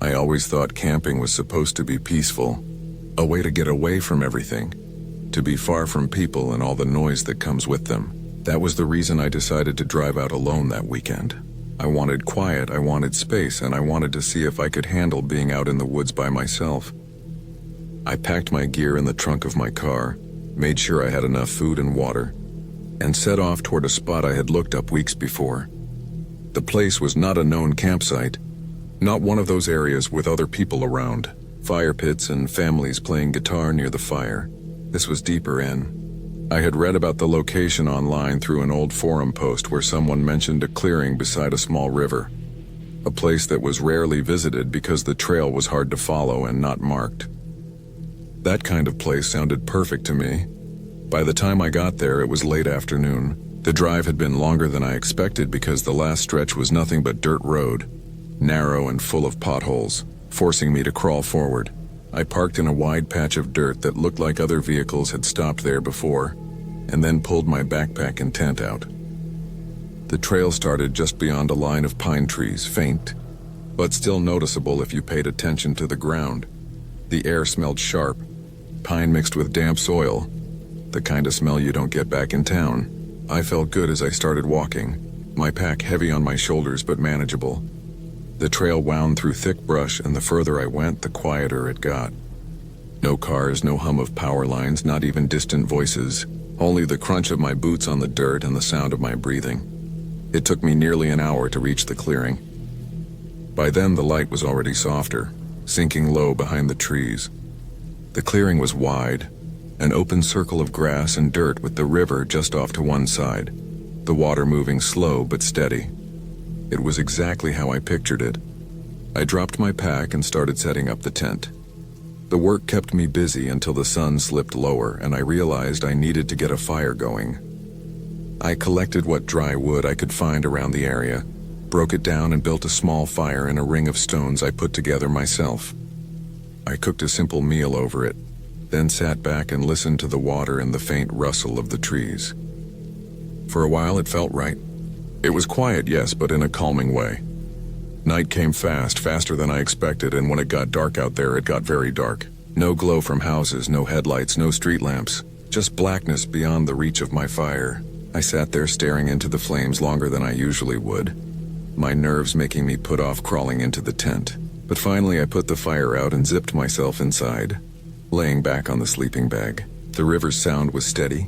I always thought camping was supposed to be peaceful, a way to get away from everything, to be far from people and all the noise that comes with them. That was the reason I decided to drive out alone that weekend. I wanted quiet, I wanted space, and I wanted to see if I could handle being out in the woods by myself. I packed my gear in the trunk of my car, made sure I had enough food and water, and set off toward a spot I had looked up weeks before. The place was not a known campsite, not one of those areas with other people around, fire pits and families playing guitar near the fire. This was deeper in. I had read about the location online through an old forum post where someone mentioned a clearing beside a small river, a place that was rarely visited because the trail was hard to follow and not marked. That kind of place sounded perfect to me. By the time I got there, it was late afternoon. The drive had been longer than I expected because the last stretch was nothing but dirt road, narrow and full of potholes, forcing me to crawl forward. I parked in a wide patch of dirt that looked like other vehicles had stopped there before, and then pulled my backpack and tent out. The trail started just beyond a line of pine trees, faint, but still noticeable if you paid attention to the ground. The air smelled sharp, pine mixed with damp soil, the kind of smell you don't get back in town. I felt good as I started walking, my pack heavy on my shoulders but manageable. The trail wound through thick brush, and the further I went, the quieter it got. No cars, no hum of power lines, not even distant voices, only the crunch of my boots on the dirt and the sound of my breathing. It took me nearly an hour to reach the clearing. By then the light was already softer, sinking low behind the trees. The clearing was wide, an open circle of grass and dirt with the river just off to one side, the water moving slow but steady. It was exactly how I pictured it. I dropped my pack and started setting up the tent. The work kept me busy until the sun slipped lower and I realized I needed to get a fire going. I collected what dry wood I could find around the area, broke it down and built a small fire in a ring of stones I put together myself. I cooked a simple meal over it, then sat back and listened to the water and the faint rustle of the trees. For a while it felt right. It was quiet, yes, but in a calming way. Night came fast, faster than I expected, and when it got dark out there, it got very dark. No glow from houses, no headlights, no street lamps, just blackness beyond the reach of my fire. I sat there staring into the flames longer than I usually would, my nerves making me put off crawling into the tent. But finally I put the fire out and zipped myself inside, laying back on the sleeping bag. The river's sound was steady,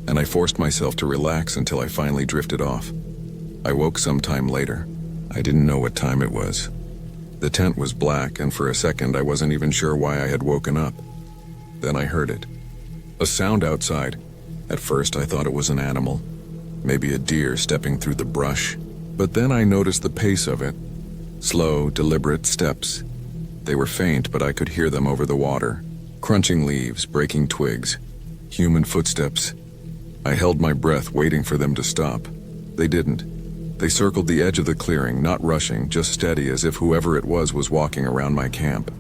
and I forced myself to relax until I finally drifted off. I woke sometime later. I didn't know what time it was. The tent was black, and for a second I wasn't even sure why I had woken up. Then I heard it. A sound outside. At first I thought it was an animal, maybe a deer stepping through the brush. But then I noticed the pace of it. Slow, deliberate steps. They were faint, but I could hear them over the water. Crunching leaves, breaking twigs. Human footsteps. I held my breath, waiting for them to stop. They didn't. They circled the edge of the clearing, not rushing, just steady, as if whoever it was walking around my camp.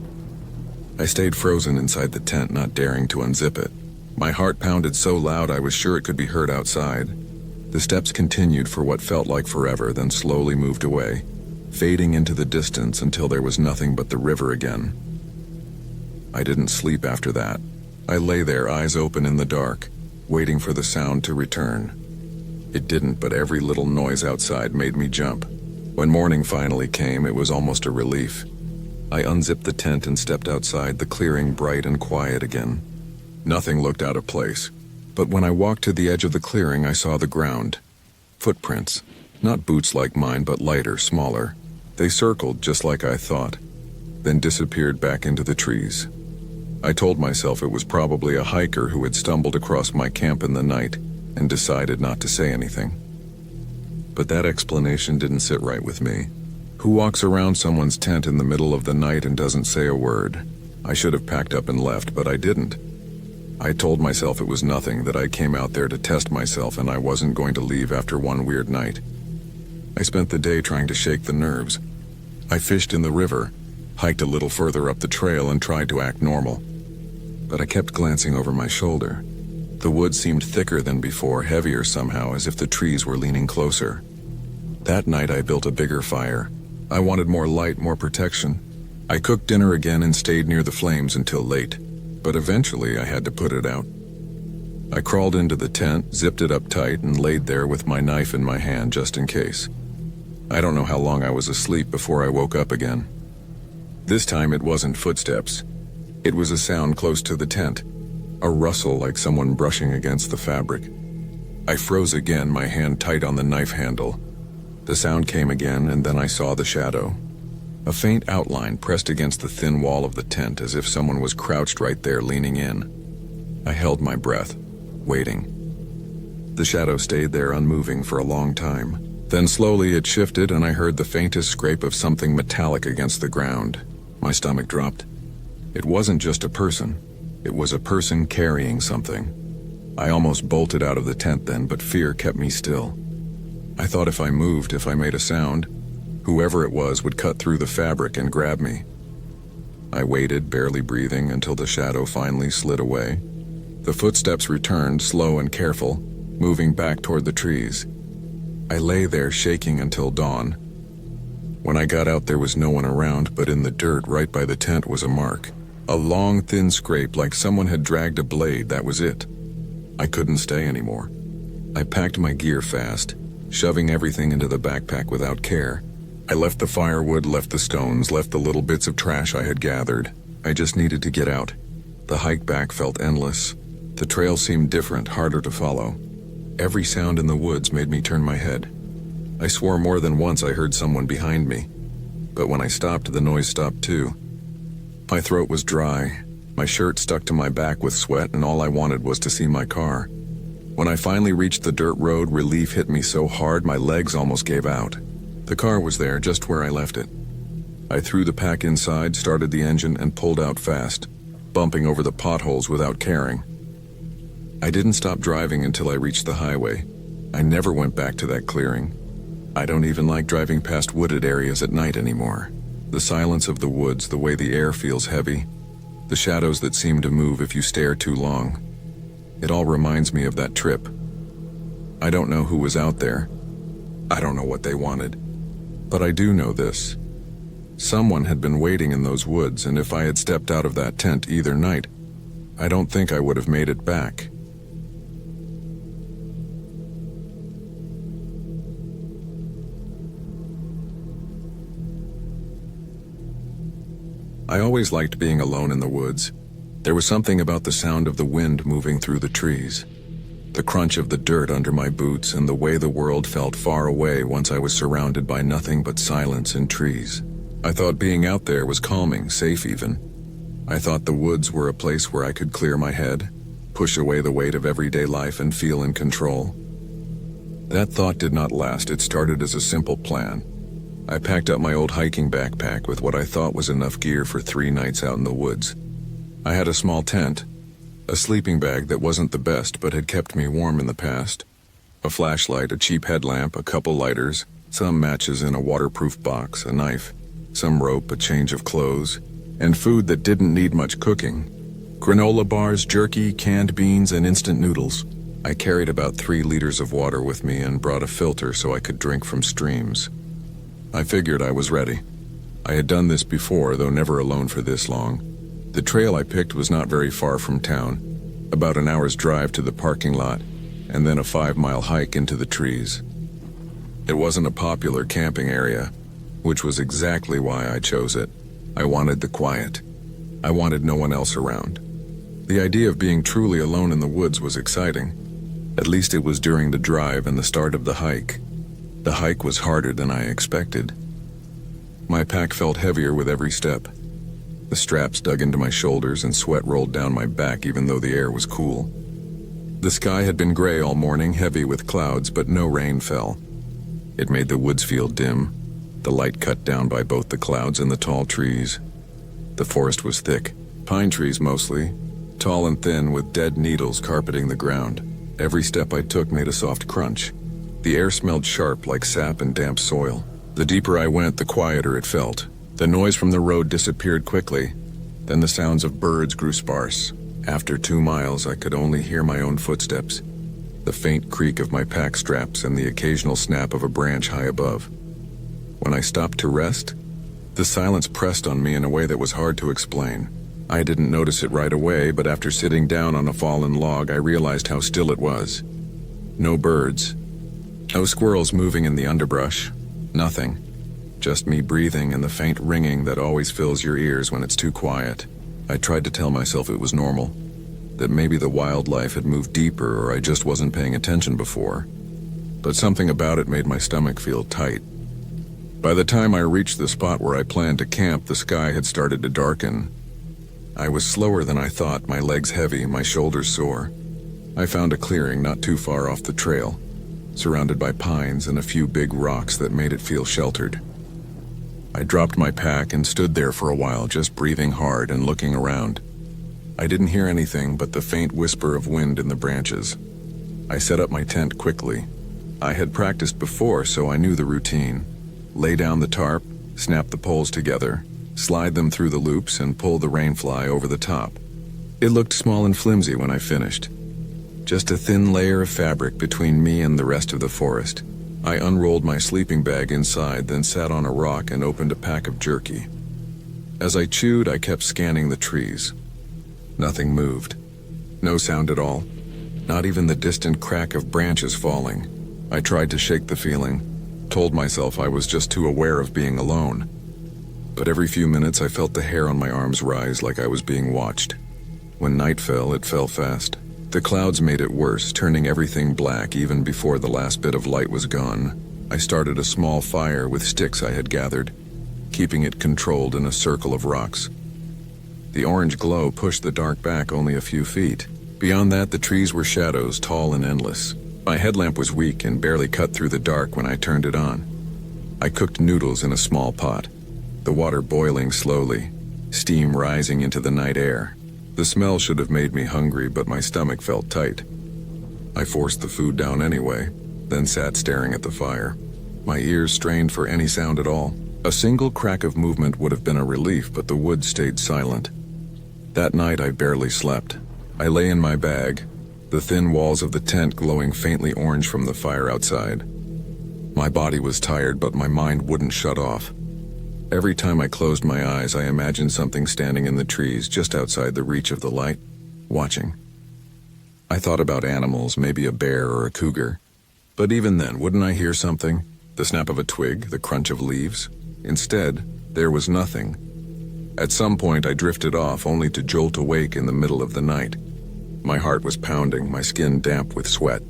I stayed frozen inside the tent, not daring to unzip it. My heart pounded so loud I was sure it could be heard outside. The steps continued for what felt like forever, then slowly moved away, fading into the distance until there was nothing but the river again. I didn't sleep after that. I lay there, eyes open in the dark, waiting for the sound to return. It didn't, but every little noise outside made me jump. When morning finally came, it was almost a relief. I unzipped the tent and stepped outside, the clearing bright and quiet again. Nothing looked out of place, but when I walked to the edge of the clearing, I saw the ground. Footprints. Not boots like mine, but lighter, smaller. They circled just like I thought, then disappeared back into the trees. I told myself it was probably a hiker who had stumbled across my camp in the night and decided not to say anything. But that explanation didn't sit right with me. Who walks around someone's tent in the middle of the night and doesn't say a word? I should have packed up and left, but I didn't. I told myself it was nothing, that I came out there to test myself and I wasn't going to leave after one weird night. I spent the day trying to shake the nerves. I fished in the river, hiked a little further up the trail and tried to act normal. But I kept glancing over my shoulder. The wood seemed thicker than before, heavier somehow, as if the trees were leaning closer. That night I built a bigger fire. I wanted more light, more protection. I cooked dinner again and stayed near the flames until late, but eventually I had to put it out. I crawled into the tent, zipped it up tight, and laid there with my knife in my hand just in case. I don't know how long I was asleep before I woke up again. This time it wasn't footsteps. It was a sound close to the tent, a rustle like someone brushing against the fabric. I froze again, my hand tight on the knife handle. The sound came again, and then I saw the shadow. A faint outline pressed against the thin wall of the tent as if someone was crouched right there leaning in. I held my breath, waiting. The shadow stayed there unmoving for a long time. Then slowly it shifted and I heard the faintest scrape of something metallic against the ground. My stomach dropped. It wasn't just a person. It was a person carrying something. I almost bolted out of the tent then, but fear kept me still. I thought if I moved, if I made a sound, whoever it was would cut through the fabric and grab me. I waited, barely breathing, until the shadow finally slid away. The footsteps returned, slow and careful, moving back toward the trees. I lay there shaking until dawn. When I got out, there was no one around, but in the dirt right by the tent was a mark. A long, thin scrape like someone had dragged a blade, that was it. I couldn't stay anymore. I packed my gear fast, shoving everything into the backpack without care. I left the firewood, left the stones, left the little bits of trash I had gathered. I just needed to get out. The hike back felt endless. The trail seemed different, harder to follow. Every sound in the woods made me turn my head. I swore more than once I heard someone behind me. But when I stopped, the noise stopped too. My throat was dry. My shirt stuck to my back with sweat, and all I wanted was to see my car. When I finally reached the dirt road, relief hit me so hard my legs almost gave out. The car was there, just where I left it. I threw the pack inside, started the engine, and pulled out fast, bumping over the potholes without caring. I didn't stop driving until I reached the highway. I never went back to that clearing. I don't even like driving past wooded areas at night anymore. The silence of the woods, the way the air feels heavy, the shadows that seem to move if you stare too long. It all reminds me of that trip. I don't know who was out there. I don't know what they wanted. But I do know this. Someone had been waiting in those woods, and if I had stepped out of that tent either night, I don't think I would have made it back. I always liked being alone in the woods. There was something about the sound of the wind moving through the trees, the crunch of the dirt under my boots, and the way the world felt far away once I was surrounded by nothing but silence and trees. I thought being out there was calming, safe even. I thought the woods were a place where I could clear my head, push away the weight of everyday life, and feel in control. That thought did not last. It started as a simple plan. I packed up my old hiking backpack with what I thought was enough gear for 3 nights out in the woods. I had a small tent, a sleeping bag that wasn't the best but had kept me warm in the past, a flashlight, a cheap headlamp, a couple lighters, some matches in a waterproof box, a knife, some rope, a change of clothes, and food that didn't need much cooking. Granola bars, jerky, canned beans, and instant noodles. I carried about 3 liters of water with me and brought a filter so I could drink from streams. I figured I was ready. I had done this before, though never alone for this long. The trail I picked was not very far from town, about an hour's drive to the parking lot, and then a 5-mile hike into the trees. It wasn't a popular camping area, which was exactly why I chose it. I wanted the quiet. I wanted no one else around. The idea of being truly alone in the woods was exciting. At least it was during the drive and the start of the hike. The hike was harder than I expected. My pack felt heavier with every step. The straps dug into my shoulders and sweat rolled down my back even though the air was cool. The sky had been gray all morning, heavy with clouds, but no rain fell. It made the woods feel dim, the light cut down by both the clouds and the tall trees. The forest was thick, pine trees mostly, tall and thin with dead needles carpeting the ground. Every step I took made a soft crunch. The air smelled sharp like sap and damp soil. The deeper I went, the quieter it felt. The noise from the road disappeared quickly. Then the sounds of birds grew sparse. After 2 miles, I could only hear my own footsteps, the faint creak of my pack straps, and the occasional snap of a branch high above. When I stopped to rest, The silence pressed on me in a way that was hard to explain. I didn't notice it right away, but after sitting down on a fallen log, I realized how still it was. No birds. No squirrels moving in the underbrush. Nothing. Just me breathing and the faint ringing that always fills your ears when it's too quiet. I tried to tell myself it was normal, that maybe the wildlife had moved deeper or I just wasn't paying attention before. But something about it made my stomach feel tight. By the time I reached the spot where I planned to camp, the sky had started to darken. I was slower than I thought, my legs heavy, my shoulders sore. I found a clearing not too far off the trail, surrounded by pines and a few big rocks that made it feel sheltered. I dropped my pack and stood there for a while, just breathing hard and looking around. I didn't hear anything but the faint whisper of wind in the branches. I set up my tent quickly. I had practiced before, so I knew the routine. Lay down the tarp, snap the poles together, slide them through the loops, and pull the rainfly over the top. It looked small and flimsy when I finished. Just a thin layer of fabric between me and the rest of the forest. I unrolled my sleeping bag inside, then sat on a rock and opened a pack of jerky. As I chewed, I kept scanning the trees. Nothing moved. No sound at all. Not even the distant crack of branches falling. I tried to shake the feeling, told myself I was just too aware of being alone. But every few minutes I felt the hair on my arms rise like I was being watched. When night fell, it fell fast. The clouds made it worse, turning everything black even before the last bit of light was gone. I started a small fire with sticks I had gathered, keeping it controlled in a circle of rocks. The orange glow pushed the dark back only a few feet. Beyond that, the trees were shadows, tall and endless. My headlamp was weak and barely cut through the dark when I turned it on. I cooked noodles in a small pot, the water boiling slowly, steam rising into the night air. The smell should have made me hungry, but my stomach felt tight. I forced the food down anyway, then sat staring at the fire. My ears strained for any sound at all. A single crack of movement would have been a relief, but the woods stayed silent. That night I barely slept. I lay in my bag, the thin walls of the tent glowing faintly orange from the fire outside. My body was tired, but my mind wouldn't shut off. Every time I closed my eyes, I imagined something standing in the trees just outside the reach of the light, watching. I thought about animals, maybe a bear or a cougar. But even then, wouldn't I hear something? The snap of a twig, the crunch of leaves? Instead, there was nothing. At some point, I drifted off, only to jolt awake in the middle of the night. My heart was pounding, my skin damp with sweat.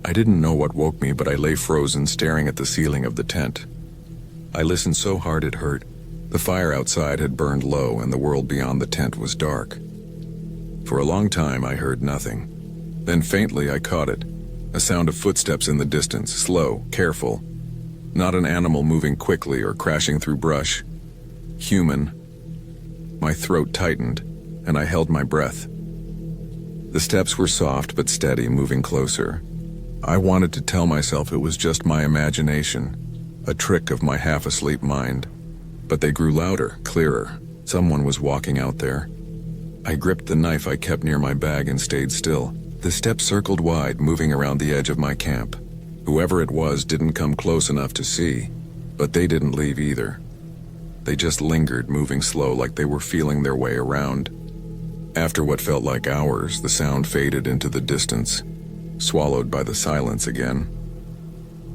I didn't know what woke me, but I lay frozen, staring at the ceiling of the tent. I listened so hard it hurt. The fire outside had burned low, and the world beyond the tent was dark. For a long time, I heard nothing. Then faintly, I caught it. A sound of footsteps in the distance, slow, careful. Not an animal moving quickly or crashing through brush. Human. My throat tightened, and I held my breath. The steps were soft but steady, moving closer. I wanted to tell myself it was just my imagination, a trick of my half-asleep mind. But they grew louder, clearer. Someone was walking out there. I gripped the knife I kept near my bag and stayed still. The steps circled wide, moving around the edge of my camp. Whoever it was didn't come close enough to see, but they didn't leave either. They just lingered, moving slow like they were feeling their way around. After what felt like hours, the sound faded into the distance, swallowed by the silence again.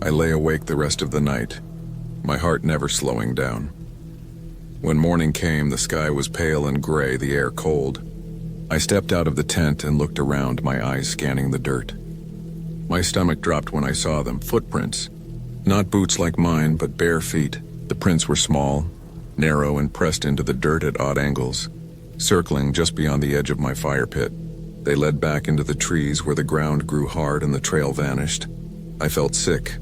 I lay awake the rest of the night, my heart never slowing down. When morning came, the sky was pale and gray, the air cold. I stepped out of the tent and looked around, my eyes scanning the dirt. My stomach dropped when I saw them, footprints. Not boots like mine, but bare feet. The prints were small, narrow, and pressed into the dirt at odd angles, circling just beyond the edge of my fire pit. They led back into the trees where the ground grew hard and the trail vanished. I felt sick.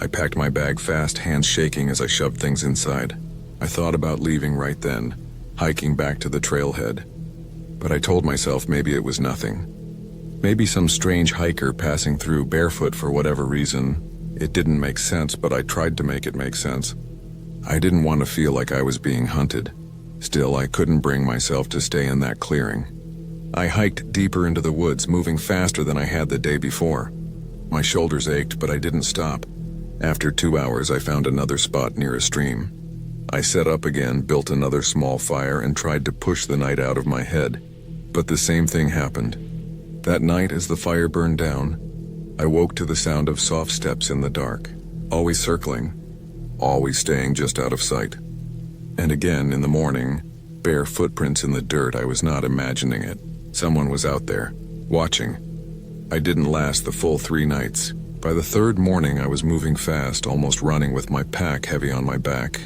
I packed my bag fast, hands shaking as I shoved things inside. I thought about leaving right then, hiking back to the trailhead. But I told myself maybe it was nothing. Maybe some strange hiker passing through barefoot for whatever reason. It didn't make sense, but I tried to make it make sense. I didn't want to feel like I was being hunted. Still, I couldn't bring myself to stay in that clearing. I hiked deeper into the woods, moving faster than I had the day before. My shoulders ached, but I didn't stop. After 2 hours, I found another spot near a stream. I set up again, built another small fire, and tried to push the night out of my head. But the same thing happened. That night, as the fire burned down, I woke to the sound of soft steps in the dark, always circling, always staying just out of sight. And again, in the morning, bare footprints in the dirt. I was not imagining it. Someone was out there, watching. I didn't last the full 3 nights. By the 3rd morning, I was moving fast, almost running with my pack heavy on my back.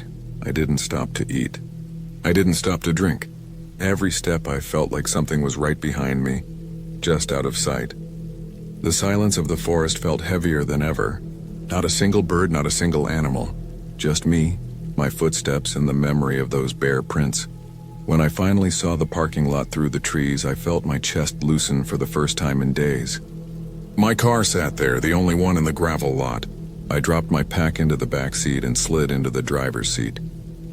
I didn't stop to eat. I didn't stop to drink. Every step I felt like something was right behind me, just out of sight. The silence of the forest felt heavier than ever. Not a single bird, not a single animal. Just me, my footsteps, and the memory of those bare prints. When I finally saw the parking lot through the trees, I felt my chest loosen for the first time in days. My car sat there, the only one in the gravel lot. I dropped my pack into the back seat and slid into the driver's seat,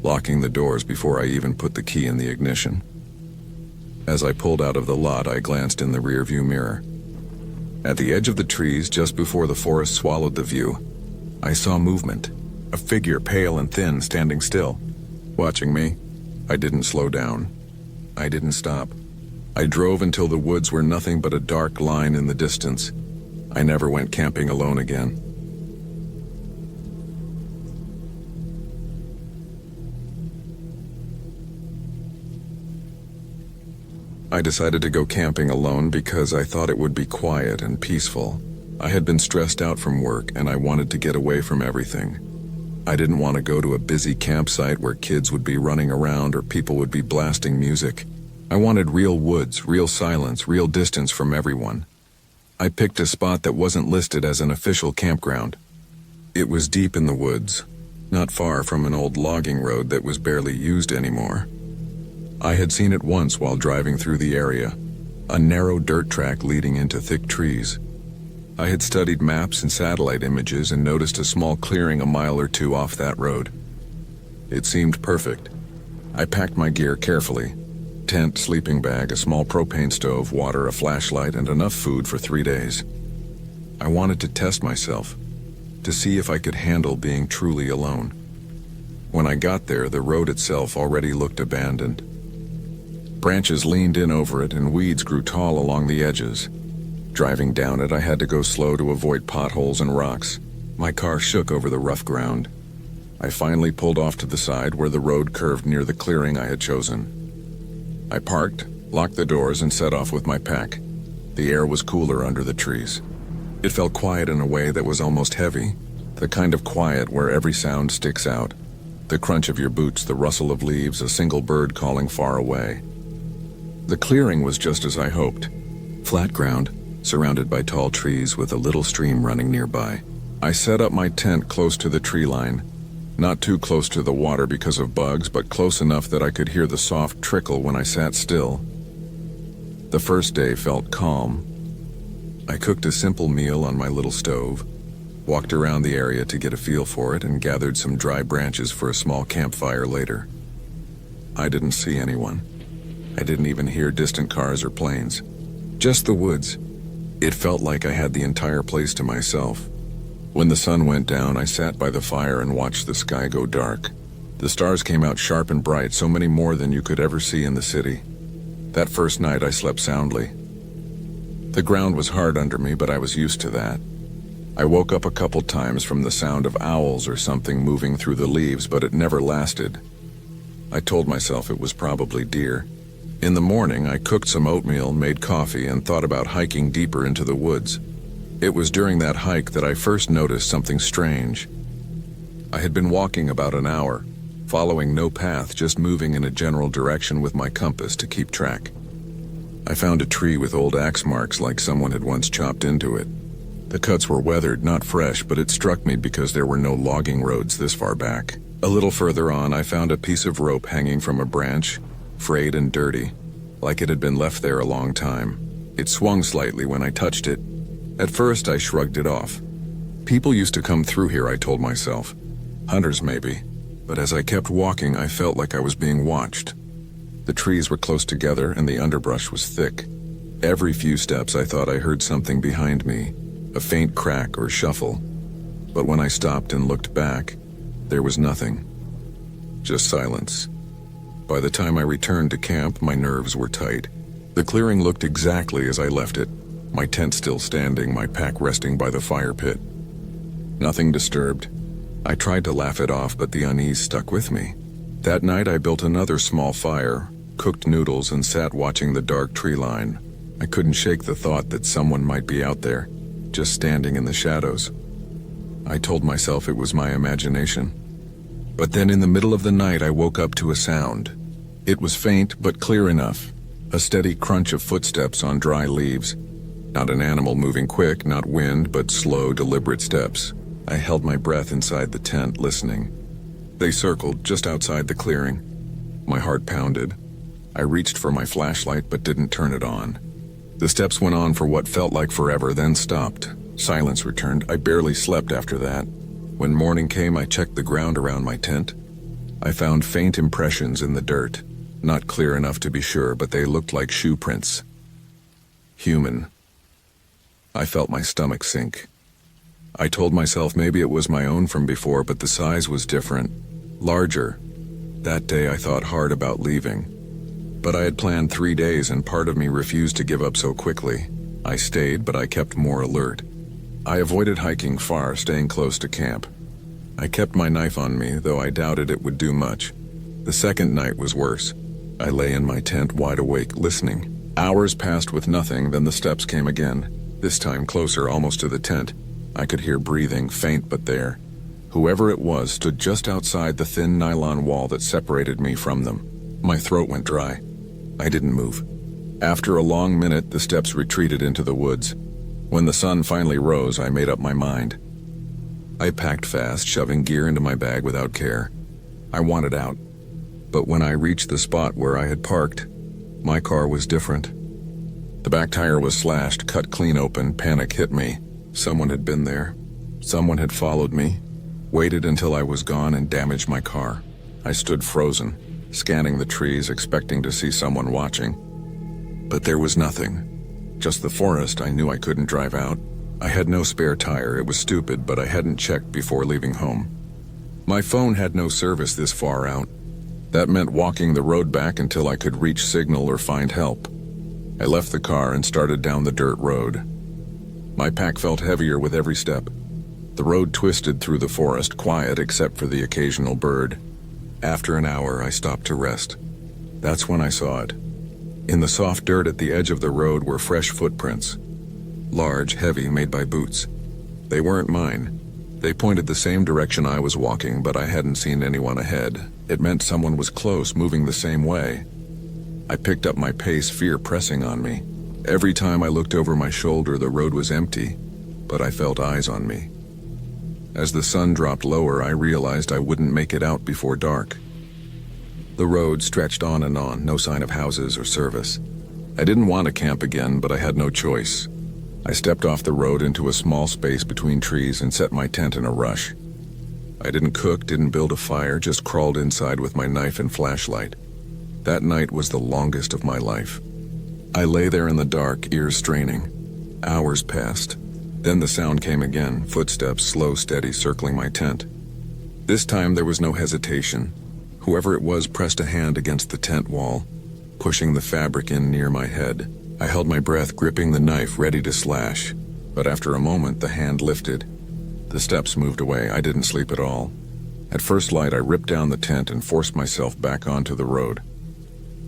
locking the doors before I even put the key in the ignition. As I pulled out of the lot, I glanced in the rearview mirror. At the edge of the trees, just before the forest swallowed the view, I saw movement. A figure, pale and thin, standing still, watching me. I didn't slow down. I didn't stop. I drove until the woods were nothing but a dark line in the distance. I never went camping alone again. I decided to go camping alone because I thought it would be quiet and peaceful. I had been stressed out from work and I wanted to get away from everything. I didn't want to go to a busy campsite where kids would be running around or people would be blasting music. I wanted real woods, real silence, real distance from everyone. I picked a spot that wasn't listed as an official campground. It was deep in the woods, not far from an old logging road that was barely used anymore. I had seen it once while driving through the area, a narrow dirt track leading into thick trees. I had studied maps and satellite images and noticed a small clearing a mile or 2 off that road. It seemed perfect. I packed my gear carefully: tent, sleeping bag, a small propane stove, water, a flashlight, and enough food for 3 days. I wanted to test myself, to see if I could handle being truly alone. When I got there, the road itself already looked abandoned. Branches leaned in over it and weeds grew tall along the edges. Driving down it, I had to go slow to avoid potholes and rocks. My car shook over the rough ground. I finally pulled off to the side where the road curved near the clearing I had chosen. I parked, locked the doors, and set off with my pack. The air was cooler under the trees. It felt quiet in a way that was almost heavy, the kind of quiet where every sound sticks out. The crunch of your boots, the rustle of leaves, a single bird calling far away. The clearing was just as I hoped. Flat ground, surrounded by tall trees with a little stream running nearby. I set up my tent close to the tree line, not too close to the water because of bugs, but close enough that I could hear the soft trickle when I sat still. The first day felt calm. I cooked a simple meal on my little stove, walked around the area to get a feel for it, and gathered some dry branches for a small campfire later. I didn't see anyone. I didn't even hear distant cars or planes. Just the woods. It felt like I had the entire place to myself. When the sun went down, I sat by the fire and watched the sky go dark. The stars came out sharp and bright, so many more than you could ever see in the city. That first night I slept soundly. The ground was hard under me, but I was used to that. I woke up a couple times from the sound of owls or something moving through the leaves, but it never lasted. I told myself it was probably deer. In the morning, I cooked some oatmeal, made coffee, and thought about hiking deeper into the woods. It was during that hike that I first noticed something strange. I had been walking about an hour, following no path, just moving in a general direction with my compass to keep track. I found a tree with old axe marks like someone had once chopped into it. The cuts were weathered, not fresh, but it struck me because there were no logging roads this far back. A little further on, I found a piece of rope hanging from a branch, frayed and dirty, like it had been left there a long time. It swung slightly when I touched it. At first, I shrugged it off. People used to come through here, I told myself. Hunters, maybe. But as I kept walking, I felt like I was being watched. The trees were close together and the underbrush was thick. Every few steps, I thought I heard something behind me, a faint crack or shuffle. But when I stopped and looked back, there was nothing. just silence. By the time I returned to camp, my nerves were tight. The clearing looked exactly as I left it, my tent still standing, my pack resting by the fire pit. Nothing disturbed. I tried to laugh it off, but the unease stuck with me. That night I built another small fire, cooked noodles, and sat watching the dark tree line. I couldn't shake the thought that someone might be out there, just standing in the shadows. I told myself it was my imagination. But then in the middle of the night I woke up to a sound. It was faint but clear enough, a steady crunch of footsteps on dry leaves. Not an animal moving quick, not wind, but slow, deliberate steps. I held my breath inside the tent, listening. They circled just outside the clearing. My heart pounded. I reached for my flashlight but didn't turn it on. The steps went on for what felt like forever, then stopped. Silence returned. I barely slept after that. When morning came, I checked the ground around my tent. I found faint impressions in the dirt. Not clear enough to be sure, but they looked like shoe prints. Human. I felt my stomach sink. I told myself maybe it was my own from before, but the size was different. Larger. That day I thought hard about leaving. But I had planned 3 days, and part of me refused to give up so quickly. I stayed, but I kept more alert. I avoided hiking far, staying close to camp. I kept my knife on me, though I doubted it would do much. The second night was worse. I lay in my tent, wide awake, listening. Hours passed with nothing, then the steps came again. This time closer, almost to the tent. I could hear breathing, faint but there. Whoever it was stood just outside the thin nylon wall that separated me from them. My throat went dry. I didn't move. After a long minute, the steps retreated into the woods. When the sun finally rose, I made up my mind. I packed fast, shoving gear into my bag without care. I wanted out. But when I reached the spot where I had parked, my car was different. The back tire was slashed, cut clean open. Panic hit me. Someone had been there. Someone had followed me, waited until I was gone, and damaged my car. I stood frozen, scanning the trees, expecting to see someone watching. But there was nothing. Just the forest. I knew I couldn't drive out. I had no spare tire. It was stupid, but I hadn't checked before leaving home. My phone had no service this far out. That meant walking the road back until I could reach signal or find help. I left the car and started down the dirt road. My pack felt heavier with every step. The road twisted through the forest, quiet except for the occasional bird. After an hour, I stopped to rest. That's when I saw it. In the soft dirt at the edge of the road were fresh footprints. Large, heavy, made by boots. They weren't mine. They pointed the same direction I was walking, but I hadn't seen anyone ahead. It meant someone was close, moving the same way. I picked up my pace, fear pressing on me. Every time I looked over my shoulder, the road was empty, but I felt eyes on me. As the sun dropped lower, I realized I wouldn't make it out before dark. The road stretched on and on, no sign of houses or service. I didn't want to camp again, but I had no choice. I stepped off the road into a small space between trees and set my tent in a rush. I didn't cook, didn't build a fire, just crawled inside with my knife and flashlight. That night was the longest of my life. I lay there in the dark, ears straining. Hours passed. Then the sound came again, footsteps, slow, steady, circling my tent. This time there was no hesitation. Whoever it was pressed a hand against the tent wall, pushing the fabric in near my head. I held my breath, gripping the knife, ready to slash. But after a moment, the hand lifted. The steps moved away. I didn't sleep at all. At first light, I ripped down the tent and forced myself back onto the road.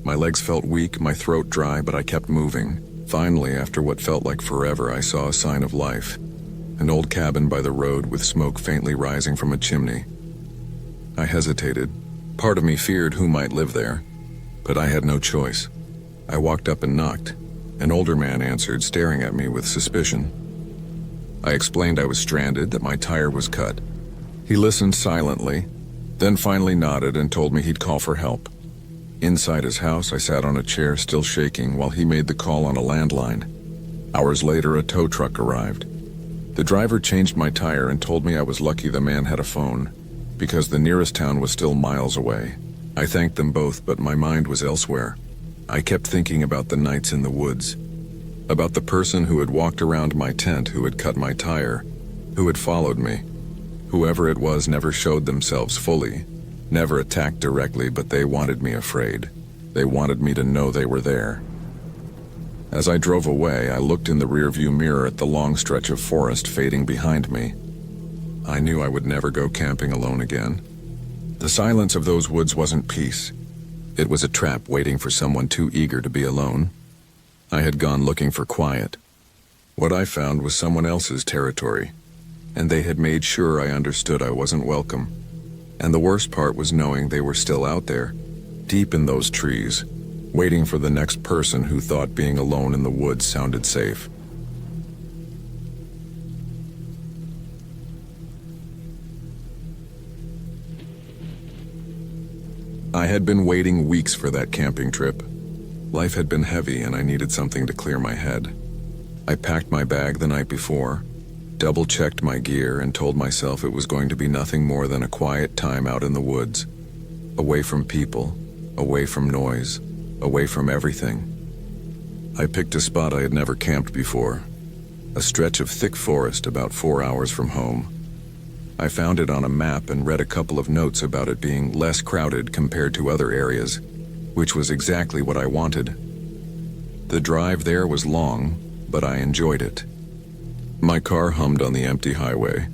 My legs felt weak, my throat dry, but I kept moving. Finally, after what felt like forever, I saw a sign of life. An old cabin by the road with smoke faintly rising from a chimney. I hesitated. Part of me feared who might live there, but I had no choice. I walked up and knocked. An older man answered, staring at me with suspicion. I explained I was stranded, that my tire was cut. He listened silently, then finally nodded and told me he'd call for help. Inside his house, I sat on a chair, still shaking, while he made the call on a landline. Hours later, a tow truck arrived. The driver changed my tire and told me I was lucky the man had a phone, because the nearest town was still miles away. I thanked them both, but my mind was elsewhere. I kept thinking about the nights in the woods, about the person who had walked around my tent, who had cut my tire, who had followed me. Whoever it was never showed themselves fully, Never attacked directly, but they wanted me afraid. They wanted me to know they were there. As I drove away, I looked in the rearview mirror at the long stretch of forest fading behind me. I knew I would never go camping alone again. The silence of those woods wasn't peace. It was a trap waiting for someone too eager to be alone. I had gone looking for quiet. What I found was someone else's territory, and they had made sure I understood I wasn't welcome. And the worst part was knowing they were still out there, deep in those trees, waiting for the next person who thought being alone in the woods sounded safe. I had been waiting weeks for that camping trip. Life had been heavy and I needed something to clear my head. I packed my bag the night before, double-checked my gear, and told myself it was going to be nothing more than a quiet time out in the woods, away from people, away from noise, away from everything. I picked a spot I had never camped before, a stretch of thick forest about 4 hours from home. I found it on a map and read a couple of notes about it being less crowded compared to other areas, which was exactly what I wanted. The drive there was long, but I enjoyed it. My car hummed on the empty highway.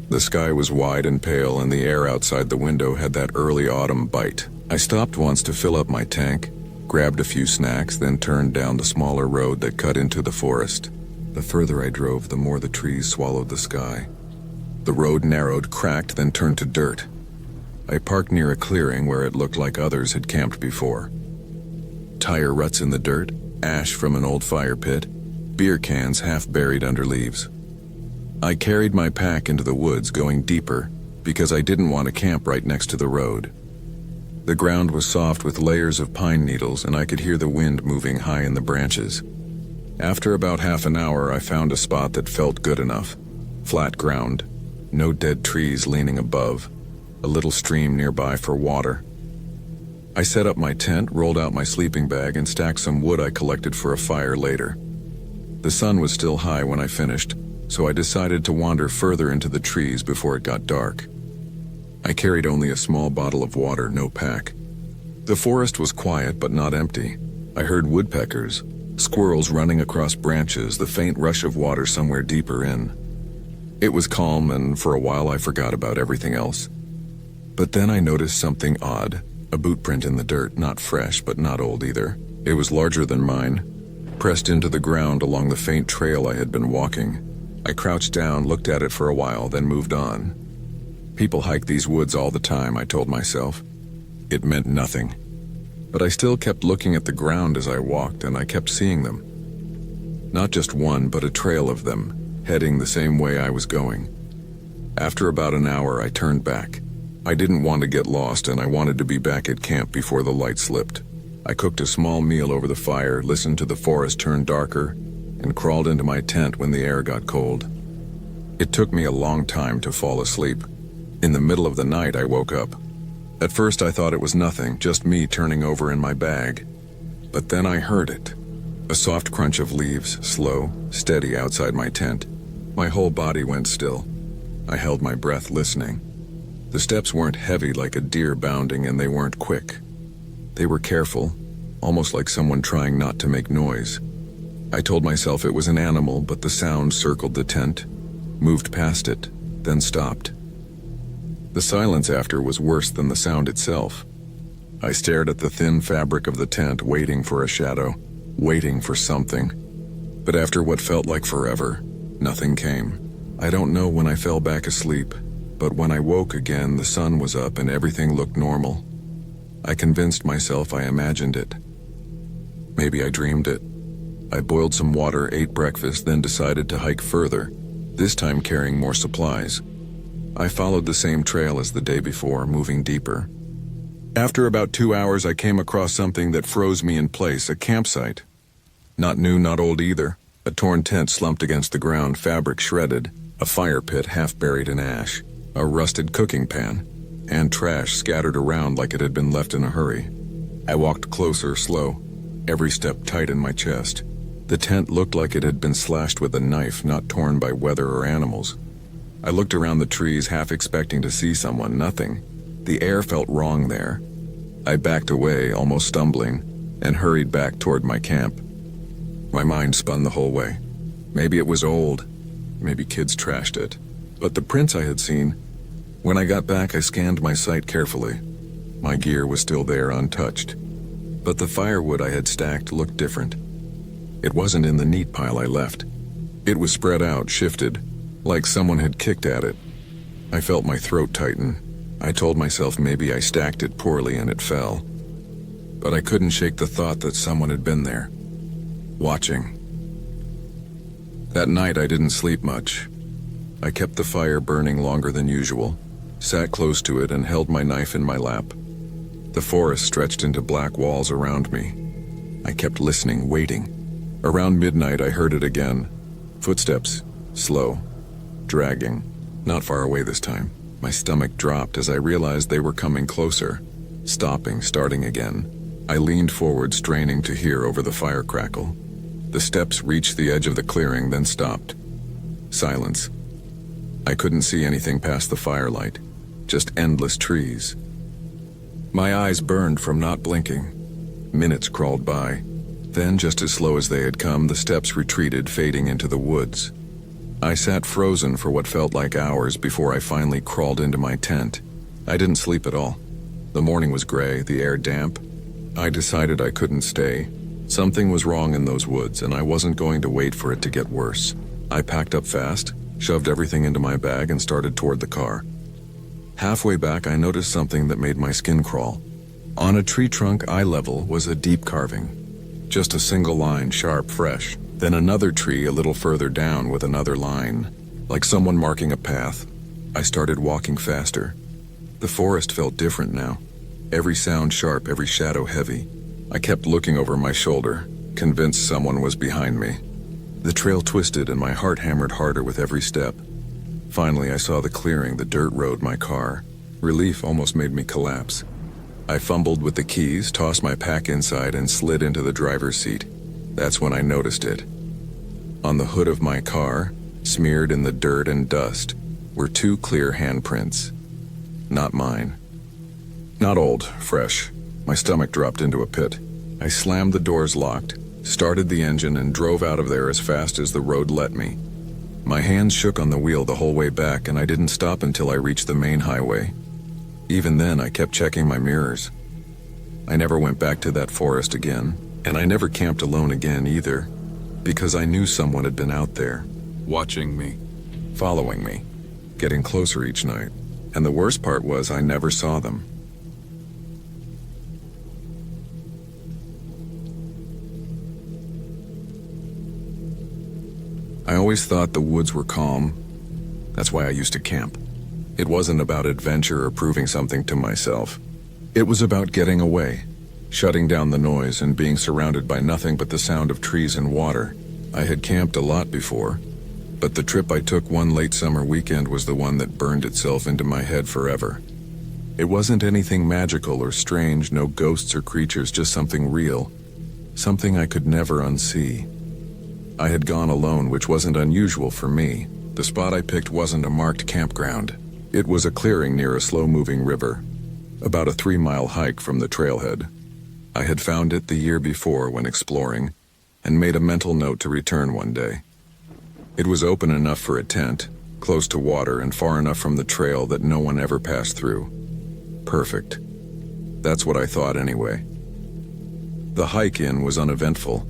The sky was wide and pale, and the air outside the window had that early autumn bite. I stopped once to fill up my tank, grabbed a few snacks, then turned down the smaller road that cut into the forest. The further I drove, the more the trees swallowed the sky. The road narrowed, cracked, then turned to dirt. I parked near a clearing where it looked like others had camped before. Tire ruts in the dirt, ash from an old fire pit, beer cans half buried under leaves. I carried my pack into the woods, going deeper, because I didn't want to camp right next to the road. The ground was soft with layers of pine needles, and I could hear the wind moving high in the branches. After about half an hour, I found a spot that felt good enough. Flat ground, no dead trees leaning above, a little stream nearby for water. I set up my tent, rolled out my sleeping bag, and stacked some wood I collected for a fire later. The sun was still high when I finished, so I decided to wander further into the trees before it got dark. I carried only a small bottle of water, no pack. The forest was quiet but not empty. I heard woodpeckers, squirrels running across branches, the faint rush of water somewhere deeper in. It was calm, and for a while I forgot about everything else. But then I noticed something odd, a boot print in the dirt, not fresh but not old either. It was larger than mine, pressed into the ground along the faint trail I had been walking. I crouched down, looked at it for a while, then moved on. People hike these woods all the time, I told myself. It meant nothing. But I still kept looking at the ground as I walked, and I kept seeing them. Not just one, but a trail of them, heading the same way I was going. After about an hour, I turned back. I didn't want to get lost, and I wanted to be back at camp before the light slipped. I cooked a small meal over the fire, listened to the forest turn darker, and crawled into my tent when the air got cold. It took me a long time to fall asleep. In the middle of the night, I woke up. At first, I thought it was nothing, just me turning over in my bag. But then I heard it. A soft crunch of leaves, slow, steady outside my tent. My whole body went still. I held my breath, listening. The steps weren't heavy like a deer bounding, and they weren't quick. They were careful, almost like someone trying not to make noise. I told myself it was an animal, but the sound circled the tent, moved past it, then stopped. The silence after was worse than the sound itself. I stared at the thin fabric of the tent, waiting for a shadow, waiting for something. But after what felt like forever, nothing came. I don't know when I fell back asleep, but when I woke again, the sun was up and everything looked normal. I convinced myself I imagined it. Maybe I dreamed it. I boiled some water, ate breakfast, then decided to hike further, this time carrying more supplies. I followed the same trail as the day before, moving deeper. After about 2 hours, I came across something that froze me in place, a campsite. Not new, not old either. A torn tent slumped against the ground, fabric shredded, a fire pit half buried in ash, a rusted cooking pan, and trash scattered around like it had been left in a hurry. I walked closer, slow, every step tight in my chest. The tent looked like it had been slashed with a knife, not torn by weather or animals. I looked around the trees, half expecting to see someone. Nothing. The air felt wrong there. I backed away, almost stumbling, and hurried back toward my camp. My mind spun the whole way. Maybe it was old. Maybe kids trashed it. But the prints I had seen... When I got back, I scanned my site carefully. My gear was still there, untouched. But the firewood I had stacked looked different. It wasn't in the neat pile I left. It was spread out, shifted, like someone had kicked at it. I felt my throat tighten. I told myself maybe I stacked it poorly and it fell. But I couldn't shake the thought that someone had been there, watching. That night I didn't sleep much. I kept the fire burning longer than usual, sat close to it and held my knife in my lap. The forest stretched into black walls around me. I kept listening, waiting. Around midnight I heard it again. Footsteps, slow, dragging, not far away this time. My stomach dropped as I realized they were coming closer, stopping, starting again. I leaned forward, straining to hear over the fire crackle. The steps reached the edge of the clearing, then stopped. Silence. I couldn't see anything past the firelight, just endless trees. My eyes burned from not blinking. Minutes crawled by. Then, just as slow as they had come, the steps retreated, fading into the woods. I sat frozen for what felt like hours before I finally crawled into my tent. I didn't sleep at all. The morning was gray, the air damp. I decided I couldn't stay. Something was wrong in those woods, and I wasn't going to wait for it to get worse. I packed up fast, shoved everything into my bag, and started toward the car. Halfway back, I noticed something that made my skin crawl. On a tree trunk eye level was a deep carving. Just a single line, sharp, fresh. Then another tree a little further down with another line, like someone marking a path. I started walking faster. The forest felt different now. Every sound sharp, every shadow heavy. I kept looking over my shoulder, convinced someone was behind me. The trail twisted and my heart hammered harder with every step. Finally, I saw the clearing, the dirt road, my car. Relief almost made me collapse. I fumbled with the keys, tossed my pack inside, and slid into the driver's seat. That's when I noticed it. On the hood of my car, smeared in the dirt and dust, were 2 clear handprints. Not mine. Not old, fresh. My stomach dropped into a pit. I slammed the doors locked, started the engine, and drove out of there as fast as the road let me. My hands shook on the wheel the whole way back, and I didn't stop until I reached the main highway. Even then, I kept checking my mirrors. I never went back to that forest again, and I never camped alone again either, because I knew someone had been out there, watching me, following me, getting closer each night. And the worst part was I never saw them. I always thought the woods were calm. That's why I used to camp. It wasn't about adventure or proving something to myself. It was about getting away, shutting down the noise and being surrounded by nothing but the sound of trees and water. I had camped a lot before, but the trip I took one late summer weekend was the one that burned itself into my head forever. It wasn't anything magical or strange, no ghosts or creatures, just something real, something I could never unsee. I had gone alone, which wasn't unusual for me. The spot I picked wasn't a marked campground. It was a clearing near a slow-moving river, about a 3-mile hike from the trailhead. I had found it the year before when exploring, and made a mental note to return one day. It was open enough for a tent, close to water, and far enough from the trail that no one ever passed through. Perfect. That's what I thought anyway. The hike in was uneventful.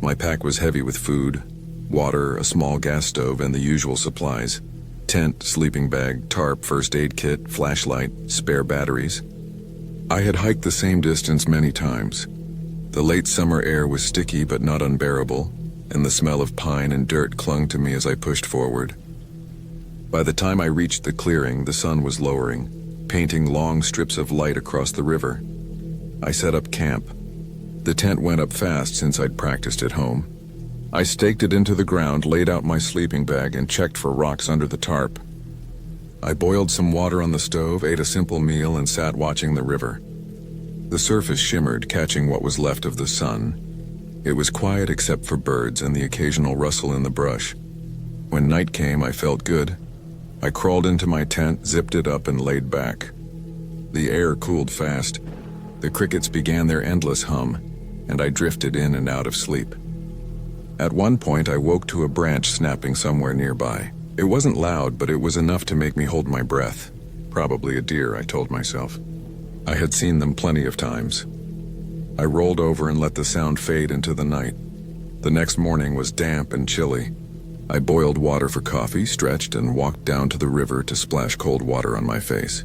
My pack was heavy with food, water, a small gas stove, and the usual supplies. Tent, sleeping bag, tarp, first aid kit, flashlight, spare batteries. I had hiked the same distance many times. The late summer air was sticky but not unbearable, and the smell of pine and dirt clung to me as I pushed forward. By the time I reached the clearing, the sun was lowering, painting long strips of light across the river. I set up camp. The tent went up fast since I'd practiced at home. I staked it into the ground, laid out my sleeping bag, and checked for rocks under the tarp. I boiled some water on the stove, ate a simple meal, and sat watching the river. The surface shimmered, catching what was left of the sun. It was quiet except for birds and the occasional rustle in the brush. When night came, I felt good. I crawled into my tent, zipped it up, and laid back. The air cooled fast. The crickets began their endless hum, and I drifted in and out of sleep. At one point, I woke to a branch snapping somewhere nearby. It wasn't loud, but it was enough to make me hold my breath. Probably a deer, I told myself. I had seen them plenty of times. I rolled over and let the sound fade into the night. The next morning was damp and chilly. I boiled water for coffee, stretched, and walked down to the river to splash cold water on my face.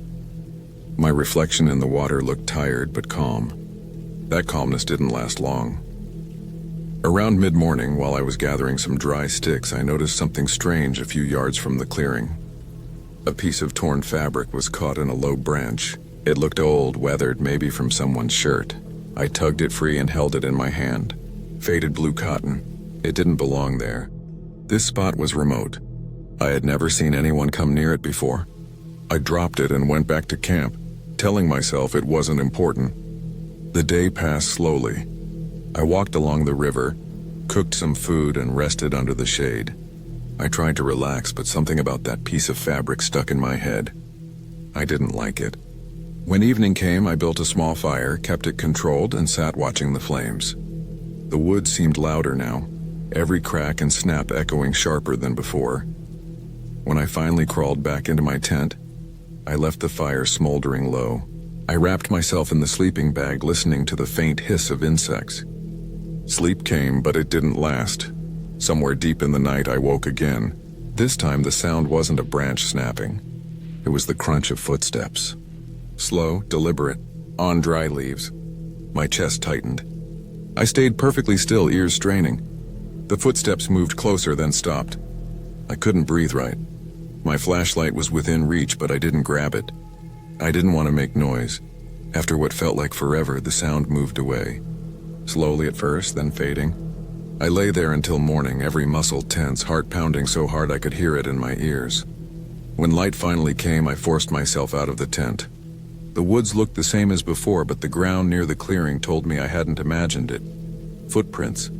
My reflection in the water looked tired but calm. That calmness didn't last long. Around mid-morning, while I was gathering some dry sticks, I noticed something strange a few yards from the clearing. A piece of torn fabric was caught in a low branch. It looked old, weathered, maybe from someone's shirt. I tugged it free and held it in my hand. Faded blue cotton. It didn't belong there. This spot was remote. I had never seen anyone come near it before. I dropped it and went back to camp, telling myself it wasn't important. The day passed slowly. I walked along the river, cooked some food, and rested under the shade. I tried to relax, but something about that piece of fabric stuck in my head. I didn't like it. When evening came, I built a small fire, kept it controlled, and sat watching the flames. The wood seemed louder now, every crack and snap echoing sharper than before. When I finally crawled back into my tent, I left the fire smoldering low. I wrapped myself in the sleeping bag, listening to the faint hiss of insects. Sleep came, but it didn't last. Somewhere deep in the night, I woke again. This time, the sound wasn't a branch snapping. It was the crunch of footsteps. Slow, deliberate, on dry leaves. My chest tightened. I stayed perfectly still, ears straining. The footsteps moved closer, then stopped. I couldn't breathe right. My flashlight was within reach, but I didn't grab it. I didn't want to make noise. After what felt like forever, the sound moved away. Slowly at first, then fading. I lay there until morning, every muscle tense, heart pounding so hard I could hear it in my ears. When light finally came, I forced myself out of the tent. The woods looked the same as before, but the ground near the clearing told me I hadn't imagined it. Footprints.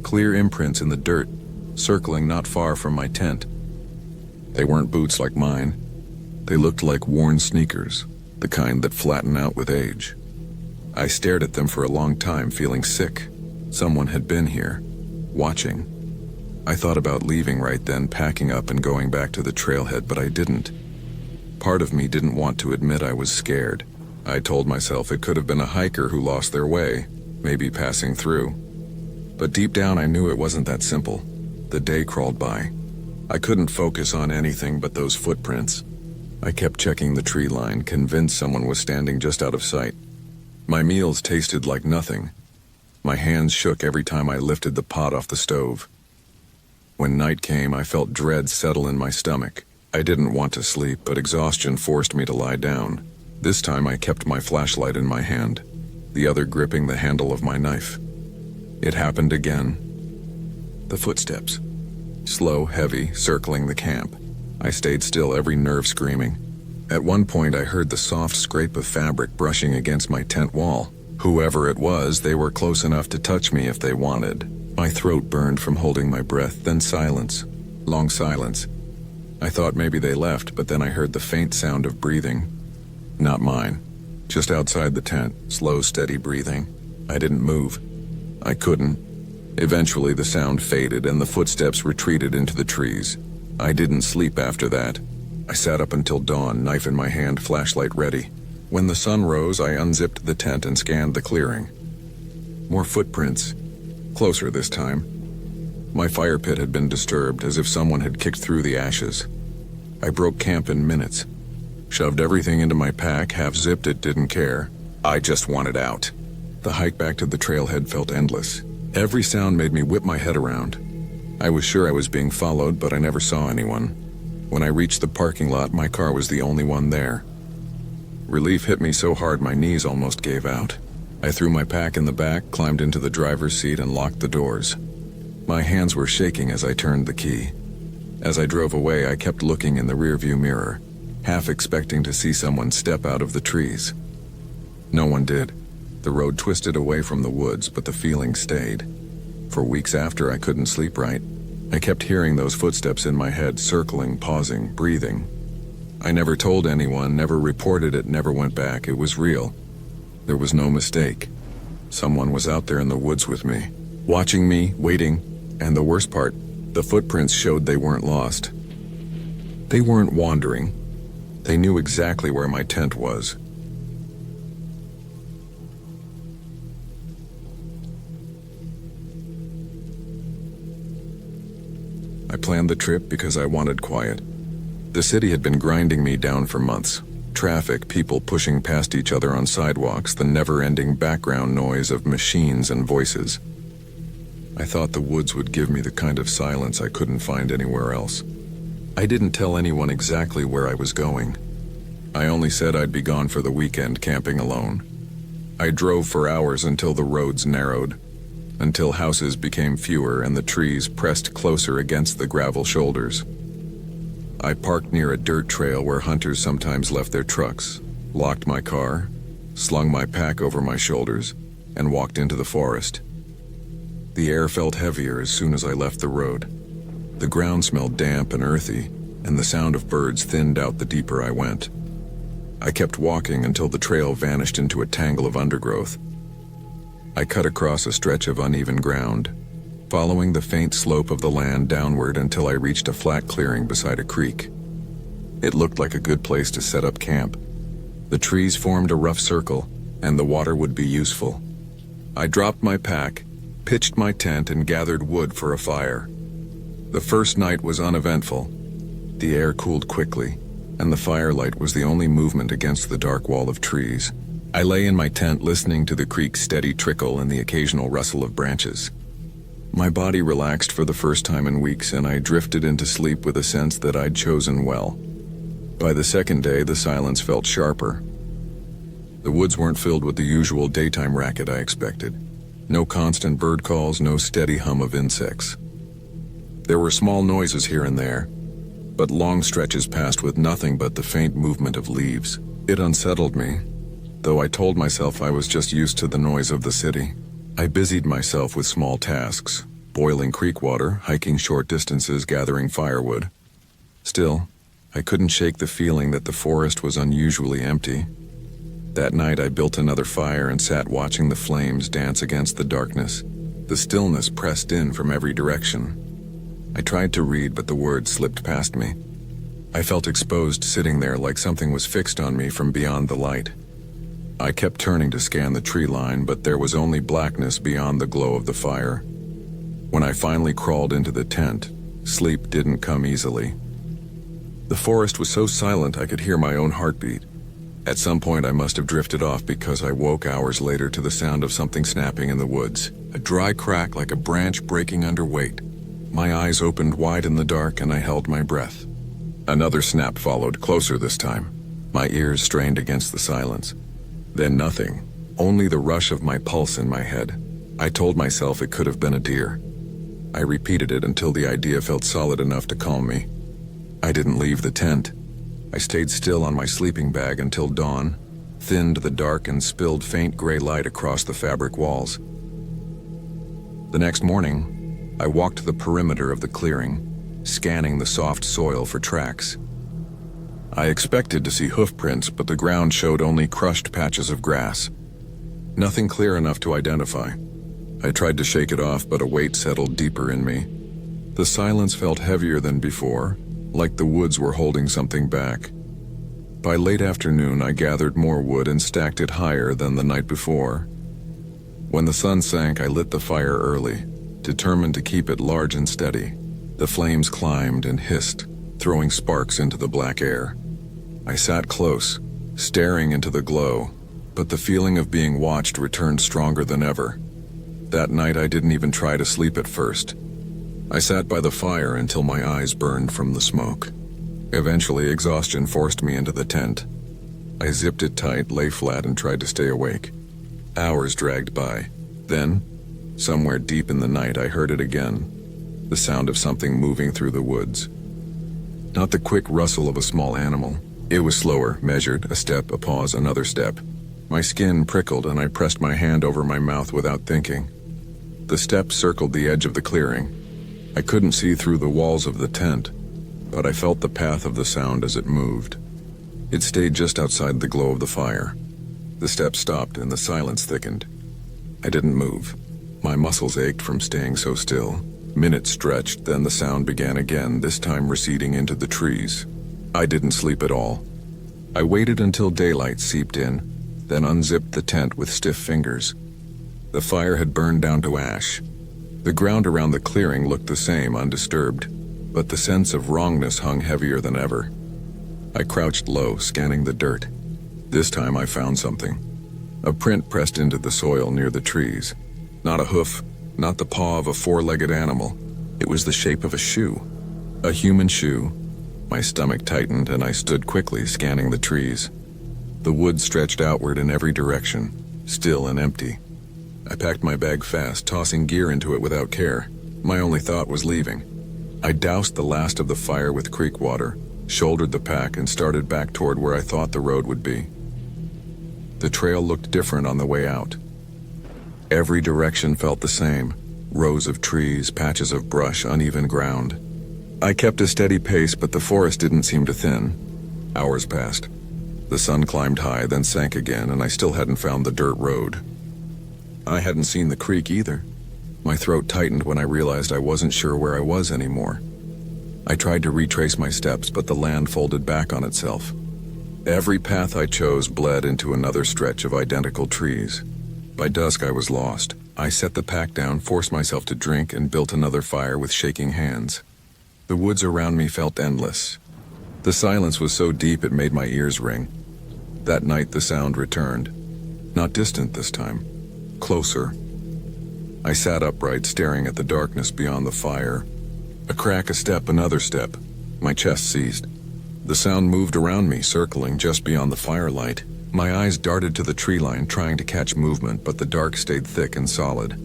Clear imprints in the dirt, circling not far from my tent. They weren't boots like mine. They looked like worn sneakers, the kind that flatten out with age. I stared at them for a long time, feeling sick. Someone had been here, watching. I thought about leaving right then, packing up and going back to the trailhead, but I didn't. Part of me didn't want to admit I was scared. I told myself it could have been a hiker who lost their way, maybe passing through. But deep down I knew it wasn't that simple. The day crawled by. I couldn't focus on anything but those footprints. I kept checking the tree line, convinced someone was standing just out of sight. My meals tasted like nothing. My hands shook every time I lifted the pot off the stove. When night came, I felt dread settle in my stomach. I didn't want to sleep, but exhaustion forced me to lie down. This time I kept my flashlight in my hand, the other gripping the handle of my knife. It happened again. The footsteps. Slow, heavy, circling the camp. I stayed still, every nerve screaming. At one point I heard the soft scrape of fabric brushing against my tent wall. Whoever it was, they were close enough to touch me if they wanted. My throat burned from holding my breath, then silence. Long silence. I thought maybe they left, but then I heard the faint sound of breathing. Not mine. Just outside the tent, slow, steady breathing. I didn't move. I couldn't. Eventually the sound faded and the footsteps retreated into the trees. I didn't sleep after that. I sat up until dawn, knife in my hand, flashlight ready. When the sun rose, I unzipped the tent and scanned the clearing. More footprints. Closer this time. My fire pit had been disturbed, as if someone had kicked through the ashes. I broke camp in minutes. Shoved everything into my pack, half-zipped it, didn't care. I just wanted out. The hike back to the trailhead felt endless. Every sound made me whip my head around. I was sure I was being followed, but I never saw anyone. When I reached the parking lot, my car was the only one there. Relief hit me so hard my knees almost gave out. I threw my pack in the back, climbed into the driver's seat, and locked the doors. My hands were shaking as I turned the key. As I drove away, I kept looking in the rearview mirror, half expecting to see someone step out of the trees. No one did. The road twisted away from the woods, but the feeling stayed. For weeks after, I couldn't sleep right. I kept hearing those footsteps in my head, circling, pausing, breathing. I never told anyone, never reported it, never went back. It was real. There was no mistake. Someone was out there in the woods with me, watching me, waiting, and the worst part, the footprints showed they weren't lost. They weren't wandering. They knew exactly where my tent was. I planned the trip because I wanted quiet. The city had been grinding me down for months. Traffic, people pushing past each other on sidewalks, the never-ending background noise of machines and voices. I thought the woods would give me the kind of silence I couldn't find anywhere else. I didn't tell anyone exactly where I was going. I only said I'd be gone for the weekend camping alone. I drove for hours until the roads narrowed, until houses became fewer and the trees pressed closer against the gravel shoulders. I parked near a dirt trail where hunters sometimes left their trucks, locked my car, slung my pack over my shoulders, and walked into the forest. The air felt heavier as soon as I left the road. The ground smelled damp and earthy, and the sound of birds thinned out the deeper I went. I kept walking until the trail vanished into a tangle of undergrowth. I cut across a stretch of uneven ground, following the faint slope of the land downward until I reached a flat clearing beside a creek. It looked like a good place to set up camp. The trees formed a rough circle, and the water would be useful. I dropped my pack, pitched my tent, and gathered wood for a fire. The first night was uneventful. The air cooled quickly, and the firelight was the only movement against the dark wall of trees. I lay in my tent listening to the creek's steady trickle and the occasional rustle of branches. My body relaxed for the first time in weeks, and I drifted into sleep with a sense that I'd chosen well. By the second day, the silence felt sharper. The woods weren't filled with the usual daytime racket I expected. No constant bird calls, no steady hum of insects. There were small noises here and there, but long stretches passed with nothing but the faint movement of leaves. It unsettled me, though I told myself I was just used to the noise of the city. I busied myself with small tasks, boiling creek water, hiking short distances, gathering firewood. Still, I couldn't shake the feeling that the forest was unusually empty. That night I built another fire and sat watching the flames dance against the darkness. The stillness pressed in from every direction. I tried to read, but the words slipped past me. I felt exposed sitting there like something was fixed on me from beyond the light. I kept turning to scan the tree line, but there was only blackness beyond the glow of the fire. When I finally crawled into the tent, sleep didn't come easily. The forest was so silent I could hear my own heartbeat. At some point I must have drifted off because I woke hours later to the sound of something snapping in the woods, a dry crack like a branch breaking under weight. My eyes opened wide in the dark and I held my breath. Another snap followed, closer this time. My ears strained against the silence. Then nothing, only the rush of my pulse in my head. I told myself it could have been a deer. I repeated it until the idea felt solid enough to calm me. I didn't leave the tent. I stayed still on my sleeping bag until dawn, thinned the dark and spilled faint gray light across the fabric walls. The next morning, I walked the perimeter of the clearing, scanning the soft soil for tracks. I expected to see hoof prints, but the ground showed only crushed patches of grass. Nothing clear enough to identify. I tried to shake it off, but a weight settled deeper in me. The silence felt heavier than before, like the woods were holding something back. By late afternoon, I gathered more wood and stacked it higher than the night before. When the sun sank, I lit the fire early, determined to keep it large and steady. The flames climbed and hissed, throwing sparks into the black air. I sat close, staring into the glow, but the feeling of being watched returned stronger than ever. That night I didn't even try to sleep at first. I sat by the fire until my eyes burned from the smoke. Eventually, exhaustion forced me into the tent. I zipped it tight, lay flat, and tried to stay awake. Hours dragged by. Then, somewhere deep in the night, I heard it again, the sound of something moving through the woods. Not the quick rustle of a small animal. It was slower, measured, a step, a pause, another step. My skin prickled and I pressed my hand over my mouth without thinking. The step circled the edge of the clearing. I couldn't see through the walls of the tent, but I felt the path of the sound as it moved. It stayed just outside the glow of the fire. The steps stopped and the silence thickened. I didn't move. My muscles ached from staying so still. Minutes stretched, then the sound began again, this time receding into the trees. I didn't sleep at all. I waited until daylight seeped in, then unzipped the tent with stiff fingers. The fire had burned down to ash. The ground around the clearing looked the same, undisturbed, but the sense of wrongness hung heavier than ever. I crouched low, scanning the dirt. This time I found something. A print pressed into the soil near the trees. Not a hoof, not the paw of a four-legged animal. It was the shape of a shoe. A human shoe. My stomach tightened and I stood quickly, scanning the trees. The woods stretched outward in every direction, still and empty. I packed my bag fast, tossing gear into it without care. My only thought was leaving. I doused the last of the fire with creek water, shouldered the pack, and started back toward where I thought the road would be. The trail looked different on the way out. Every direction felt the same. Rows of trees, patches of brush, uneven ground. I kept a steady pace, but the forest didn't seem to thin. Hours passed. The sun climbed high, then sank again, and I still hadn't found the dirt road. I hadn't seen the creek either. My throat tightened when I realized I wasn't sure where I was anymore. I tried to retrace my steps, but the land folded back on itself. Every path I chose bled into another stretch of identical trees. By dusk I was lost. I set the pack down, forced myself to drink, and built another fire with shaking hands. The woods around me felt endless. The silence was so deep it made my ears ring. That night the sound returned. Not distant this time. Closer. I sat upright, staring at the darkness beyond the fire. A crack, a step, another step. My chest seized. The sound moved around me, circling just beyond the firelight. My eyes darted to the tree line, trying to catch movement, but the dark stayed thick and solid.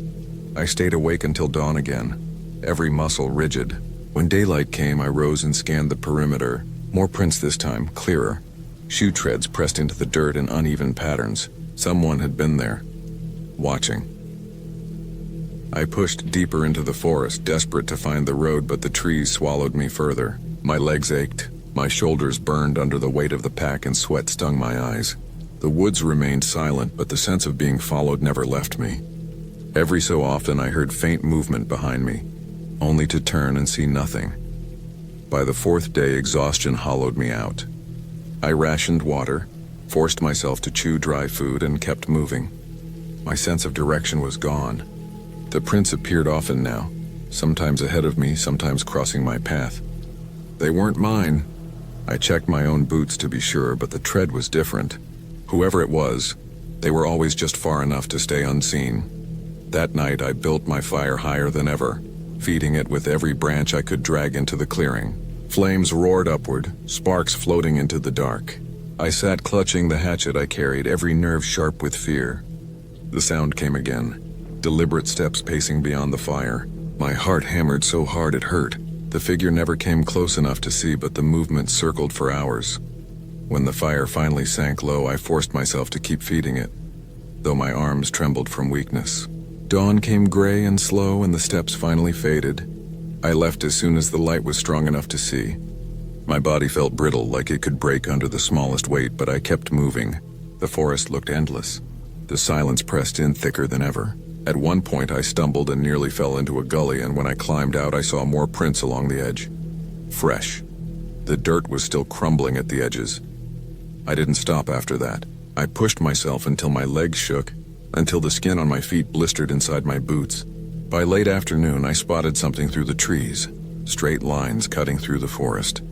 I stayed awake until dawn again, every muscle rigid. When daylight came, I rose and scanned the perimeter. More prints this time, clearer. Shoe treads pressed into the dirt in uneven patterns. Someone had been there, watching. I pushed deeper into the forest, desperate to find the road, but the trees swallowed me further. My legs ached. My shoulders burned under the weight of the pack and sweat stung my eyes. The woods remained silent, but the sense of being followed never left me. Every so often I heard faint movement behind me, only to turn and see nothing. By the fourth day, exhaustion hollowed me out. I rationed water, forced myself to chew dry food, and kept moving. My sense of direction was gone. The prints appeared often now, sometimes ahead of me, sometimes crossing my path. They weren't mine. I checked my own boots to be sure, but the tread was different. Whoever it was, they were always just far enough to stay unseen. That night I built my fire higher than ever, feeding it with every branch I could drag into the clearing. Flames roared upward, sparks floating into the dark. I sat clutching the hatchet I carried, every nerve sharp with fear. The sound came again, deliberate steps pacing beyond the fire. My heart hammered so hard it hurt. The figure never came close enough to see, but the movement circled for hours. When the fire finally sank low, I forced myself to keep feeding it, though my arms trembled from weakness. Dawn came gray and slow, and the steps finally faded. I left as soon as the light was strong enough to see. My body felt brittle, like it could break under the smallest weight, but I kept moving. The forest looked endless. The silence pressed in thicker than ever. At one point I stumbled and nearly fell into a gully, and when I climbed out I saw more prints along the edge. Fresh. The dirt was still crumbling at the edges. I didn't stop after that. I pushed myself until my legs shook, until the skin on my feet blistered inside my boots. By late afternoon I spotted something through the trees, straight lines cutting through the forest.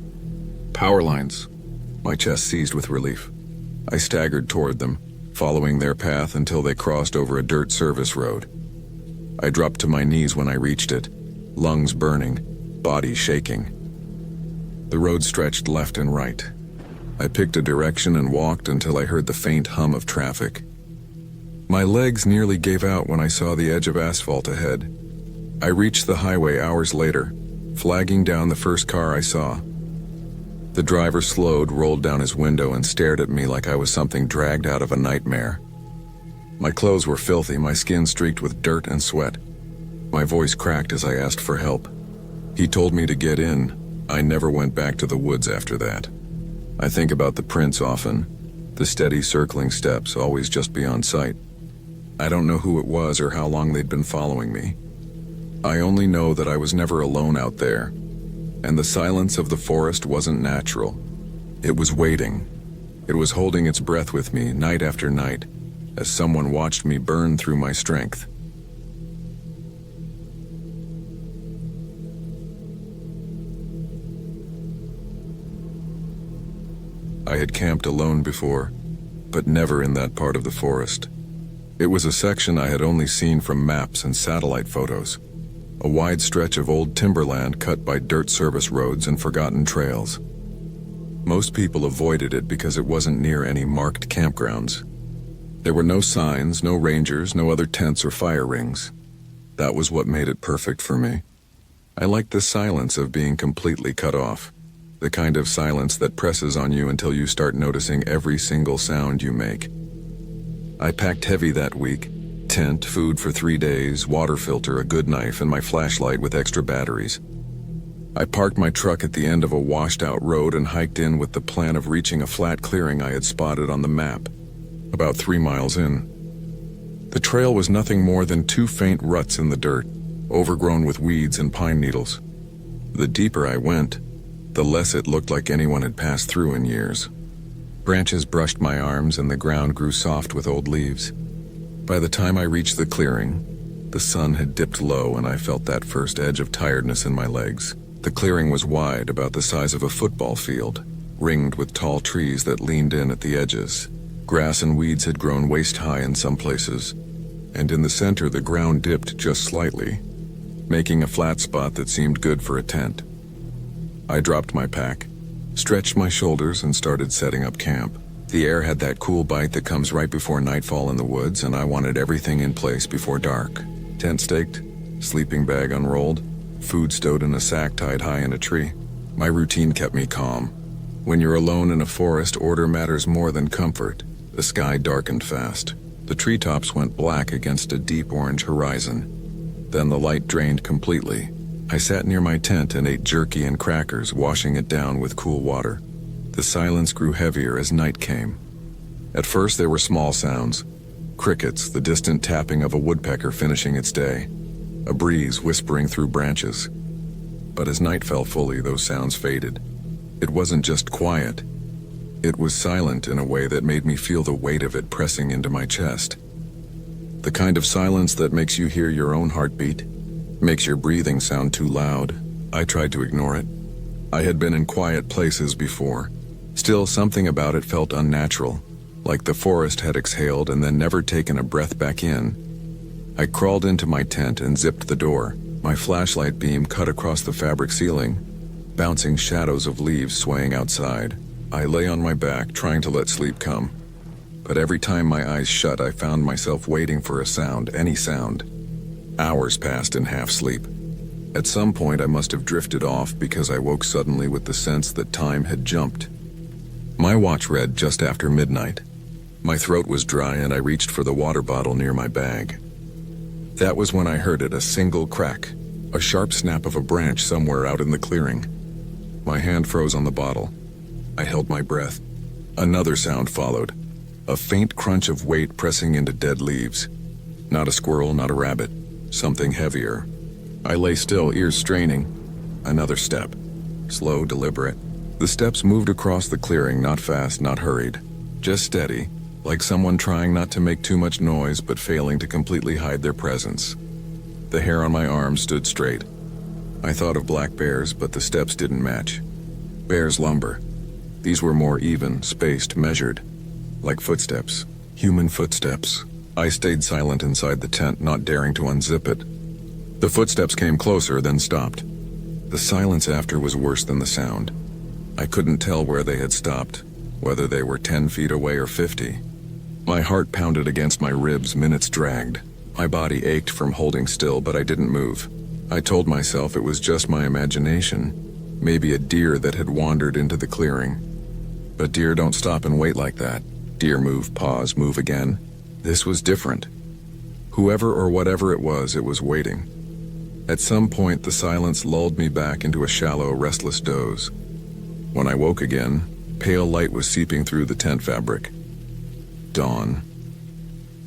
Power lines. My chest seized with relief. I staggered toward them, following their path until they crossed over a dirt service road. I dropped to my knees when I reached it, lungs burning, body shaking. The road stretched left and right. I picked a direction and walked until I heard the faint hum of traffic. My legs nearly gave out when I saw the edge of asphalt ahead. I reached the highway hours later, flagging down the first car I saw. The driver slowed, rolled down his window, and stared at me like I was something dragged out of a nightmare. My clothes were filthy, my skin streaked with dirt and sweat. My voice cracked as I asked for help. He told me to get in. I never went back to the woods after that. I think about the prints often, the steady circling steps always just beyond sight. I don't know who it was or how long they'd been following me. I only know that I was never alone out there, and the silence of the forest wasn't natural. It was waiting. It was holding its breath with me night after night, as someone watched me burn through my strength. I had camped alone before, but never in that part of the forest. It was a section I had only seen from maps and satellite photos, a wide stretch of old timberland cut by dirt service roads and forgotten trails. Most people avoided it because it wasn't near any marked campgrounds. There were no signs, no rangers, no other tents or fire rings. That was what made it perfect for me. I liked the silence of being completely cut off. The kind of silence that presses on you until you start noticing every single sound you make. I packed heavy that week. Tent, food for 3 days, water filter, a good knife, and my flashlight with extra batteries. I parked my truck at the end of a washed-out road and hiked in with the plan of reaching a flat clearing I had spotted on the map, about 3 miles in. The trail was nothing more than 2 faint ruts in the dirt, overgrown with weeds and pine needles. The deeper I went, the less it looked like anyone had passed through in years. Branches brushed my arms and the ground grew soft with old leaves. By the time I reached the clearing, the sun had dipped low and I felt that first edge of tiredness in my legs. The clearing was wide, about the size of a football field, ringed with tall trees that leaned in at the edges. Grass and weeds had grown waist-high in some places, and in the center the ground dipped just slightly, making a flat spot that seemed good for a tent. I dropped my pack, stretched my shoulders, and started setting up camp. The air had that cool bite that comes right before nightfall in the woods, and I wanted everything in place before dark. Tent staked, sleeping bag unrolled, food stowed in a sack tied high in a tree. My routine kept me calm. When you're alone in a forest, order matters more than comfort. The sky darkened fast. The treetops went black against a deep orange horizon. Then the light drained completely. I sat near my tent and ate jerky and crackers, washing it down with cool water. The silence grew heavier as night came. At first there were small sounds. Crickets, the distant tapping of a woodpecker finishing its day. A breeze whispering through branches. But as night fell fully, those sounds faded. It wasn't just quiet. It was silent in a way that made me feel the weight of it pressing into my chest. The kind of silence that makes you hear your own heartbeat, makes your breathing sound too loud. I tried to ignore it. I had been in quiet places before. Still, something about it felt unnatural, like the forest had exhaled and then never taken a breath back in. I crawled into my tent and zipped the door. My flashlight beam cut across the fabric ceiling, bouncing shadows of leaves swaying outside. I lay on my back, trying to let sleep come. But every time my eyes shut, I found myself waiting for a sound, any sound. Hours passed in half sleep. At some point I must have drifted off because I woke suddenly with the sense that time had jumped. My watch read just after midnight. My throat was dry and I reached for the water bottle near my bag. That was when I heard it, a single crack, a sharp snap of a branch somewhere out in the clearing. My hand froze on the bottle. I held my breath. Another sound followed, a faint crunch of weight pressing into dead leaves. Not a squirrel, not a rabbit. Something heavier. I lay still, ears straining. Another step. Slow, deliberate. The steps moved across the clearing, not fast, not hurried. Just steady, like someone trying not to make too much noise but failing to completely hide their presence. The hair on my arm stood straight. I thought of black bears, but the steps didn't match. Bears' lumber. These were more even, spaced, measured. Like footsteps. Human footsteps. I stayed silent inside the tent, not daring to unzip it. The footsteps came closer, then stopped. The silence after was worse than the sound. I couldn't tell where they had stopped, whether they were 10 feet away or 50. My heart pounded against my ribs, minutes dragged. My body ached from holding still, but I didn't move. I told myself it was just my imagination, maybe a deer that had wandered into the clearing. But deer don't stop and wait like that. Deer move, pause, move again. This was different. Whoever or whatever it was waiting. At some point, the silence lulled me back into a shallow, restless doze. When I woke again, Pale light was seeping through the tent fabric. Dawn.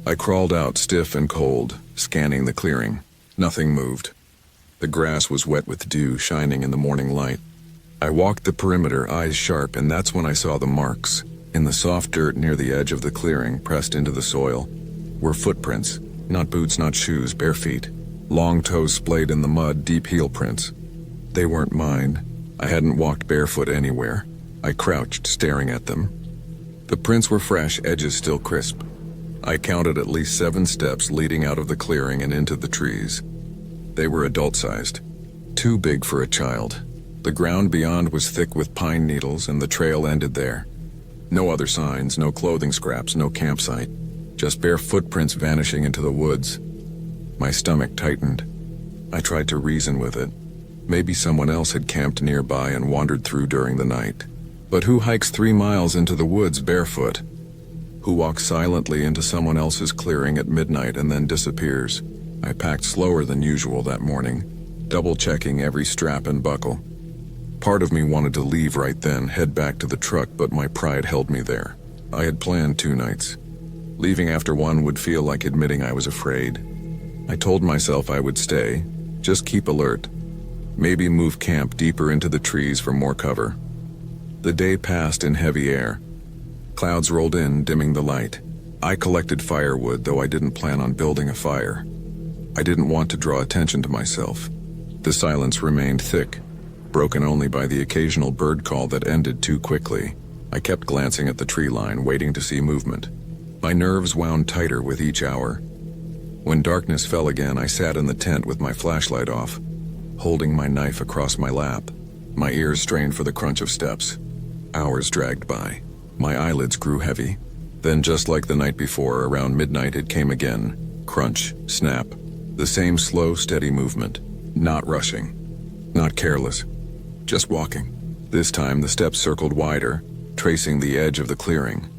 I crawled out, stiff and cold, scanning the clearing. Nothing moved. The grass was wet with dew shining in the morning light. I walked the perimeter, eyes sharp, and that's when I saw the marks. In the soft dirt near the edge of the clearing, pressed into the soil, were footprints. Not boots, not shoes, bare feet. Long toes splayed in the mud, deep heel prints. They weren't mine. I hadn't walked barefoot anywhere. I crouched, staring at them. The prints were fresh, edges still crisp. I counted at least 7 steps leading out of the clearing and into the trees. They were adult-sized. Too big for a child. The ground beyond was thick with pine needles, and the trail ended there. No other signs, no clothing scraps, no campsite. Just bare footprints vanishing into the woods. My stomach tightened. I tried to reason with it. Maybe someone else had camped nearby and wandered through during the night. But who hikes 3 miles into the woods barefoot? Who walks silently into someone else's clearing at midnight and then disappears? I packed slower than usual that morning, double-checking every strap and buckle. Part of me wanted to leave right then, head back to the truck, but my pride held me there. I had planned 2 nights. Leaving after one would feel like admitting I was afraid. I told myself I would stay, just keep alert. Maybe move camp deeper into the trees for more cover. The day passed in heavy air. Clouds rolled in, dimming the light. I collected firewood, though I didn't plan on building a fire. I didn't want to draw attention to myself. The silence remained thick, broken only by the occasional bird call that ended too quickly. I kept glancing at the tree line, waiting to see movement. My nerves wound tighter with each hour. When darkness fell again, I sat in the tent with my flashlight off, holding my knife across my lap. My ears strained for the crunch of steps. Hours dragged by. My eyelids grew heavy. Then, just like the night before, around midnight it came again. Crunch, snap. The same slow, steady movement. Not rushing. Not careless. Just walking. This time the steps circled wider, tracing the edge of the clearing.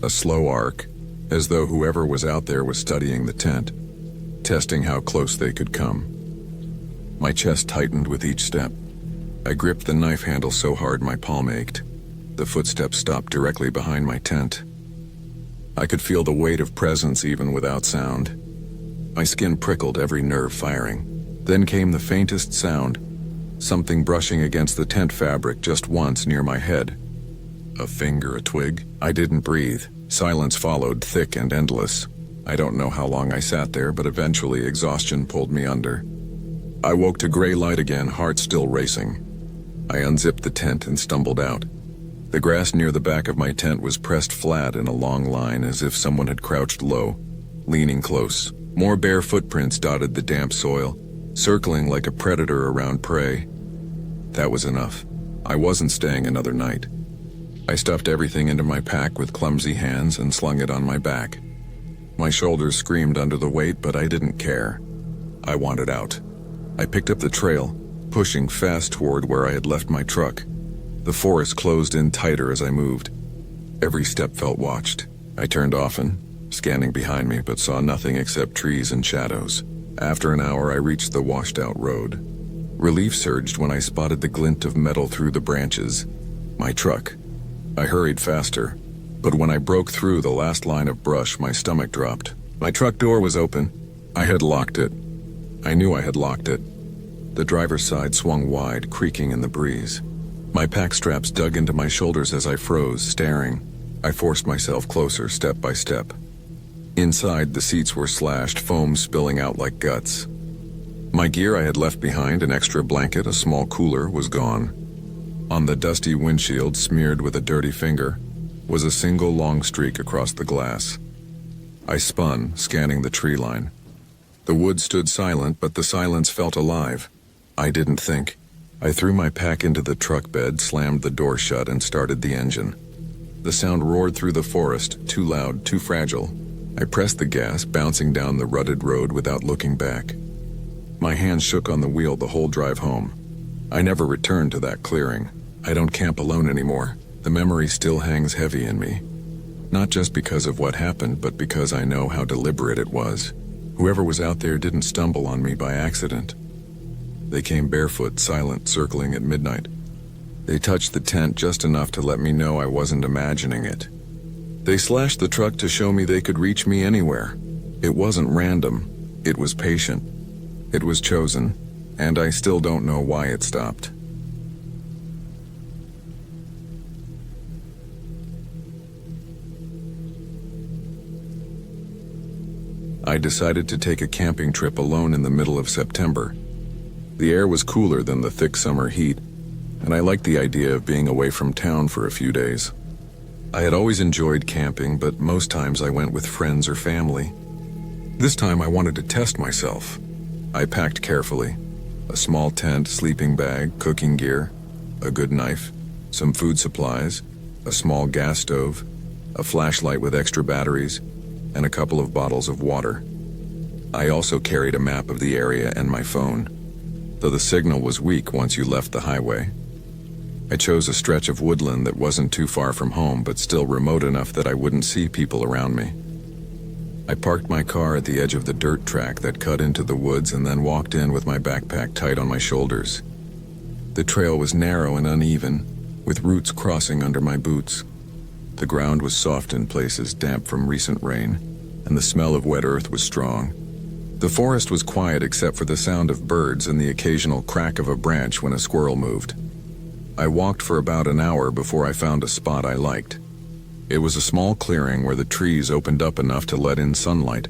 A slow arc, as though whoever was out there was studying the tent, testing how close they could come. My chest tightened with each step. I gripped the knife handle so hard my palm ached. The footsteps stopped directly behind my tent. I could feel the weight of presence even without sound. My skin prickled, every nerve firing. Then came the faintest sound, something brushing against the tent fabric just once near my head. A finger, a twig. I didn't breathe. Silence followed, thick and endless. I don't know how long I sat there, but eventually exhaustion pulled me under. I woke to gray light again, heart still racing. I unzipped the tent and stumbled out. The grass near the back of my tent was pressed flat in a long line, as if someone had crouched low, leaning close. More bare footprints dotted the damp soil, circling like a predator around prey. That was enough. I wasn't staying another night. I stuffed everything into my pack with clumsy hands and slung it on my back. My shoulders screamed under the weight, but I didn't care. I wanted out. I picked up the trail, pushing fast toward where I had left my truck. The forest closed in tighter as I moved. Every step felt watched. I turned often, scanning behind me, but saw nothing except trees and shadows. After an hour, I reached the washed-out road. Relief surged when I spotted the glint of metal through the branches. My truck. I hurried faster, but when I broke through the last line of brush, my stomach dropped. My truck door was open. I had locked it. I knew I had locked it. The driver's side swung wide, creaking in the breeze. My pack straps dug into my shoulders as I froze, staring. I forced myself closer, step by step. Inside, the seats were slashed, foam spilling out like guts. My gear I had left behind, an extra blanket, a small cooler, was gone. On the dusty windshield, smeared with a dirty finger, was a single long streak across the glass. I spun, scanning the tree line. The woods stood silent, but the silence felt alive. I didn't think. I threw my pack into the truck bed, slammed the door shut, and started the engine. The sound roared through the forest, too loud, too fragile. I pressed the gas, bouncing down the rutted road without looking back. My hands shook on the wheel the whole drive home. I never returned to that clearing. I don't camp alone anymore. The memory still hangs heavy in me. Not just because of what happened, but because I know how deliberate it was. Whoever was out there didn't stumble on me by accident. They came barefoot, silent, circling at midnight. They touched the tent just enough to let me know I wasn't imagining it. They slashed the truck to show me they could reach me anywhere. It wasn't random. It was patient. It was chosen, and I still don't know why it stopped. I decided to take a camping trip alone in the middle of September. The air was cooler than the thick summer heat, and I liked the idea of being away from town for a few days. I had always enjoyed camping, but most times I went with friends or family. This time I wanted to test myself. I packed carefully. A small tent, sleeping bag, cooking gear, a good knife, some food supplies, a small gas stove, a flashlight with extra batteries, and a couple of bottles of water. I also carried a map of the area and my phone, though the signal was weak once you left the highway. I chose a stretch of woodland that wasn't too far from home, but still remote enough that I wouldn't see people around me. I parked my car at the edge of the dirt track that cut into the woods and then walked in with my backpack tight on my shoulders. The trail was narrow and uneven, with roots crossing under my boots. The ground was soft in places, damp from recent rain, and the smell of wet earth was strong. The forest was quiet except for the sound of birds and the occasional crack of a branch when a squirrel moved. I walked for about an hour before I found a spot I liked. It was a small clearing where the trees opened up enough to let in sunlight,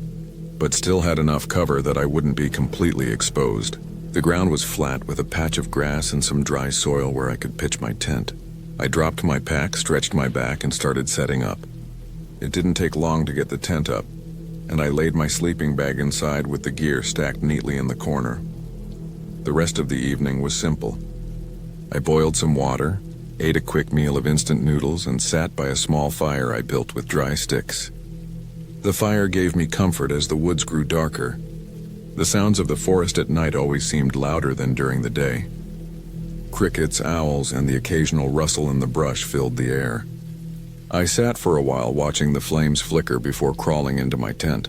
but still had enough cover that I wouldn't be completely exposed. The ground was flat with a patch of grass and some dry soil where I could pitch my tent. I dropped my pack, stretched my back, and started setting up. It didn't take long to get the tent up, and I laid my sleeping bag inside with the gear stacked neatly in the corner. The rest of the evening was simple. I boiled some water, ate a quick meal of instant noodles, and sat by a small fire I built with dry sticks. The fire gave me comfort as the woods grew darker. The sounds of the forest at night always seemed louder than during the day. Crickets, owls, and the occasional rustle in the brush filled the air. I sat for a while watching the flames flicker before crawling into my tent.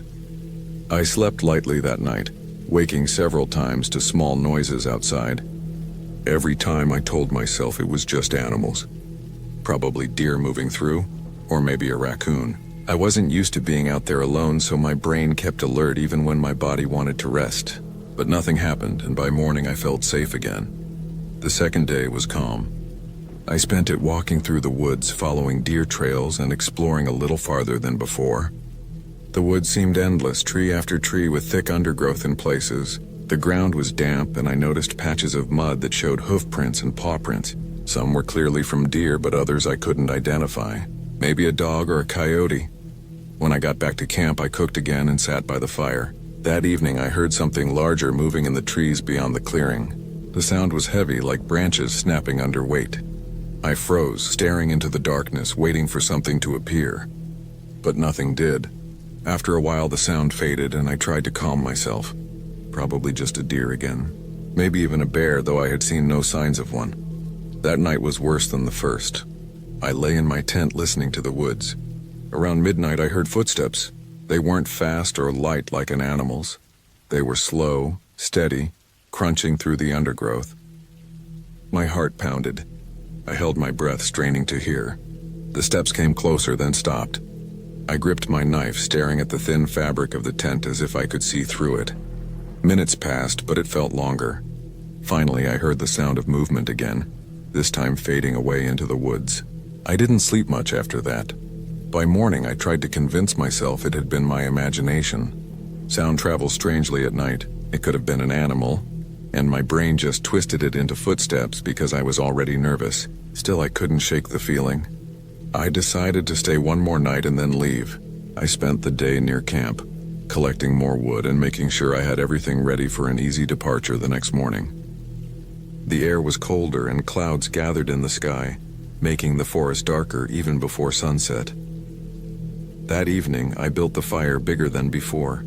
I slept lightly that night, waking several times to small noises outside. Every time I told myself it was just animals. Probably deer moving through, or maybe a raccoon. I wasn't used to being out there alone, so my brain kept alert even when my body wanted to rest. But nothing happened, and by morning I felt safe again. The second day was calm. I spent it walking through the woods, following deer trails and exploring a little farther than before. The woods seemed endless, tree after tree with thick undergrowth in places. The ground was damp, and I noticed patches of mud that showed hoof prints and paw prints. Some were clearly from deer, but others I couldn't identify. Maybe a dog or a coyote. When I got back to camp, I cooked again and sat by the fire. That evening, I heard something larger moving in the trees beyond the clearing. The sound was heavy, like branches snapping under weight. I froze, staring into the darkness, waiting for something to appear. But nothing did. After a while, the sound faded, and I tried to calm myself. Probably just a deer again. Maybe even a bear, though I had seen no signs of one. That night was worse than the first. I lay in my tent listening to the woods. Around midnight, I heard footsteps. They weren't fast or light like an animal's. They were slow, steady, crunching through the undergrowth. My heart pounded. I held my breath, straining to hear. The steps came closer, then stopped. I gripped my knife, staring at the thin fabric of the tent as if I could see through it. Minutes passed, but it felt longer. Finally, I heard the sound of movement again, this time fading away into the woods. I didn't sleep much after that. By morning, I tried to convince myself it had been my imagination. Sound travels strangely at night. It could have been an animal, and my brain just twisted it into footsteps because I was already nervous. Still, I couldn't shake the feeling. I decided to stay one more night and then leave. I spent the day near camp, collecting more wood and making sure I had everything ready for an easy departure the next morning. The air was colder and clouds gathered in the sky, making the forest darker even before sunset. That evening, I built the fire bigger than before.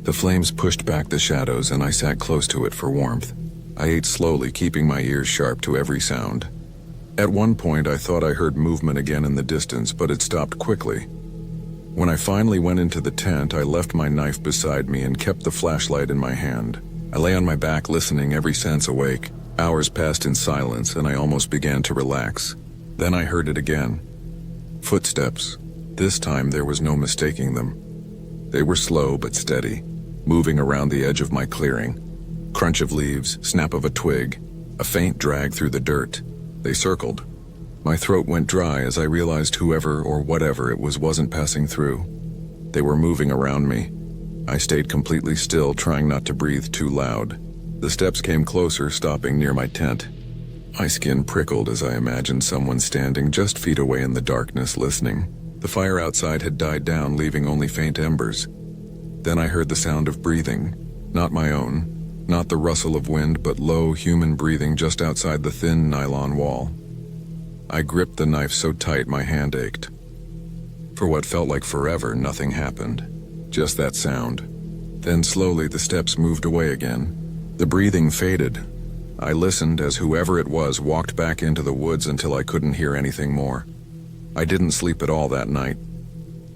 The flames pushed back the shadows and I sat close to it for warmth. I ate slowly, keeping my ears sharp to every sound. At one point, I thought I heard movement again in the distance, but it stopped quickly. When I finally went into the tent, I left my knife beside me and kept the flashlight in my hand. I lay on my back, listening, every sense awake. Hours passed in silence and I almost began to relax. Then I heard it again. Footsteps. This time there was no mistaking them. They were slow but steady, moving around the edge of my clearing. Crunch of leaves, snap of a twig, a faint drag through the dirt. They circled. My throat went dry as I realized whoever or whatever it was wasn't passing through. They were moving around me. I stayed completely still, trying not to breathe too loud. The steps came closer, stopping near my tent. My skin prickled as I imagined someone standing just feet away in the darkness, listening. The fire outside had died down, leaving only faint embers. Then I heard the sound of breathing. Not my own, not the rustle of wind, but low human breathing just outside the thin nylon wall. I gripped the knife so tight my hand ached. For what felt like forever, nothing happened. Just that sound. Then slowly the steps moved away again. The breathing faded. I listened as whoever it was walked back into the woods until I couldn't hear anything more. I didn't sleep at all that night.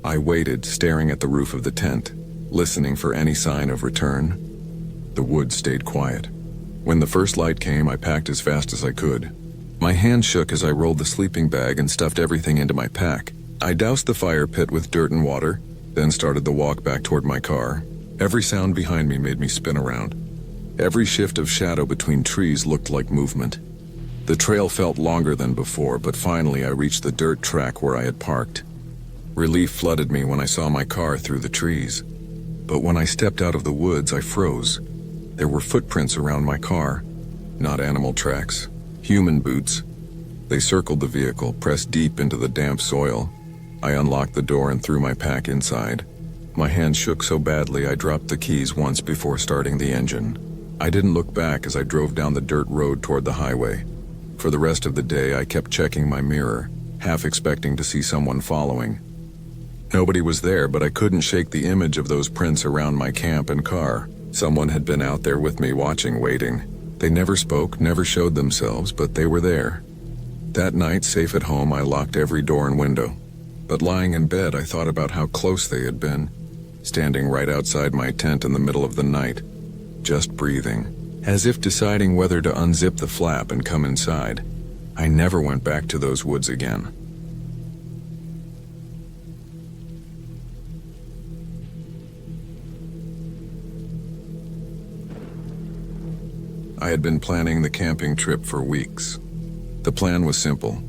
I waited, staring at the roof of the tent, listening for any sign of return. The woods stayed quiet. When the first light came, I packed as fast as I could. My hand shook as I rolled the sleeping bag and stuffed everything into my pack. I doused the fire pit with dirt and water, then started the walk back toward my car. Every sound behind me made me spin around. Every shift of shadow between trees looked like movement. The trail felt longer than before, but finally I reached the dirt track where I had parked. Relief flooded me when I saw my car through the trees. But when I stepped out of the woods, I froze. There were footprints around my car. Not animal tracks. Human boots. They circled the vehicle, pressed deep into the damp soil. I unlocked the door and threw my pack inside. My hand shook so badly I dropped the keys once before starting the engine. I didn't look back as I drove down the dirt road toward the highway. For the rest of the day, I kept checking my mirror, half expecting to see someone following. Nobody was there, but I couldn't shake the image of those prints around my camp and car. Someone had been out there with me, watching, waiting. They never spoke, never showed themselves, but they were there. That night, safe at home, I locked every door and window. But lying in bed, I thought about how close they had been, standing right outside my tent in the middle of the night, just breathing, as if deciding whether to unzip the flap and come inside. I never went back to those woods again. I had been planning the camping trip for weeks. The plan was simple.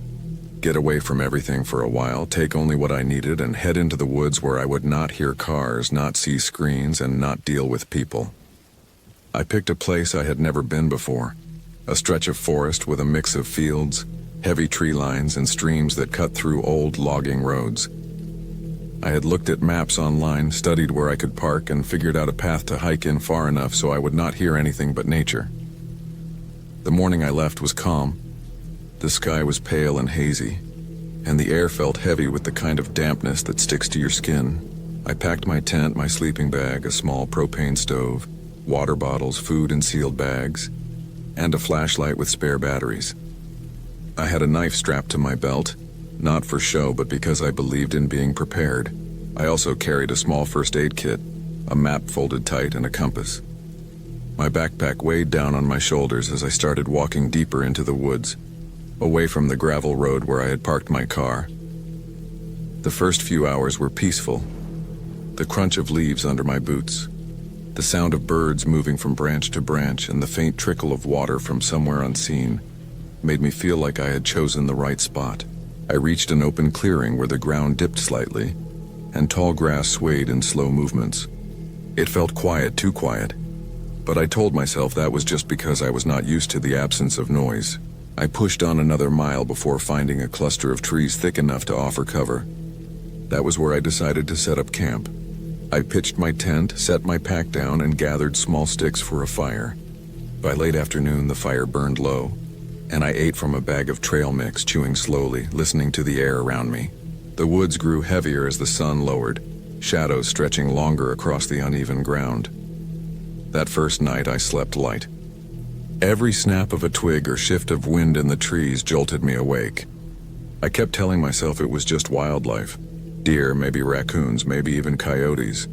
Get away from everything for a while, take only what I needed, and head into the woods where I would not hear cars, not see screens, and not deal with people. I picked a place I had never been before, a stretch of forest with a mix of fields, heavy tree lines, and streams that cut through old logging roads. I had looked at maps online, studied where I could park, and figured out a path to hike in far enough so I would not hear anything but nature. The morning I left was calm. The sky was pale and hazy, and the air felt heavy with the kind of dampness that sticks to your skin. I packed my tent, my sleeping bag, a small propane stove, water bottles, food in sealed bags, and a flashlight with spare batteries. I had a knife strapped to my belt, not for show, but because I believed in being prepared. I also carried a small first aid kit, a map folded tight, and a compass. My backpack weighed down on my shoulders as I started walking deeper into the woods, away from the gravel road where I had parked my car. The first few hours were peaceful. The crunch of leaves under my boots, the sound of birds moving from branch to branch, and the faint trickle of water from somewhere unseen made me feel like I had chosen the right spot. I reached an open clearing where the ground dipped slightly, and tall grass swayed in slow movements. It felt quiet, too quiet, but I told myself that was just because I was not used to the absence of noise. I pushed on another mile before finding a cluster of trees thick enough to offer cover. That was where I decided to set up camp. I pitched my tent, set my pack down, and gathered small sticks for a fire. By late afternoon, the fire burned low, and I ate from a bag of trail mix, chewing slowly, listening to the air around me. The woods grew heavier as the sun lowered, shadows stretching longer across the uneven ground. That first night, I slept light. Every snap of a twig or shift of wind in the trees jolted me awake. I kept telling myself it was just wildlife. Deer, maybe raccoons, maybe even coyotes.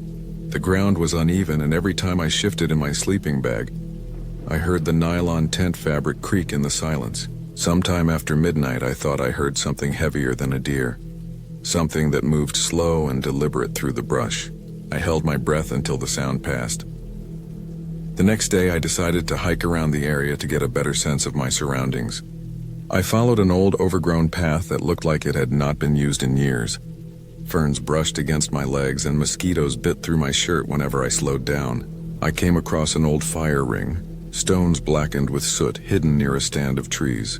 The ground was uneven, and every time I shifted in my sleeping bag, I heard the nylon tent fabric creak in the silence. Sometime after midnight, I thought I heard something heavier than a deer. Something that moved slow and deliberate through the brush. I held my breath until the sound passed. The next day, I decided to hike around the area to get a better sense of my surroundings. I followed an old overgrown path that looked like it had not been used in years. Ferns brushed against my legs and mosquitoes bit through my shirt whenever I slowed down. I came across an old fire ring, stones blackened with soot hidden near a stand of trees.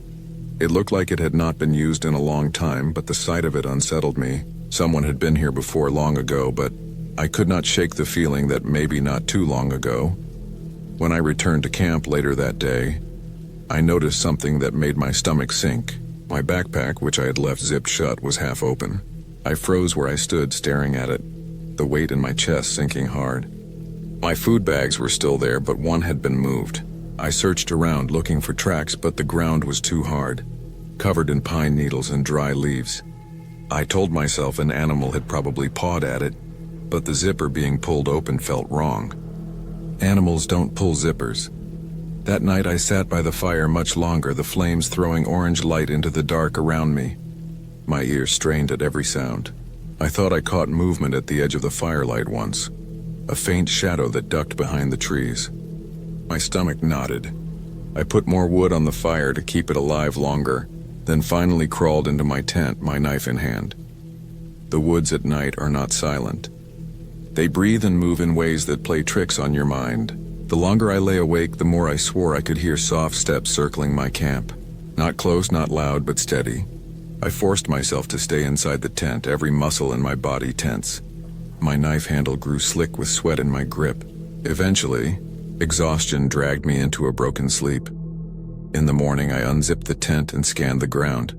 It looked like it had not been used in a long time, but the sight of it unsettled me. Someone had been here before long ago, but I could not shake the feeling that maybe not too long ago. When I returned to camp later that day, I noticed something that made my stomach sink. My backpack, which I had left zipped shut, was half open. I froze where I stood, staring at it, the weight in my chest sinking hard. My food bags were still there, but one had been moved. I searched around looking for tracks, but the ground was too hard, covered in pine needles and dry leaves. I told myself an animal had probably pawed at it, but the zipper being pulled open felt wrong. Animals don't pull zippers. That night I sat by the fire much longer, the flames throwing orange light into the dark around me. My ears strained at every sound. I thought I caught movement at the edge of the firelight once, a faint shadow that ducked behind the trees. My stomach knotted. I put more wood on the fire to keep it alive longer, then finally crawled into my tent, my knife in hand. The woods at night are not silent. They breathe and move in ways that play tricks on your mind. The longer I lay awake, the more I swore I could hear soft steps circling my camp. Not close, not loud, but steady. I forced myself to stay inside the tent, every muscle in my body tense. My knife handle grew slick with sweat in my grip. Eventually, exhaustion dragged me into a broken sleep. In the morning, I unzipped the tent and scanned the ground.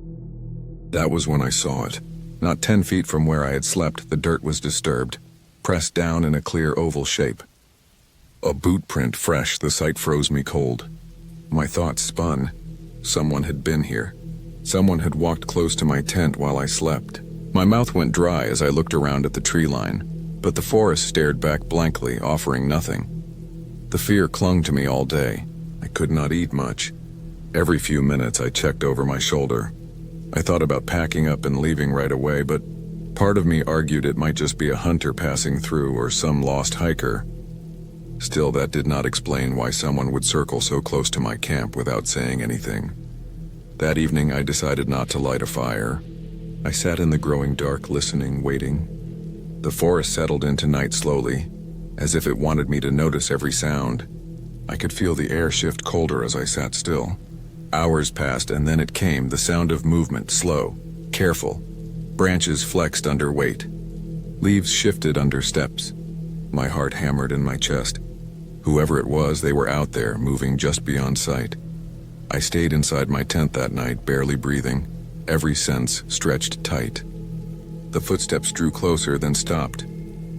That was when I saw it. Not 10 feet from where I had slept, the dirt was disturbed, pressed down in a clear oval shape. A boot print fresh, the sight froze me cold. My thoughts spun. Someone had been here. Someone had walked close to my tent while I slept. My mouth went dry as I looked around at the tree line, but the forest stared back blankly, offering nothing. The fear clung to me all day. I could not eat much. Every few minutes I checked over my shoulder. I thought about packing up and leaving right away, but part of me argued it might just be a hunter passing through or some lost hiker. Still, that did not explain why someone would circle so close to my camp without saying anything. That evening, I decided not to light a fire. I sat in the growing dark, listening, waiting. The forest settled into night slowly, as if it wanted me to notice every sound. I could feel the air shift colder as I sat still. Hours passed, and then it came, the sound of movement, slow, careful. Branches flexed under weight. Leaves shifted under steps. My heart hammered in my chest. Whoever it was, they were out there, moving just beyond sight. I stayed inside my tent that night, barely breathing, every sense stretched tight. The footsteps drew closer, then stopped.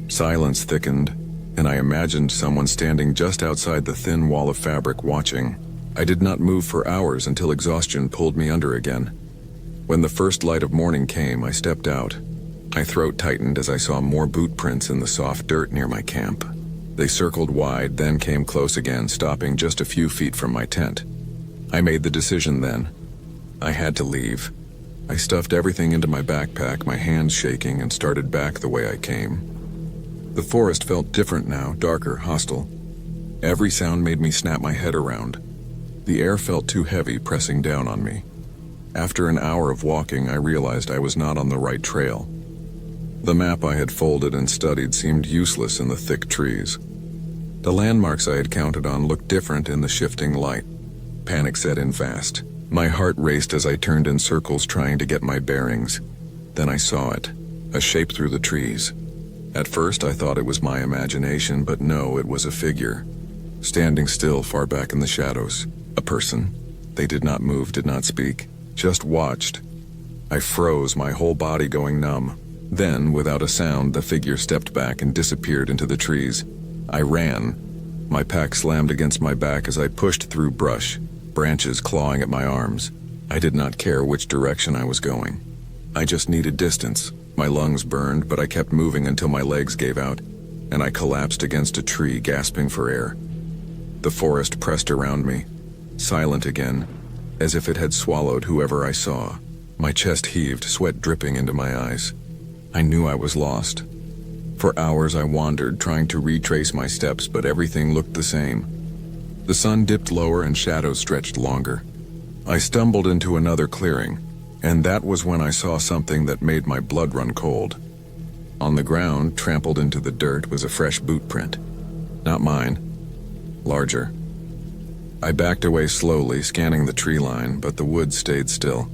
Silence thickened, and I imagined someone standing just outside the thin wall of fabric watching. I did not move for hours until exhaustion pulled me under again. When the first light of morning came, I stepped out. My throat tightened as I saw more boot prints in the soft dirt near my camp. They circled wide, then came close again, stopping just a few feet from my tent. I made the decision then. I had to leave. I stuffed everything into my backpack, my hands shaking, and started back the way I came. The forest felt different now, darker, hostile. Every sound made me snap my head around. The air felt too heavy, pressing down on me. After an hour of walking, I realized I was not on the right trail. The map I had folded and studied seemed useless in the thick trees. The landmarks I had counted on looked different in the shifting light. Panic set in fast. My heart raced as I turned in circles trying to get my bearings. Then I saw it, a shape through the trees. At first I thought it was my imagination, but no, it was a figure. Standing still far back in the shadows. A person. They did not move, did not speak, just watched. I froze, my whole body going numb. Then, without a sound, the figure stepped back and disappeared into the trees. I ran. My pack slammed against my back as I pushed through brush, branches clawing at my arms. I did not care which direction I was going. I just needed distance. My lungs burned, but I kept moving until my legs gave out, and I collapsed against a tree, gasping for air. The forest pressed around me, silent again, as if it had swallowed whoever I saw. My chest heaved, sweat dripping into my eyes. I knew I was lost. For hours I wandered, trying to retrace my steps, but everything looked the same. The sun dipped lower and shadows stretched longer. I stumbled into another clearing, and that was when I saw something that made my blood run cold. On the ground, trampled into the dirt, was a fresh boot print. Not mine. Larger. I backed away slowly, scanning the tree line, but the woods stayed still.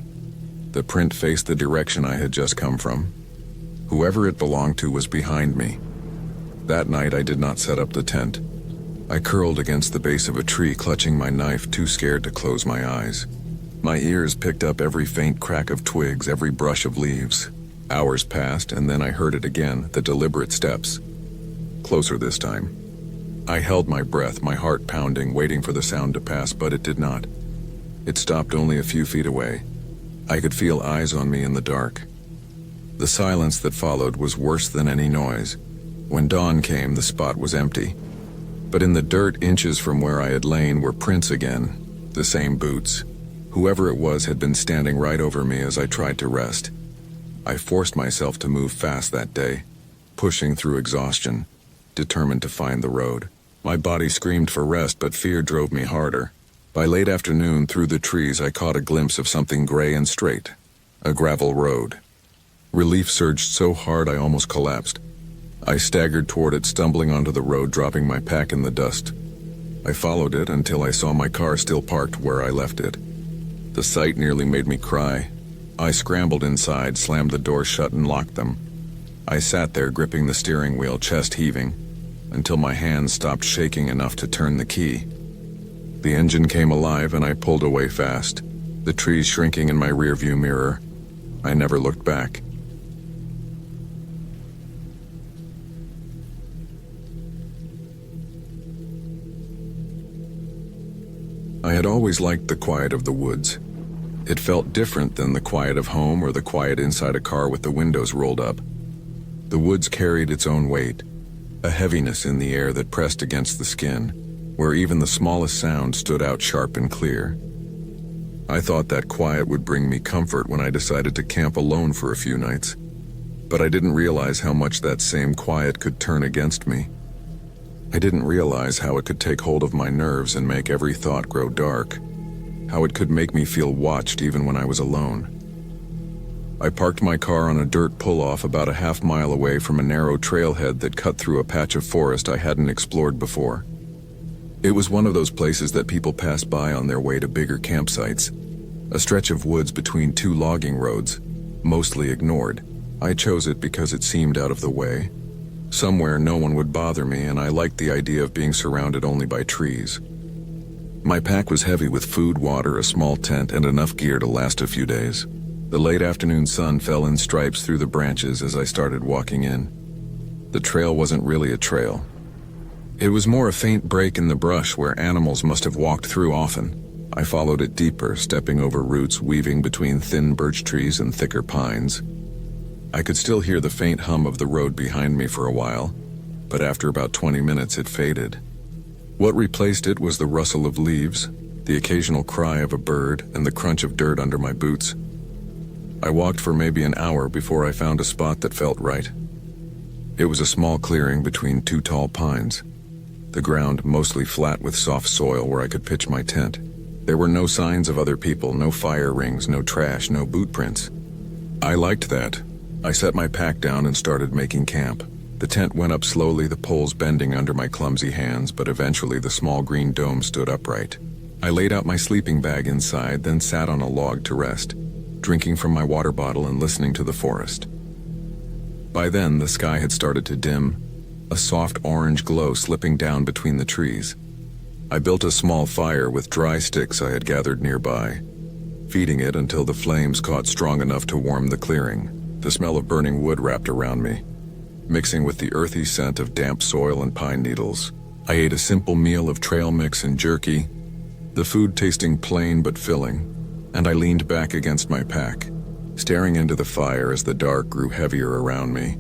The print faced the direction I had just come from. Whoever it belonged to was behind me. That night I did not set up the tent. I curled against the base of a tree, clutching my knife, too scared to close my eyes. My ears picked up every faint crack of twigs, every brush of leaves. Hours passed, and then I heard it again, the deliberate steps. Closer this time. I held my breath, my heart pounding, waiting for the sound to pass, but it did not. It stopped only a few feet away. I could feel eyes on me in the dark. The silence that followed was worse than any noise. When dawn came, the spot was empty. But in the dirt inches from where I had lain were prints again, the same boots. Whoever it was had been standing right over me as I tried to rest. I forced myself to move fast that day, pushing through exhaustion, determined to find the road. My body screamed for rest, but fear drove me harder. By late afternoon, through the trees, I caught a glimpse of something gray and straight, a gravel road. Relief surged so hard I almost collapsed. I staggered toward it, stumbling onto the road, dropping my pack in the dust. I followed it until I saw my car still parked where I left it. The sight nearly made me cry. I scrambled inside, slammed the door shut, and locked them. I sat there, gripping the steering wheel, chest heaving, until my hands stopped shaking enough to turn the key. The engine came alive and I pulled away fast, the trees shrinking in my rearview mirror. I never looked back. I had always liked the quiet of the woods. It felt different than the quiet of home or the quiet inside a car with the windows rolled up. The woods carried its own weight, a heaviness in the air that pressed against the skin, where even the smallest sound stood out sharp and clear. I thought that quiet would bring me comfort when I decided to camp alone for a few nights, but I didn't realize how much that same quiet could turn against me. I didn't realize how it could take hold of my nerves and make every thought grow dark, how it could make me feel watched even when I was alone. I parked my car on a dirt pull-off about a half-mile away from a narrow trailhead that cut through a patch of forest I hadn't explored before. It was one of those places that people pass by on their way to bigger campsites, a stretch of woods between two logging roads, mostly ignored. I chose it because it seemed out of the way. Somewhere no one would bother me, and I liked the idea of being surrounded only by trees. My pack was heavy with food, water, a small tent, and enough gear to last a few days. The late afternoon sun fell in stripes through the branches as I started walking in. The trail wasn't really a trail. It was more a faint break in the brush where animals must have walked through often. I followed it deeper, stepping over roots weaving between thin birch trees and thicker pines. I could still hear the faint hum of the road behind me for a while, but after about 20 minutes it faded. What replaced it was the rustle of leaves, the occasional cry of a bird, and the crunch of dirt under my boots. I walked for maybe an hour before I found a spot that felt right. It was a small clearing between two tall pines, the ground mostly flat with soft soil where I could pitch my tent. There were no signs of other people, no fire rings, no trash, no boot prints. I liked that. I set my pack down and started making camp. The tent went up slowly, the poles bending under my clumsy hands, but eventually the small green dome stood upright. I laid out my sleeping bag inside, then sat on a log to rest, drinking from my water bottle and listening to the forest. By then, the sky had started to dim, a soft orange glow slipping down between the trees. I built a small fire with dry sticks I had gathered nearby, feeding it until the flames caught strong enough to warm the clearing. The smell of burning wood wrapped around me, mixing with the earthy scent of damp soil and pine needles. I ate a simple meal of trail mix and jerky, the food tasting plain but filling, and I leaned back against my pack, staring into the fire as the dark grew heavier around me.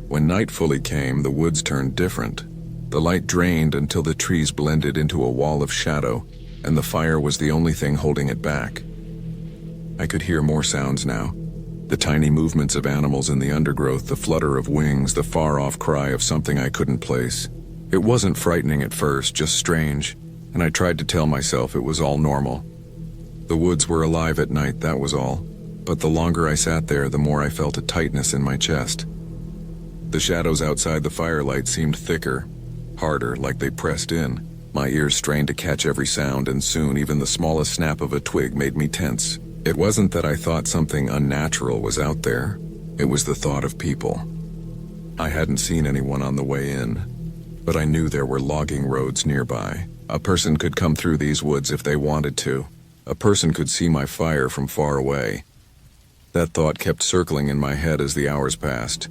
When night fully came, the woods turned different. The light drained until the trees blended into a wall of shadow, and the fire was the only thing holding it back. I could hear more sounds now. The tiny movements of animals in the undergrowth, the flutter of wings, the far-off cry of something I couldn't place. It wasn't frightening at first, just strange, and I tried to tell myself it was all normal. The woods were alive at night, that was all. But the longer I sat there, the more I felt a tightness in my chest. The shadows outside the firelight seemed thicker, harder, like they pressed in. My ears strained to catch every sound, and soon even the smallest snap of a twig made me tense. It wasn't that I thought something unnatural was out there. It was the thought of people. I hadn't seen anyone on the way in, but I knew there were logging roads nearby. A person could come through these woods if they wanted to. A person could see my fire from far away. That thought kept circling in my head as the hours passed.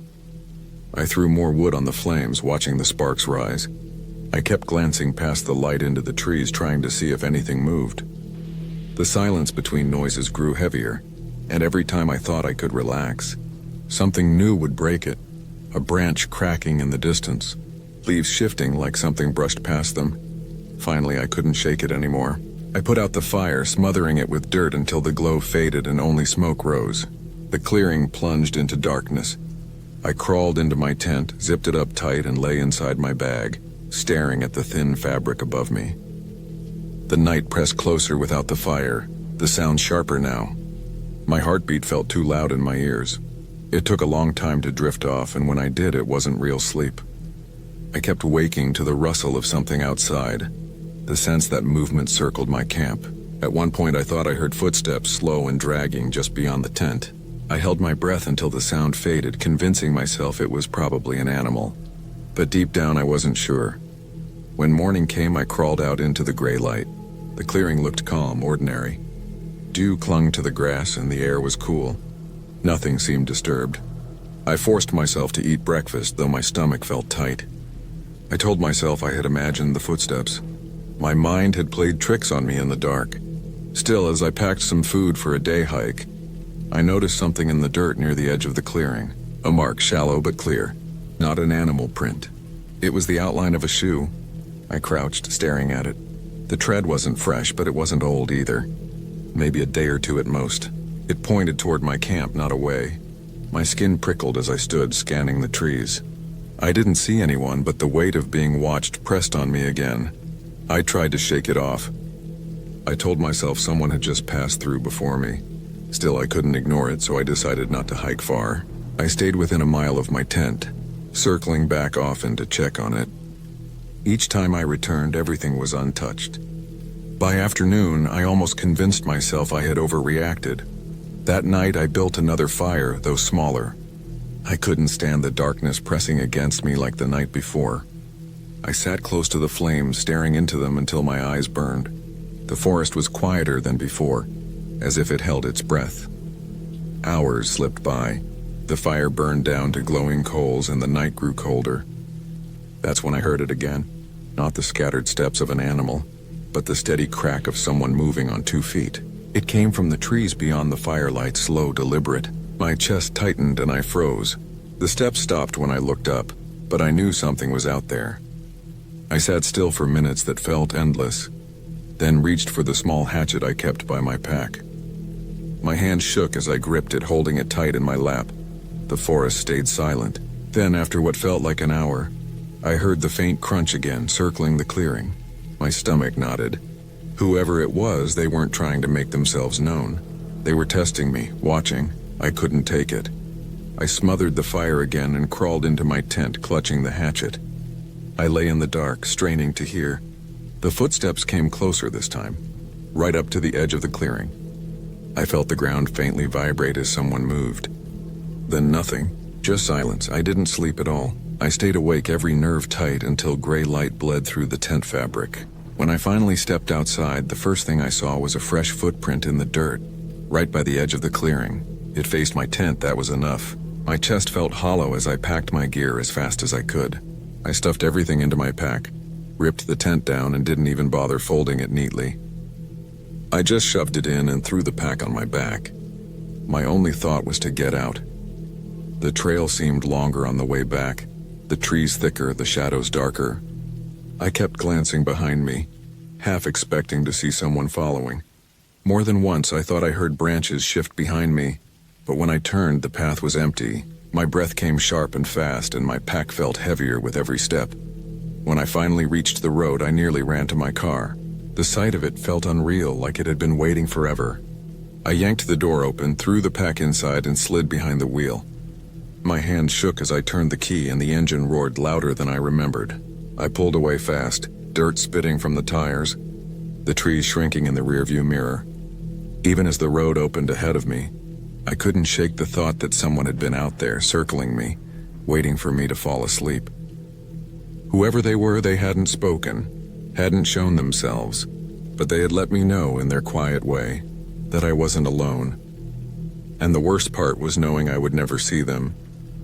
I threw more wood on the flames, watching the sparks rise. I kept glancing past the light into the trees, trying to see if anything moved. The silence between noises grew heavier, and every time I thought I could relax, something new would break it. A branch cracking in the distance, leaves shifting like something brushed past them. Finally, I couldn't shake it anymore. I put out the fire, smothering it with dirt until the glow faded and only smoke rose. The clearing plunged into darkness. I crawled into my tent, zipped it up tight, and lay inside my bag, staring at the thin fabric above me. The night pressed closer without the fire, the sound sharper now. My heartbeat felt too loud in my ears. It took a long time to drift off, and when I did, it wasn't real sleep. I kept waking to the rustle of something outside, the sense that movement circled my camp. At one point, I thought I heard footsteps, slow and dragging, just beyond the tent. I held my breath until the sound faded, convincing myself it was probably an animal. But deep down, I wasn't sure. When morning came, I crawled out into the gray light. The clearing looked calm, ordinary. Dew clung to the grass and the air was cool. Nothing seemed disturbed. I forced myself to eat breakfast, though my stomach felt tight. I told myself I had imagined the footsteps. My mind had played tricks on me in the dark. Still, as I packed some food for a day hike, I noticed something in the dirt near the edge of the clearing. A mark, shallow but clear. Not an animal print. It was the outline of a shoe. I crouched, staring at it. The tread wasn't fresh, but it wasn't old either. Maybe a day or two at most. It pointed toward my camp, not away. My skin prickled as I stood, scanning the trees. I didn't see anyone, but the weight of being watched pressed on me again. I tried to shake it off. I told myself someone had just passed through before me. Still, I couldn't ignore it, so I decided not to hike far. I stayed within a mile of my tent, circling back often to check on it. Each time I returned, everything was untouched. By afternoon, I almost convinced myself I had overreacted. That night, I built another fire, though smaller. I couldn't stand the darkness pressing against me like the night before. I sat close to the flames, staring into them until my eyes burned. The forest was quieter than before, as if it held its breath. Hours slipped by. The fire burned down to glowing coals and the night grew colder. That's when I heard it again. Not the scattered steps of an animal, but the steady crack of someone moving on 2 feet. It came from the trees beyond the firelight, slow, deliberate. My chest tightened and I froze. The steps stopped when I looked up, but I knew something was out there. I sat still for minutes that felt endless, then reached for the small hatchet I kept by my pack. My hand shook as I gripped it, holding it tight in my lap. The forest stayed silent. Then, after what felt like an hour, I heard the faint crunch again, circling the clearing. My stomach knotted. Whoever it was, they weren't trying to make themselves known. They were testing me, watching. I couldn't take it. I smothered the fire again and crawled into my tent, clutching the hatchet. I lay in the dark, straining to hear. The footsteps came closer this time, right up to the edge of the clearing. I felt the ground faintly vibrate as someone moved. Then nothing, just silence. I didn't sleep at all. I stayed awake, every nerve tight, until gray light bled through the tent fabric. When I finally stepped outside, the first thing I saw was a fresh footprint in the dirt, right by the edge of the clearing. It faced my tent, that was enough. My chest felt hollow as I packed my gear as fast as I could. I stuffed everything into my pack, ripped the tent down, and didn't even bother folding it neatly. I just shoved it in and threw the pack on my back. My only thought was to get out. The trail seemed longer on the way back, the trees thicker, the shadows darker. I kept glancing behind me, half expecting to see someone following. More than once I thought I heard branches shift behind me, but when I turned, the path was empty. My breath came sharp and fast, and my pack felt heavier with every step. When I finally reached the road, I nearly ran to my car. The sight of it felt unreal, like it had been waiting forever. I yanked the door open, threw the pack inside, and slid behind the wheel. My hand shook as I turned the key, and the engine roared louder than I remembered. I pulled away fast, dirt spitting from the tires, the trees shrinking in the rearview mirror. Even as the road opened ahead of me, I couldn't shake the thought that someone had been out there, circling me, waiting for me to fall asleep. Whoever they were, they hadn't spoken, hadn't shown themselves, but they had let me know in their quiet way that I wasn't alone. And the worst part was knowing I would never see them,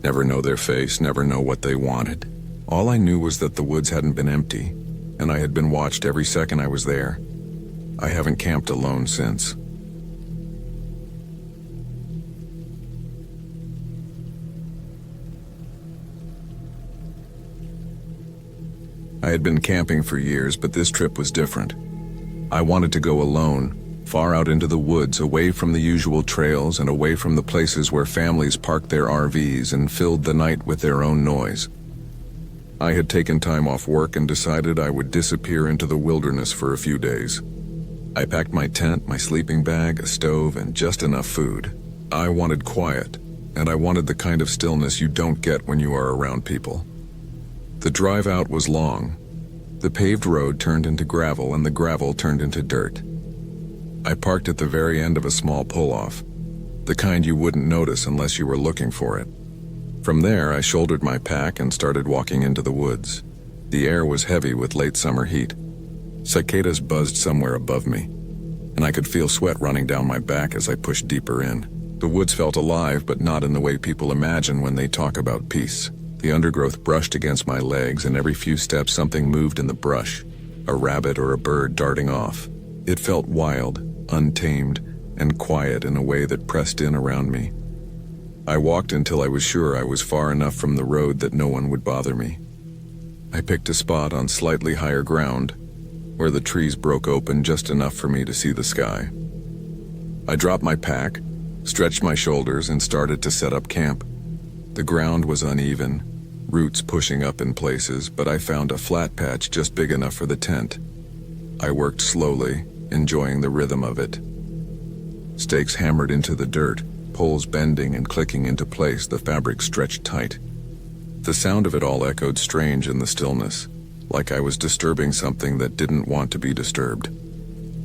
never know their face, never know what they wanted. All I knew was that the woods hadn't been empty, and I had been watched every second I was there. I haven't camped alone since. I had been camping for years, but this trip was different. I wanted to go alone, far out into the woods, away from the usual trails and away from the places where families parked their RVs and filled the night with their own noise. I had taken time off work and decided I would disappear into the wilderness for a few days. I packed my tent, my sleeping bag, a stove, and just enough food. I wanted quiet, and I wanted the kind of stillness you don't get when you are around people. The drive out was long. The paved road turned into gravel, and the gravel turned into dirt. I parked at the very end of a small pull-off, the kind you wouldn't notice unless you were looking for it. From there, I shouldered my pack and started walking into the woods. The air was heavy with late summer heat. Cicadas buzzed somewhere above me, and I could feel sweat running down my back as I pushed deeper in. The woods felt alive, but not in the way people imagine when they talk about peace. The undergrowth brushed against my legs, and every few steps something moved in the brush, a rabbit or a bird darting off. It felt wild, untamed, and quiet in a way that pressed in around me. I walked until I was sure I was far enough from the road that no one would bother me. I picked a spot on slightly higher ground, where the trees broke open just enough for me to see the sky. I dropped my pack, stretched my shoulders, and started to set up camp. The ground was uneven, roots pushing up in places, but I found a flat patch just big enough for the tent. I worked slowly, enjoying the rhythm of it. Stakes hammered into the dirt, poles bending and clicking into place, the fabric stretched tight. The sound of it all echoed strange in the stillness, like I was disturbing something that didn't want to be disturbed.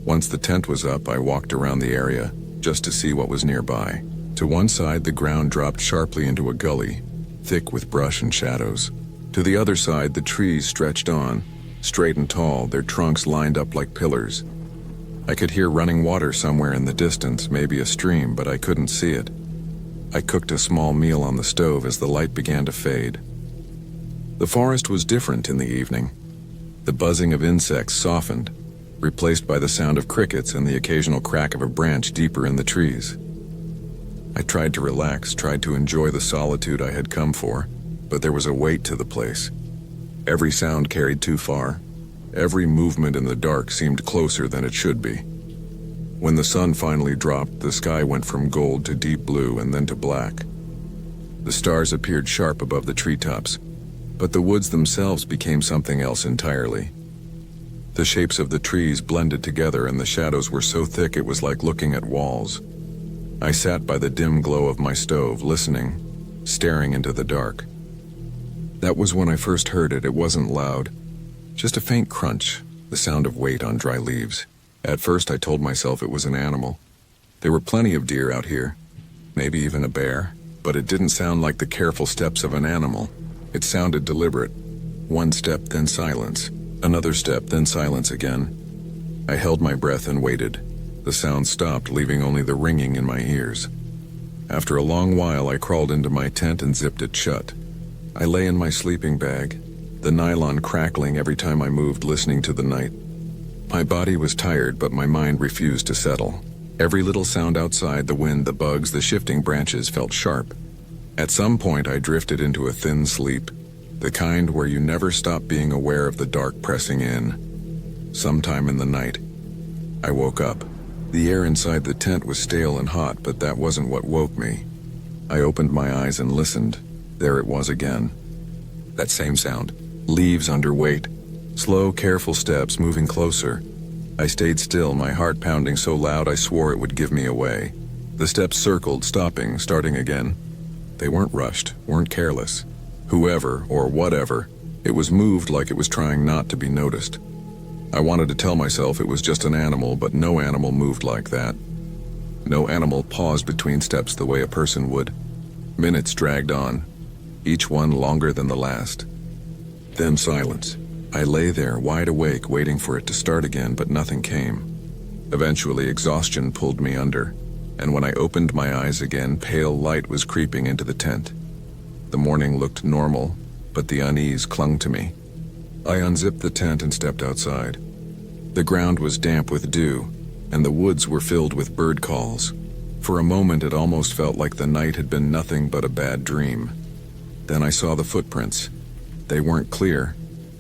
Once the tent was up, I walked around the area, just to see what was nearby. To one side, the ground dropped sharply into a gully, thick with brush and shadows. To the other side, the trees stretched on, straight and tall, their trunks lined up like pillars. I could hear running water somewhere in the distance, maybe a stream, but I couldn't see it. I cooked a small meal on the stove as the light began to fade. The forest was different in the evening. The buzzing of insects softened, replaced by the sound of crickets and the occasional crack of a branch deeper in the trees. I tried to relax, tried to enjoy the solitude I had come for, but there was a weight to the place. Every sound carried too far. Every movement in the dark seemed closer than it should be. When the sun finally dropped, the sky went from gold to deep blue and then to black. The stars appeared sharp above the treetops, but the woods themselves became something else entirely. The shapes of the trees blended together, and the shadows were so thick it was like looking at walls. I sat by the dim glow of my stove, listening, staring into the dark. That was when I first heard it. It wasn't loud, just a faint crunch, the sound of weight on dry leaves. At first I told myself it was an animal. There were plenty of deer out here, maybe even a bear, but it didn't sound like the careful steps of an animal. It sounded deliberate. One step, then silence. Another step, then silence again. I held my breath and waited. The sound stopped, leaving only the ringing in my ears. After a long while, I crawled into my tent and zipped it shut. I lay in my sleeping bag, the nylon crackling every time I moved, listening to the night. My body was tired, but my mind refused to settle. Every little sound outside, the wind, the bugs, the shifting branches, felt sharp. At some point, I drifted into a thin sleep, The kind where you never stop being aware of the dark pressing in. Sometime in the night, I woke up. The air inside the tent was stale and hot, but that wasn't what woke me. I opened my eyes and listened. There it was again. That same sound. Leaves under weight. Slow, careful steps moving closer. I stayed still, my heart pounding so loud I swore it would give me away. The steps circled, stopping, starting again. They weren't rushed, weren't careless. Whoever, or whatever, it was moved like it was trying not to be noticed. I wanted to tell myself it was just an animal, but no animal moved like that. No animal paused between steps the way a person would. Minutes dragged on, each one longer than the last. Then silence. I lay there, wide awake, waiting for it to start again, but nothing came. Eventually, exhaustion pulled me under, and when I opened my eyes again, pale light was creeping into the tent. The morning looked normal, but the unease clung to me. I unzipped the tent and stepped outside. The ground was damp with dew, and the woods were filled with bird calls. For a moment, it almost felt like the night had been nothing but a bad dream. Then I saw the footprints. They weren't clear,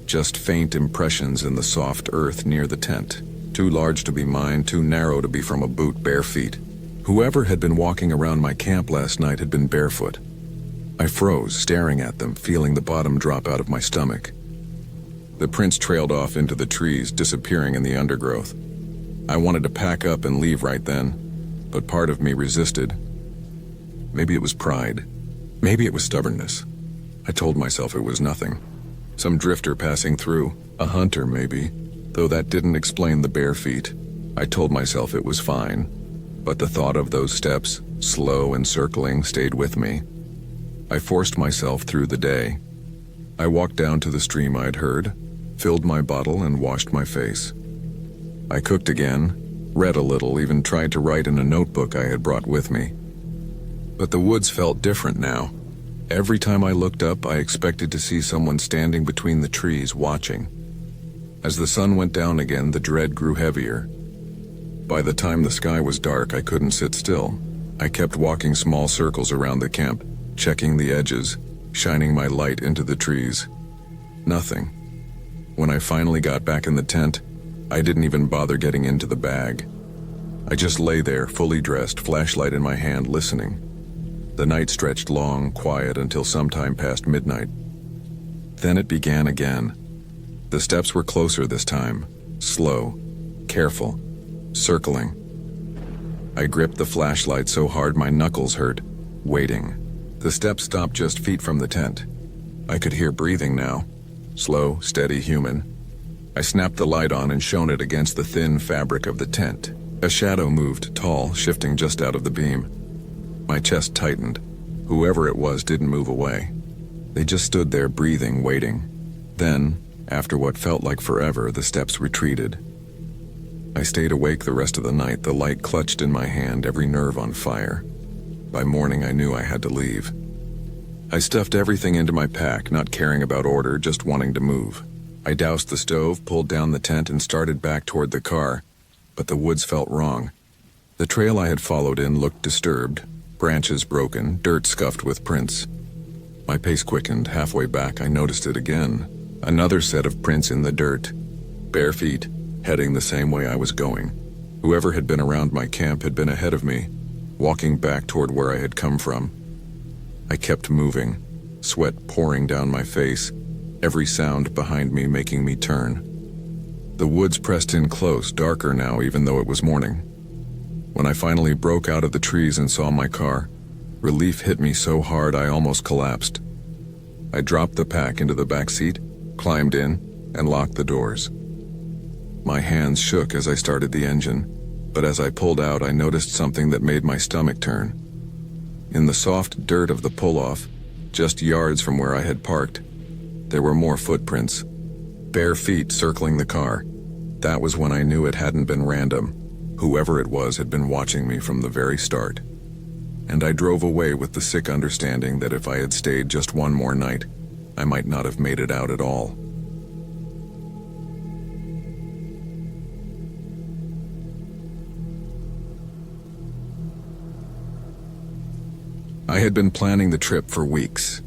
just faint impressions in the soft earth near the tent. Too large to be mine, too narrow to be from a boot, bare feet. Whoever had been walking around my camp last night had been barefoot. I froze, staring at them, feeling the bottom drop out of my stomach. The prints trailed off into the trees, disappearing in the undergrowth. I wanted to pack up and leave right then, but part of me resisted. Maybe it was pride. Maybe it was stubbornness. I told myself it was nothing. Some drifter passing through, a hunter maybe, though that didn't explain the bare feet. I told myself it was fine, but the thought of those steps, slow and circling, stayed with me. I forced myself through the day. I walked down to the stream I'd heard, filled my bottle and washed my face. I cooked again, read a little, even tried to write in a notebook I had brought with me. But the woods felt different now. Every time I looked up, I expected to see someone standing between the trees, watching. As the sun went down again, the dread grew heavier. By the time the sky was dark, I couldn't sit still. I kept walking small circles around the camp, checking the edges, shining my light into the trees. Nothing. When I finally got back in the tent, I didn't even bother getting into the bag. I just lay there, fully dressed, flashlight in my hand, listening. The night stretched long, quiet, until sometime past midnight. Then it began again. The steps were closer this time, slow, careful, circling. I gripped the flashlight so hard my knuckles hurt, waiting. The steps stopped just feet from the tent. I could hear breathing now, slow, steady, human. I snapped the light on and shone it against the thin fabric of the tent. A shadow moved, tall, shifting just out of the beam. My chest tightened. Whoever it was didn't move away. They just stood there breathing, waiting. Then, after what felt like forever, the steps retreated. I stayed awake the rest of the night, the light clutched in my hand, every nerve on fire. By morning, I knew I had to leave. I stuffed everything into my pack, not caring about order, just wanting to move. I doused the stove, pulled down the tent, and started back toward the car. But the woods felt wrong. The trail I had followed in looked disturbed. Branches broken, dirt scuffed with prints. My pace quickened. Halfway back, I noticed it again. Another set of prints in the dirt. Bare feet, heading the same way I was going. Whoever had been around my camp had been ahead of me, walking back toward where I had come from. I kept moving, sweat pouring down my face, every sound behind me making me turn. The woods pressed in close, darker now even though it was morning. When I finally broke out of the trees and saw my car, relief hit me so hard I almost collapsed. I dropped the pack into the back seat, climbed in, and locked the doors. My hands shook as I started the engine, but as I pulled out I noticed something that made my stomach turn. In the soft dirt of the pull-off, just yards from where I had parked, there were more footprints. Bare feet circling the car. That was when I knew it hadn't been random. Whoever it was had been watching me from the very start. And I drove away with the sick understanding that if I had stayed just one more night, I might not have made it out at all. I had been planning the trip for weeks.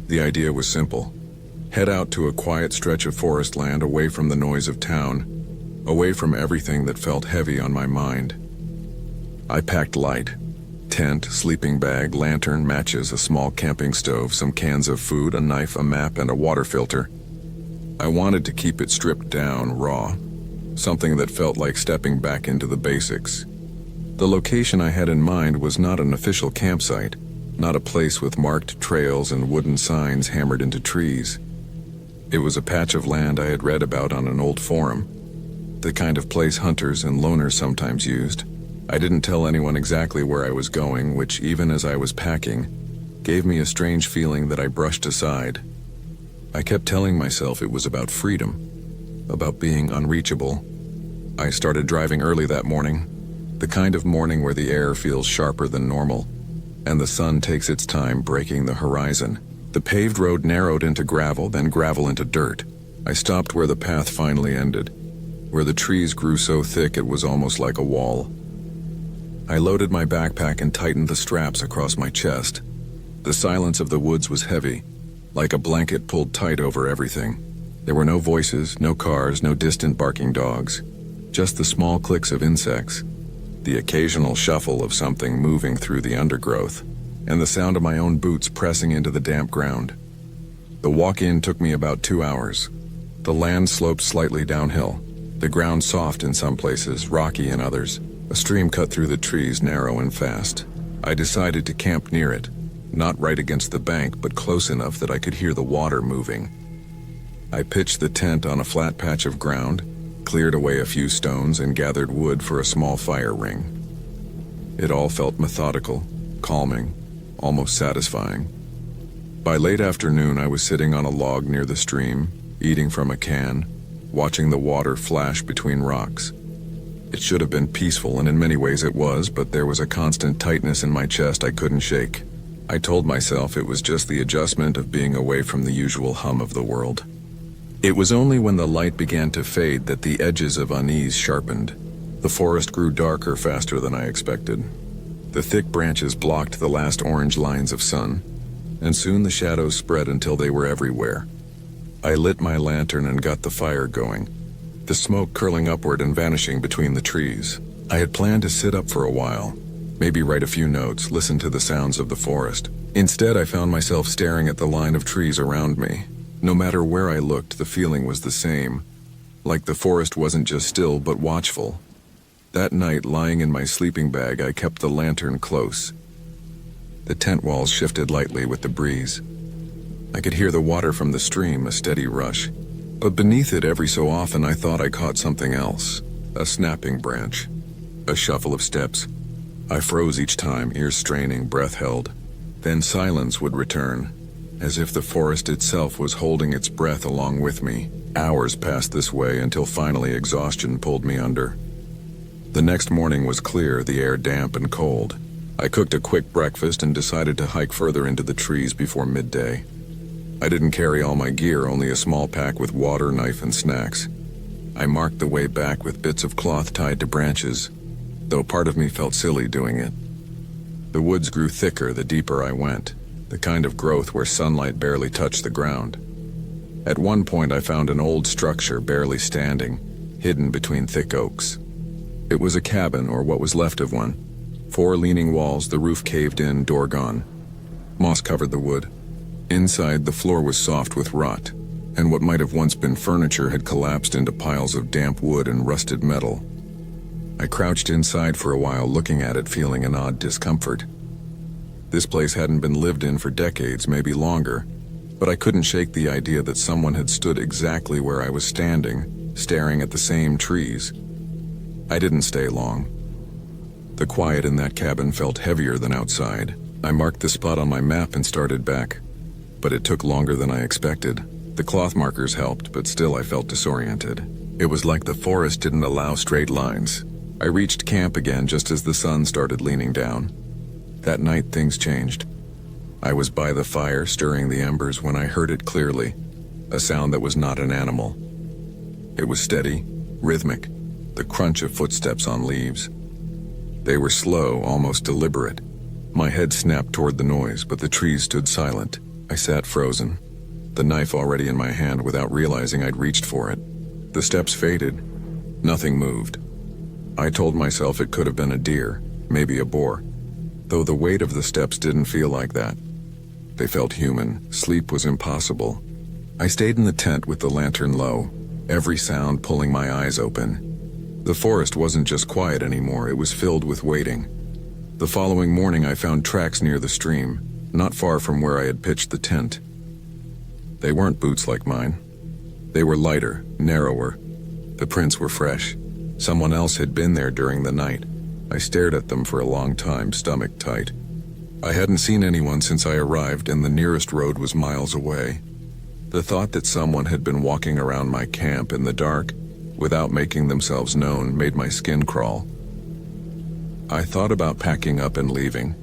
The idea was simple. Head out to a quiet stretch of forest land away from the noise of town, away from everything that felt heavy on my mind. I packed light. Tent, sleeping bag, lantern, matches, a small camping stove, some cans of food, a knife, a map, and a water filter. I wanted to keep it stripped down, raw. Something that felt like stepping back into the basics. The location I had in mind was not an official campsite, not a place with marked trails and wooden signs hammered into trees. It was a patch of land I had read about on an old forum, the kind of place hunters and loners sometimes used. I didn't tell anyone exactly where I was going, which, even as I was packing, gave me a strange feeling that I brushed aside. I kept telling myself it was about freedom, about being unreachable. I started driving early that morning, the kind of morning where the air feels sharper than normal, and the sun takes its time breaking the horizon. The paved road narrowed into gravel, then gravel into dirt. I stopped where the path finally ended, where the trees grew so thick it was almost like a wall. I loaded my backpack and tightened the straps across my chest. The silence of the woods was heavy, like a blanket pulled tight over everything. There were no voices, no cars, no distant barking dogs, just the small clicks of insects, the occasional shuffle of something moving through the undergrowth, and the sound of my own boots pressing into the damp ground. The walk-in took me about 2 hours. The land sloped slightly downhill, the ground soft in some places, rocky in others. A stream cut through the trees, narrow and fast. I decided to camp near it, not right against the bank, but close enough that I could hear the water moving. I pitched the tent on a flat patch of ground, cleared away a few stones, and gathered wood for a small fire ring. It all felt methodical, calming, almost satisfying. By late afternoon, I was sitting on a log near the stream, eating from a can, watching the water flash between rocks. It should have been peaceful, and in many ways it was, but there was a constant tightness in my chest I couldn't shake. I told myself it was just the adjustment of being away from the usual hum of the world. It was only when the light began to fade that the edges of unease sharpened. The forest grew darker faster than I expected. The thick branches blocked the last orange lines of sun, and soon the shadows spread until they were everywhere. I lit my lantern and got the fire going, the smoke curling upward and vanishing between the trees. I had planned to sit up for a while, maybe write a few notes, listen to the sounds of the forest. Instead, I found myself staring at the line of trees around me. No matter where I looked, the feeling was the same, like the forest wasn't just still but watchful. That night, lying in my sleeping bag, I kept the lantern close. The tent walls shifted lightly with the breeze. I could hear the water from the stream, a steady rush. But beneath it, every so often, I thought I caught something else. A snapping branch. A shuffle of steps. I froze each time, ears straining, breath held. Then silence would return, as if the forest itself was holding its breath along with me. Hours passed this way until finally exhaustion pulled me under. The next morning was clear, the air damp and cold. I cooked a quick breakfast and decided to hike further into the trees before midday. I didn't carry all my gear, only a small pack with water, knife, and snacks. I marked the way back with bits of cloth tied to branches, though part of me felt silly doing it. The woods grew thicker the deeper I went, the kind of growth where sunlight barely touched the ground. At one point I found an old structure barely standing, hidden between thick oaks. It was a cabin, or what was left of one. 4 leaning walls, the roof caved in, door gone. Moss covered the wood. Inside, the floor was soft with rot, and what might have once been furniture had collapsed into piles of damp wood and rusted metal. I crouched inside for a while, looking at it, feeling an odd discomfort. This place hadn't been lived in for decades, maybe longer, but I couldn't shake the idea that someone had stood exactly where I was standing, staring at the same trees. I didn't stay long. The quiet in that cabin felt heavier than outside. I marked the spot on my map and started back, but it took longer than I expected. The cloth markers helped, but still I felt disoriented. It was like the forest didn't allow straight lines. I reached camp again just as the sun started leaning down. That night things changed. I was by the fire, stirring the embers, when I heard it clearly, a sound that was not an animal. It was steady, rhythmic, the crunch of footsteps on leaves. They were slow, almost deliberate. My head snapped toward the noise, but the trees stood silent. I sat frozen. the knife already in my hand without realizing I'd reached for it. The steps faded. Nothing moved. I told myself it could have been a deer, maybe a boar, though the weight of the steps didn't feel like that. They felt human. Sleep was impossible. I stayed in the tent with the lantern low, every sound pulling my eyes open. The forest wasn't just quiet anymore, it was filled with waiting. The following morning I found tracks near the stream, not far from where I had pitched the tent. They weren't boots like mine. They were lighter, narrower. The prints were fresh. Someone else had been there during the night. I stared at them for a long time, stomach tight. I hadn't seen anyone since I arrived, and the nearest road was miles away. The thought that someone had been walking around my camp in the dark, without making themselves known, made my skin crawl. I thought about packing up and leaving.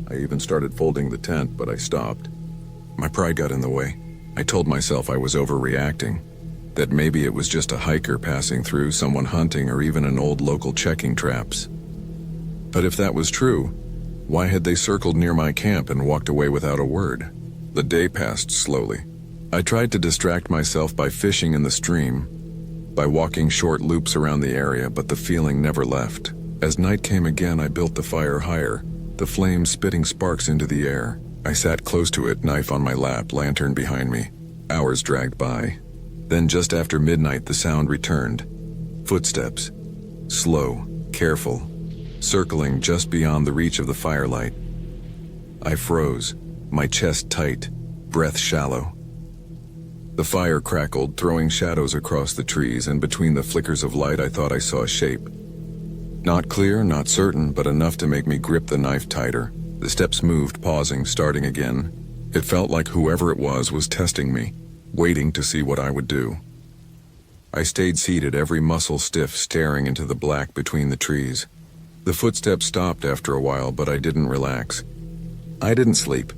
I even started folding the tent, but I stopped. My pride got in the way. I told myself I was overreacting, that maybe it was just a hiker passing through, someone hunting, or even an old local checking traps. But if that was true, why had they circled near my camp and walked away without a word? The day passed slowly. I tried to distract myself by fishing in the stream, by walking short loops around the area, but the feeling never left. As night came again, I built the fire higher, the flames spitting sparks into the air. I sat close to it, knife on my lap, lantern behind me. Hours dragged by. Then just after midnight, the sound returned. Footsteps. Slow, careful, circling just beyond the reach of the firelight. I froze, my chest tight, breath shallow. The fire crackled, throwing shadows across the trees, and between the flickers of light I thought I saw a shape. Not clear, not certain, but enough to make me grip the knife tighter. The steps moved, pausing, starting again. It felt like whoever it was testing me, waiting to see what I would do. I stayed seated, every muscle stiff, staring into the black between the trees. The footsteps stopped after a while, but I didn't relax. I didn't sleep.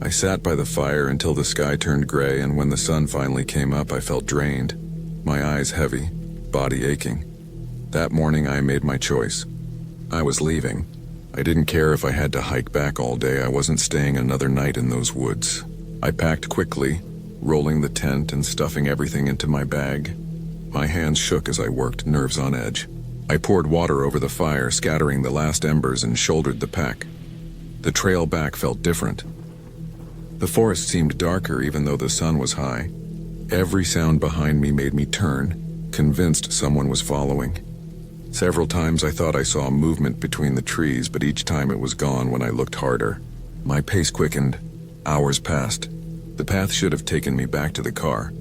I sat by the fire until the sky turned gray, and when the sun finally came up, I felt drained, my eyes heavy, body aching. That morning I made my choice. I was leaving. I didn't care if I had to hike back all day. I wasn't staying another night in those woods. I packed quickly, rolling the tent and stuffing everything into my bag. My hands shook as I worked, nerves on edge. I poured water over the fire, scattering the last embers, and shouldered the pack. The trail back felt different. The forest seemed darker even though the sun was high. Every sound behind me made me turn, convinced someone was following. Several times I thought I saw movement between the trees, but each time it was gone when I looked harder. My pace quickened. Hours passed. The path should have taken me back to the car,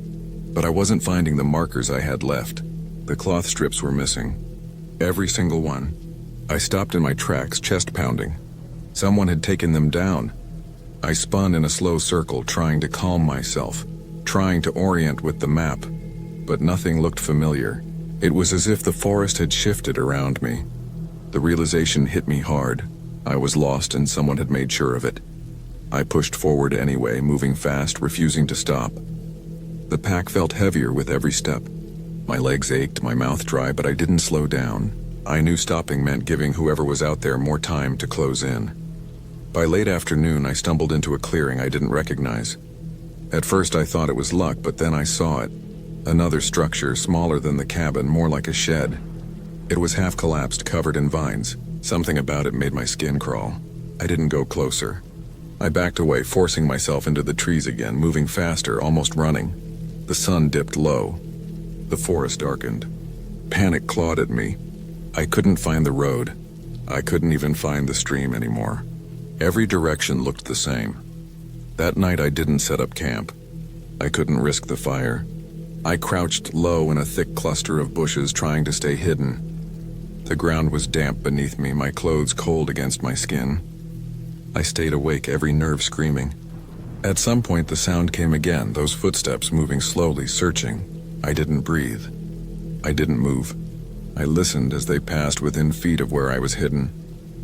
but I wasn't finding the markers I had left. The cloth strips were missing. Every single one. I stopped in my tracks, chest pounding. Someone had taken them down. I spun in a slow circle, trying to calm myself, trying to orient with the map, but nothing looked familiar. It was as if the forest had shifted around me. The realization hit me hard. I was lost and someone had made sure of it. I pushed forward anyway, moving fast, refusing to stop. The pack felt heavier with every step. My legs ached, my mouth dry, but I didn't slow down. I knew stopping meant giving whoever was out there more time to close in. By late afternoon, I stumbled into a clearing I didn't recognize. At first I thought it was luck, but then I saw it. Another structure, smaller than the cabin, more like a shed. It was half collapsed, covered in vines. Something about it made my skin crawl. I didn't go closer. I backed away, forcing myself into the trees again, moving faster, almost running. The sun dipped low. The forest darkened. Panic clawed at me. I couldn't find the road. I couldn't even find the stream anymore. Every direction looked the same. That night I didn't set up camp. I couldn't risk the fire. I crouched low in a thick cluster of bushes, trying to stay hidden. The ground was damp beneath me, my clothes cold against my skin. I stayed awake, every nerve screaming. At some point the sound came again, those footsteps moving slowly, searching. I didn't breathe. I didn't move. I listened as they passed within feet of where I was hidden.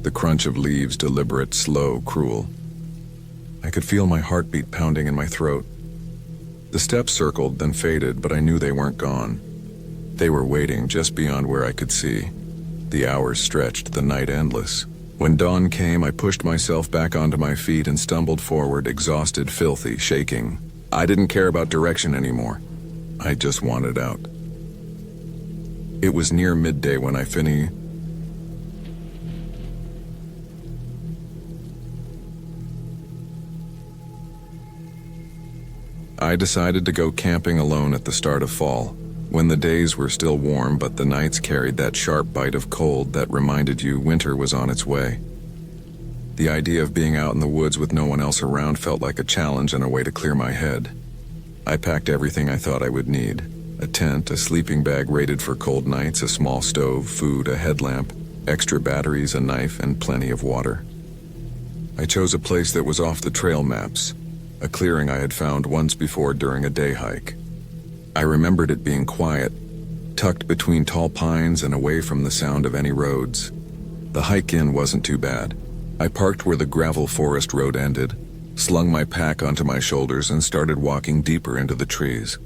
The crunch of leaves, deliberate, slow, cruel. I could feel my heartbeat pounding in my throat. The steps circled, then faded, but I knew they weren't gone. They were waiting just beyond where I could see. The hours stretched, the night endless. When dawn came, I pushed myself back onto my feet and stumbled forward, exhausted, filthy, shaking. I didn't care about direction anymore. I just wanted out. It was near midday when I decided to go camping alone at the start of fall, when the days were still warm but the nights carried that sharp bite of cold that reminded you winter was on its way. The idea of being out in the woods with no one else around felt like a challenge and a way to clear my head. I packed everything I thought I would need: a tent, a sleeping bag rated for cold nights, a small stove, food, a headlamp, extra batteries, a knife, and plenty of water. I chose a place that was off the trail maps, a clearing I had found once before during a day hike. I remembered it being quiet, tucked between tall pines and away from the sound of any roads. The hike in wasn't too bad. I parked where the gravel forest road ended, slung my pack onto my shoulders, and started walking deeper into the trees.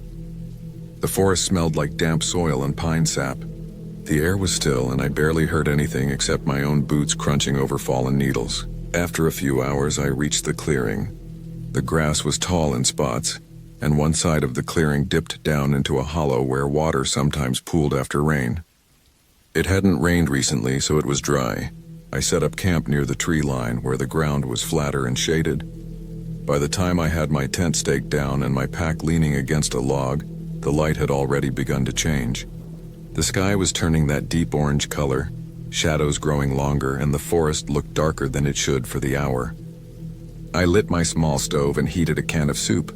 The forest smelled like damp soil and pine sap. The air was still, and I barely heard anything except my own boots crunching over fallen needles. After a few hours, I reached the clearing. The grass was tall in spots, and one side of the clearing dipped down into a hollow where water sometimes pooled after rain. It hadn't rained recently, so it was dry. I set up camp near the tree line where the ground was flatter and shaded. By the time I had my tent staked down and my pack leaning against a log, the light had already begun to change. The sky was turning that deep orange color, shadows growing longer, and the forest looked darker than it should for the hour. I lit my small stove and heated a can of soup.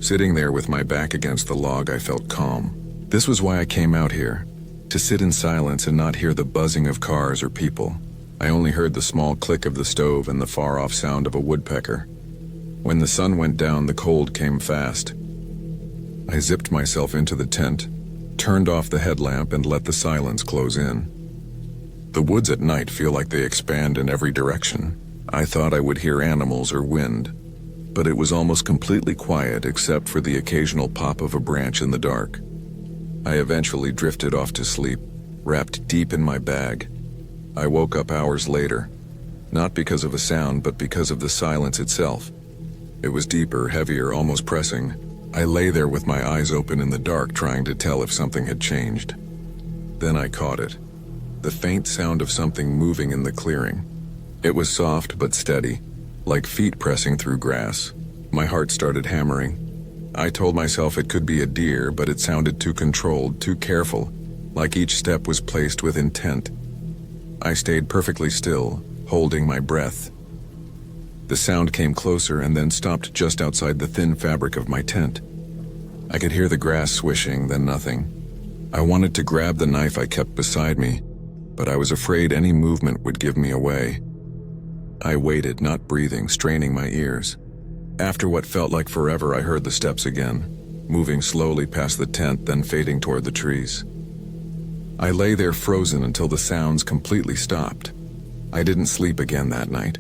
Sitting there with my back against the log, I felt calm. This was why I came out here, to sit in silence and not hear the buzzing of cars or people. I only heard the small click of the stove and the far-off sound of a woodpecker. When the sun went down, the cold came fast. I zipped myself into the tent, turned off the headlamp, and let the silence close in. The woods at night feel like they expand in every direction. I thought I would hear animals or wind, but it was almost completely quiet except for the occasional pop of a branch in the dark. I eventually drifted off to sleep, wrapped deep in my bag. I woke up hours later, not because of a sound, but because of the silence itself. It was deeper, heavier, almost pressing. I lay there with my eyes open in the dark, trying to tell if something had changed. Then I caught it. The faint sound of something moving in the clearing. It was soft but steady, like feet pressing through grass. My heart started hammering. I told myself it could be a deer, but it sounded too controlled, too careful, like each step was placed with intent. I stayed perfectly still, holding my breath. The sound came closer and then stopped just outside the thin fabric of my tent. I could hear the grass swishing, then nothing. I wanted to grab the knife I kept beside me, but I was afraid any movement would give me away. I waited, not breathing, straining my ears. After what felt like forever, I heard the steps again, moving slowly past the tent, then fading toward the trees. I lay there frozen until the sounds completely stopped. I didn't sleep again that night.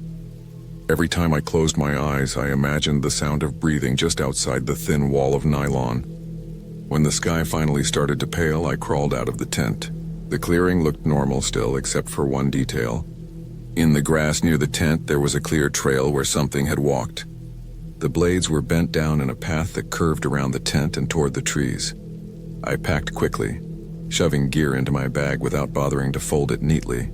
Every time I closed my eyes, I imagined the sound of breathing just outside the thin wall of nylon. When the sky finally started to pale, I crawled out of the tent. The clearing looked normal still, except for one detail. In the grass near the tent, there was a clear trail where something had walked. The blades were bent down in a path that curved around the tent and toward the trees. I packed quickly, shoving gear into my bag without bothering to fold it neatly.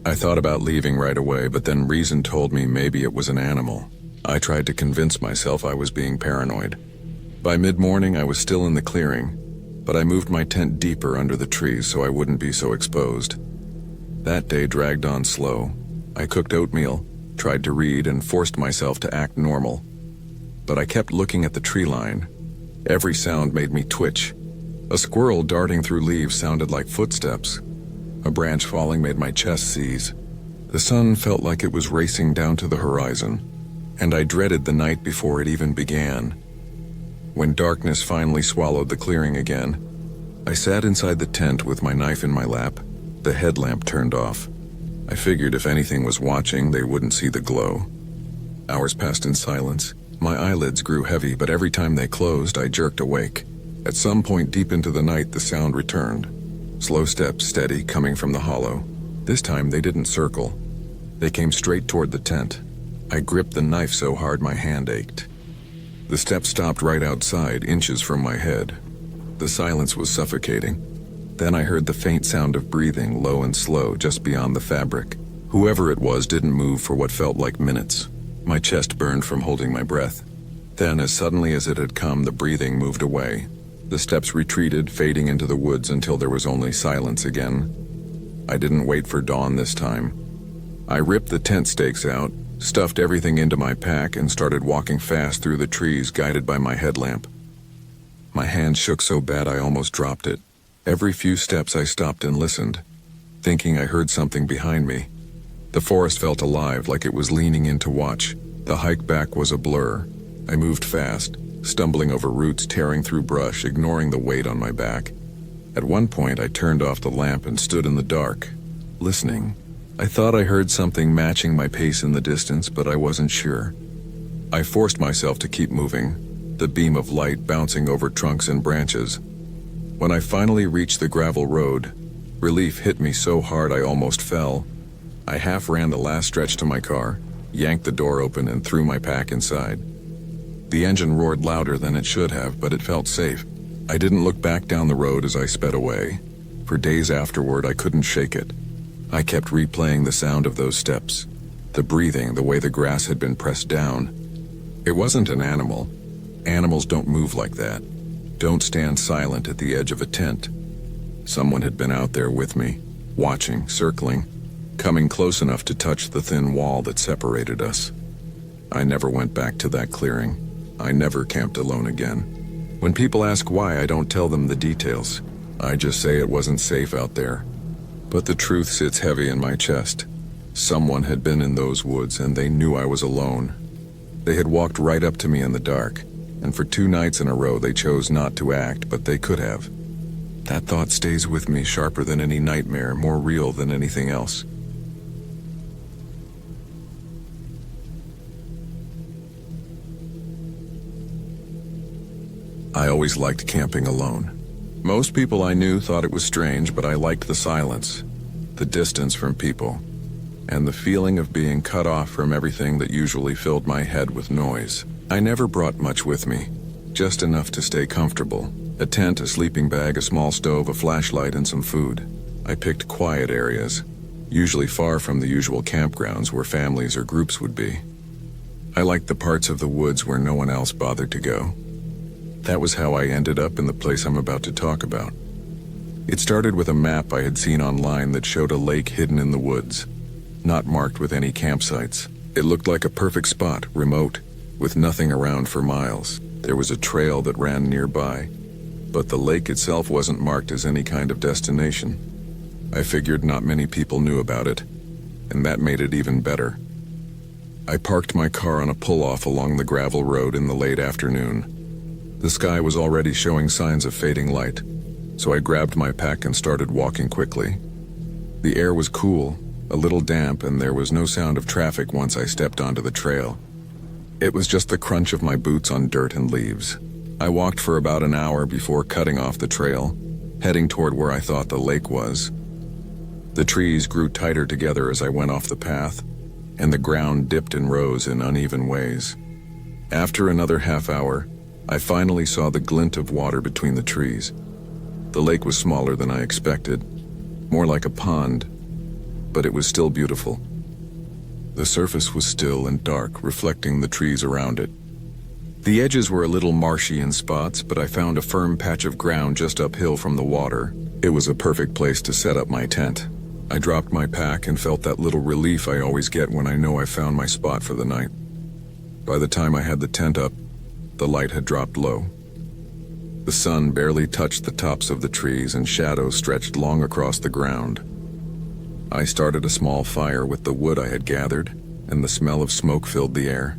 I thought about leaving right away, but then reason told me maybe it was an animal. I tried to convince myself I was being paranoid. By mid-morning, I was still in the clearing, but I moved my tent deeper under the trees so I wouldn't be so exposed. That day dragged on slow. I cooked oatmeal, tried to read, and forced myself to act normal. But I kept looking at the tree line. Every sound made me twitch. A squirrel darting through leaves sounded like footsteps. A branch falling made my chest seize. The sun felt like it was racing down to the horizon, and I dreaded the night before it even began. When darkness finally swallowed the clearing again, I sat inside the tent with my knife in my lap, the headlamp turned off. I figured if anything was watching, they wouldn't see the glow. Hours passed in silence. My eyelids grew heavy, but every time they closed, I jerked awake. At some point deep into the night, the sound returned. Slow steps, steady, coming from the hollow. This time, they didn't circle. They came straight toward the tent. I gripped the knife so hard my hand ached. The steps stopped right outside, inches from my head. The silence was suffocating. Then I heard the faint sound of breathing, low and slow, just beyond the fabric. Whoever it was didn't move for what felt like minutes. My chest burned from holding my breath. Then, as suddenly as it had come, the breathing moved away. The steps retreated, fading into the woods until there was only silence again. I didn't wait for dawn this time. I ripped the tent stakes out, stuffed everything into my pack, and started walking fast through the trees, guided by my headlamp. My hand shook so bad I almost dropped it. Every few steps I stopped and listened, thinking I heard something behind me. The forest felt alive, like it was leaning in to watch. The hike back was a blur. I moved fast, stumbling over roots, tearing through brush, ignoring the weight on my back. At one point, I turned off the lamp and stood in the dark, listening. I thought I heard something matching my pace in the distance, but I wasn't sure. I forced myself to keep moving, the beam of light bouncing over trunks and branches. When I finally reached the gravel road, relief hit me so hard I almost fell. I half ran the last stretch to my car, yanked the door open, and threw my pack inside. The engine roared louder than it should have, but it felt safe. I didn't look back down the road as I sped away. For days afterward, I couldn't shake it. I kept replaying the sound of those steps, the breathing, the way the grass had been pressed down. It wasn't an animal. Animals don't move like that. Don't stand silent at the edge of a tent. Someone had been out there with me, watching, circling, coming close enough to touch the thin wall that separated us. I never went back to that clearing. I never camped alone again. When people ask why, I don't tell them the details. I just say it wasn't safe out there. But the truth sits heavy in my chest. Someone had been in those woods, and they knew I was alone. They had walked right up to me in the dark, and for 2 nights in a row they chose not to act, but they could have. That thought stays with me, sharper than any nightmare, more real than anything else. I always liked camping alone. Most people I knew thought it was strange, but I liked the silence, the distance from people, and the feeling of being cut off from everything that usually filled my head with noise. I never brought much with me, just enough to stay comfortable. A tent, a sleeping bag, a small stove, a flashlight, and some food. I picked quiet areas, usually far from the usual campgrounds where families or groups would be. I liked the parts of the woods where no one else bothered to go. That was how I ended up in the place I'm about to talk about. It started with a map I had seen online that showed a lake hidden in the woods, not marked with any campsites. It looked like a perfect spot, remote, with nothing around for miles. There was a trail that ran nearby, but the lake itself wasn't marked as any kind of destination. I figured not many people knew about it, and that made it even better. I parked my car on a pull-off along the gravel road in the late afternoon. The sky was already showing signs of fading light, so I grabbed my pack and started walking quickly. The air was cool, a little damp, and there was no sound of traffic once I stepped onto the trail. It was just the crunch of my boots on dirt and leaves. I walked for about an hour before cutting off the trail, heading toward where I thought the lake was. The trees grew tighter together as I went off the path, and the ground dipped and rose in uneven ways. After another half hour, I finally saw the glint of water between the trees. The lake was smaller than I expected, more like a pond, but it was still beautiful. The surface was still and dark, reflecting the trees around it. The edges were a little marshy in spots, but I found a firm patch of ground just uphill from the water. It was a perfect place to set up my tent. I dropped my pack and felt that little relief I always get when I know I found my spot for the night. By the time I had the tent up, the light had dropped low. The sun barely touched the tops of the trees, and shadows stretched long across the ground. I started a small fire with the wood I had gathered, and the smell of smoke filled the air.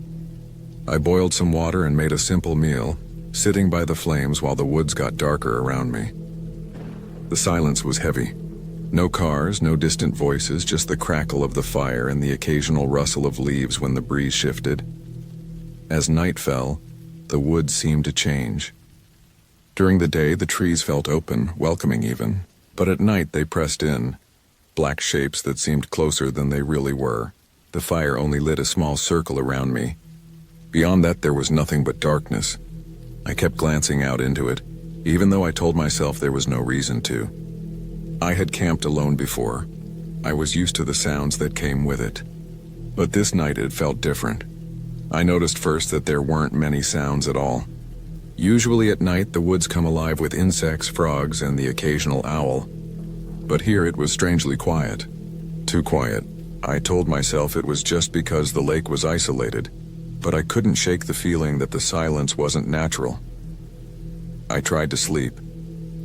I boiled some water and made a simple meal, sitting by the flames while the woods got darker around me. The silence was heavy. No cars, no distant voices, just the crackle of the fire and the occasional rustle of leaves when the breeze shifted. As night fell, the woods seemed to change. During the day, the trees felt open, welcoming even, but at night they pressed in, black shapes that seemed closer than they really were. The fire only lit a small circle around me. Beyond that, there was nothing but darkness. I kept glancing out into it, even though I told myself there was no reason to. I had camped alone before. I was used to the sounds that came with it. But this night it felt different. I noticed first that there weren't many sounds at all. Usually at night the woods come alive with insects, frogs, and the occasional owl. But here it was strangely quiet. Too quiet. I told myself it was just because the lake was isolated, but I couldn't shake the feeling that the silence wasn't natural. I tried to sleep.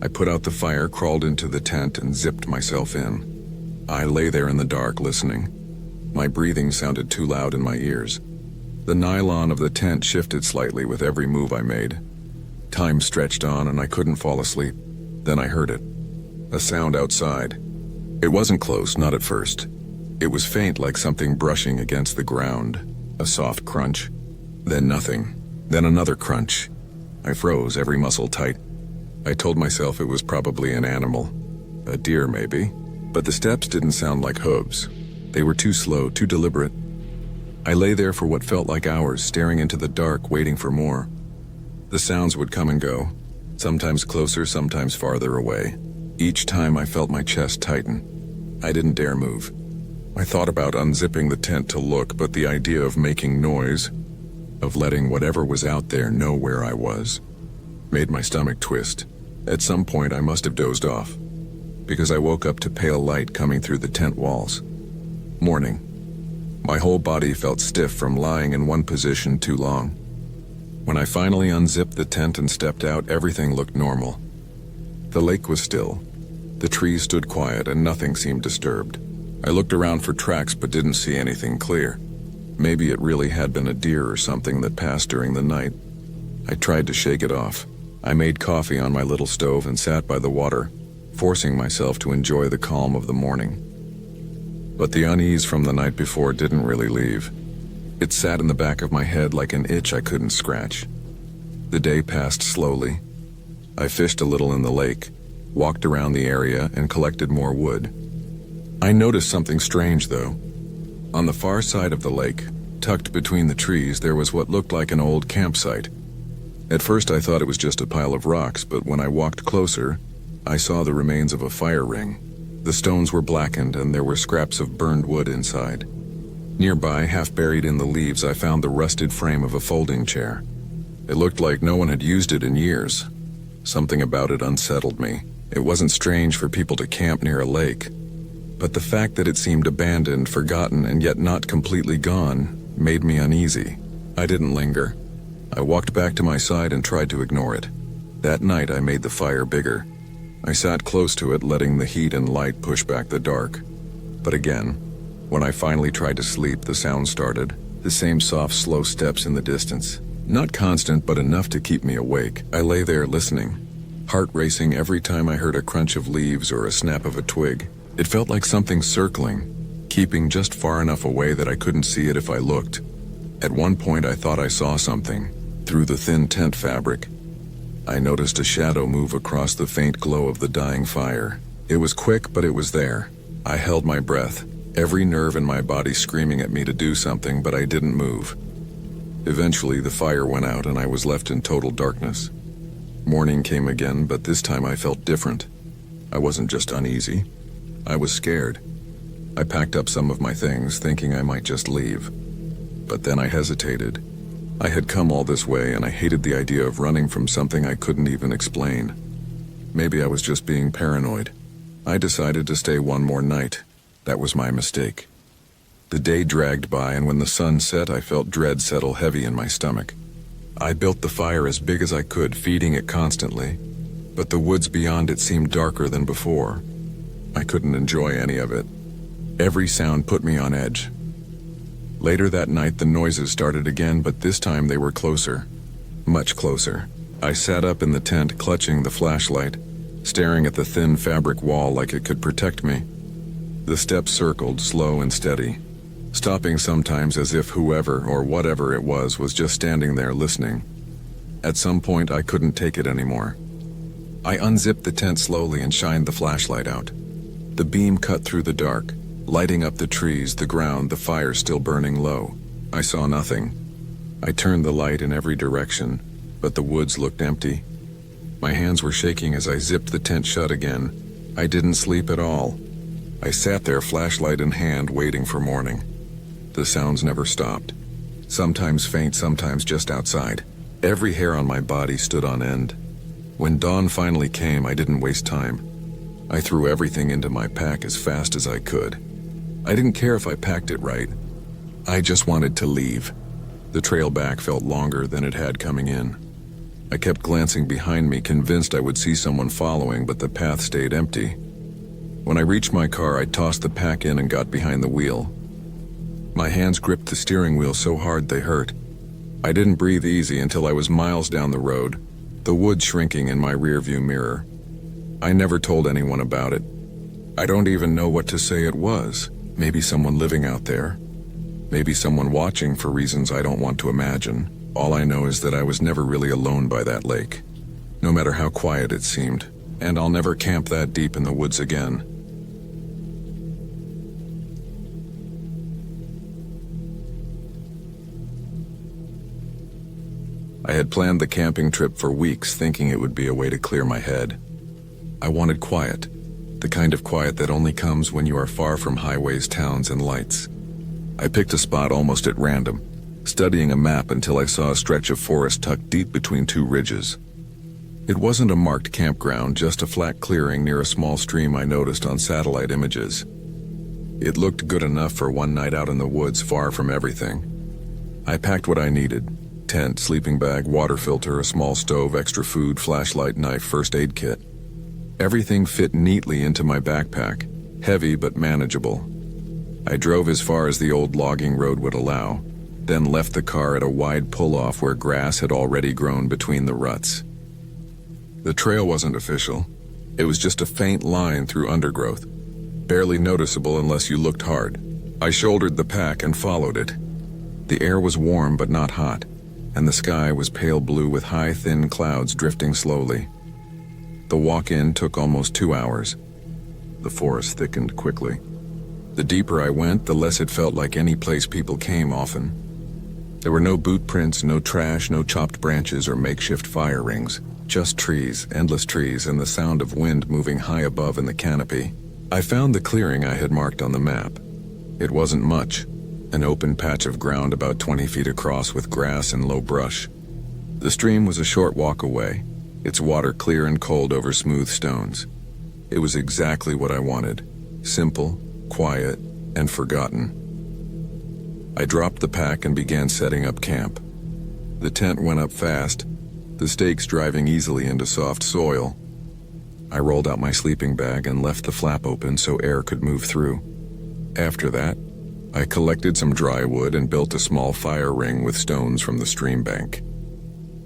I put out the fire, crawled into the tent, and zipped myself in. I lay there in the dark, listening. My breathing sounded too loud in my ears. The nylon of the tent shifted slightly with every move I made. Time stretched on and I couldn't fall asleep. Then I heard it. A sound outside. It wasn't close, not at first. It was faint, like something brushing against the ground. A soft crunch. Then nothing. Then another crunch. I froze, every muscle tight. I told myself it was probably an animal. A deer, maybe. But the steps didn't sound like hooves. They were too slow, too deliberate. I lay there for what felt like hours, staring into the dark, waiting for more. The sounds would come and go, sometimes closer, sometimes farther away. Each time I felt my chest tighten. I didn't dare move. I thought about unzipping the tent to look, but the idea of making noise, of letting whatever was out there know where I was, made my stomach twist. At some point I must have dozed off, because I woke up to pale light coming through the tent walls. Morning. My whole body felt stiff from lying in one position too long. When I finally unzipped the tent and stepped out, everything looked normal. The lake was still. The trees stood quiet and nothing seemed disturbed. I looked around for tracks but didn't see anything clear. Maybe it really had been a deer or something that passed during the night. I tried to shake it off. I made coffee on my little stove and sat by the water, forcing myself to enjoy the calm of the morning. But the unease from the night before didn't really leave. It sat in the back of my head like an itch I couldn't scratch. The day passed slowly. I fished a little in the lake, walked around the area, and collected more wood. I noticed something strange, though. On the far side of the lake, tucked between the trees, there was what looked like an old campsite. At first I thought it was just a pile of rocks, but when I walked closer, I saw the remains of a fire ring. The stones were blackened and there were scraps of burned wood inside. Nearby, half buried in the leaves, I found the rusted frame of a folding chair. It looked like no one had used it in years. Something about it unsettled me. It wasn't strange for people to camp near a lake, but the fact that it seemed abandoned, forgotten, and yet not completely gone made me uneasy. I didn't linger. I walked back to my side and tried to ignore it. That night I made the fire bigger. I sat close to it, letting the heat and light push back the dark. But again, when I finally tried to sleep, the sound started. The same soft, slow steps in the distance. Not constant, but enough to keep me awake. I lay there listening, heart racing every time I heard a crunch of leaves or a snap of a twig. It felt like something circling, keeping just far enough away that I couldn't see it if I looked. At one point I thought I saw something, through the thin tent fabric. I noticed a shadow move across the faint glow of the dying fire. It was quick, but it was there. I held my breath, every nerve in my body screaming at me to do something, but I didn't move. Eventually the fire went out and I was left in total darkness. Morning came again, but this time I felt different. I wasn't just uneasy. I was scared. I packed up some of my things, thinking I might just leave. But then I hesitated. I had come all this way and I hated the idea of running from something I couldn't even explain. Maybe I was just being paranoid. I decided to stay one more night. That was my mistake. The day dragged by, and when the sun set, I felt dread settle heavy in my stomach. I built the fire as big as I could, feeding it constantly, but the woods beyond it seemed darker than before. I couldn't enjoy any of it. Every sound put me on edge. Later that night, the noises started again, but this time they were closer. Much closer. I sat up in the tent, clutching the flashlight, staring at the thin fabric wall like it could protect me. The steps circled, slow and steady, stopping sometimes as if whoever or whatever it was just standing there listening. At some point, I couldn't take it anymore. I unzipped the tent slowly and shined the flashlight out. The beam cut through the dark, lighting up the trees, the ground, the fire still burning low. I saw nothing. I turned the light in every direction, but the woods looked empty. My hands were shaking as I zipped the tent shut again. I didn't sleep at all. I sat there, flashlight in hand, waiting for morning. The sounds never stopped. Sometimes faint, sometimes just outside. Every hair on my body stood on end. When dawn finally came, I didn't waste time. I threw everything into my pack as fast as I could. I didn't care if I packed it right. I just wanted to leave. The trail back felt longer than it had coming in. I kept glancing behind me, convinced I would see someone following, but the path stayed empty. When I reached my car, I tossed the pack in and got behind the wheel. My hands gripped the steering wheel so hard they hurt. I didn't breathe easy until I was miles down the road, the woods shrinking in my rearview mirror. I never told anyone about it. I don't even know what to say it was. Maybe someone living out there. Maybe someone watching for reasons I don't want to imagine. All I know is that I was never really alone by that lake, no matter how quiet it seemed, and I'll never camp that deep in the woods again. I had planned the camping trip for weeks, thinking it would be a way to clear my head. I wanted quiet, the kind of quiet that only comes when you are far from highways, towns, and lights. I picked a spot almost at random, studying a map until I saw a stretch of forest tucked deep between two ridges. It wasn't a marked campground, just a flat clearing near a small stream I noticed on satellite images. It looked good enough for one night out in the woods, far from everything. I packed what I needed: tent, sleeping bag, water filter, a small stove, extra food, flashlight, knife, first aid kit. Everything fit neatly into my backpack, heavy but manageable. I drove as far as the old logging road would allow, then left the car at a wide pull-off where grass had already grown between the ruts. The trail wasn't official. It was just a faint line through undergrowth, barely noticeable unless you looked hard. I shouldered the pack and followed it. The air was warm but not hot, and the sky was pale blue with high, thin clouds drifting slowly. The walk-in took almost 2 hours. The forest thickened quickly. The deeper I went, the less it felt like any place people came often. There were no boot prints, no trash, no chopped branches or makeshift fire rings. Just trees, endless trees, and the sound of wind moving high above in the canopy. I found the clearing I had marked on the map. It wasn't much, an open patch of ground about 20 feet across with grass and low brush. The stream was a short walk away, its water clear and cold over smooth stones. It was exactly what I wanted: simple, quiet, and forgotten. I dropped the pack and began setting up camp. The tent went up fast, the stakes driving easily into soft soil. I rolled out my sleeping bag and left the flap open so air could move through. After that, I collected some dry wood and built a small fire ring with stones from the stream bank.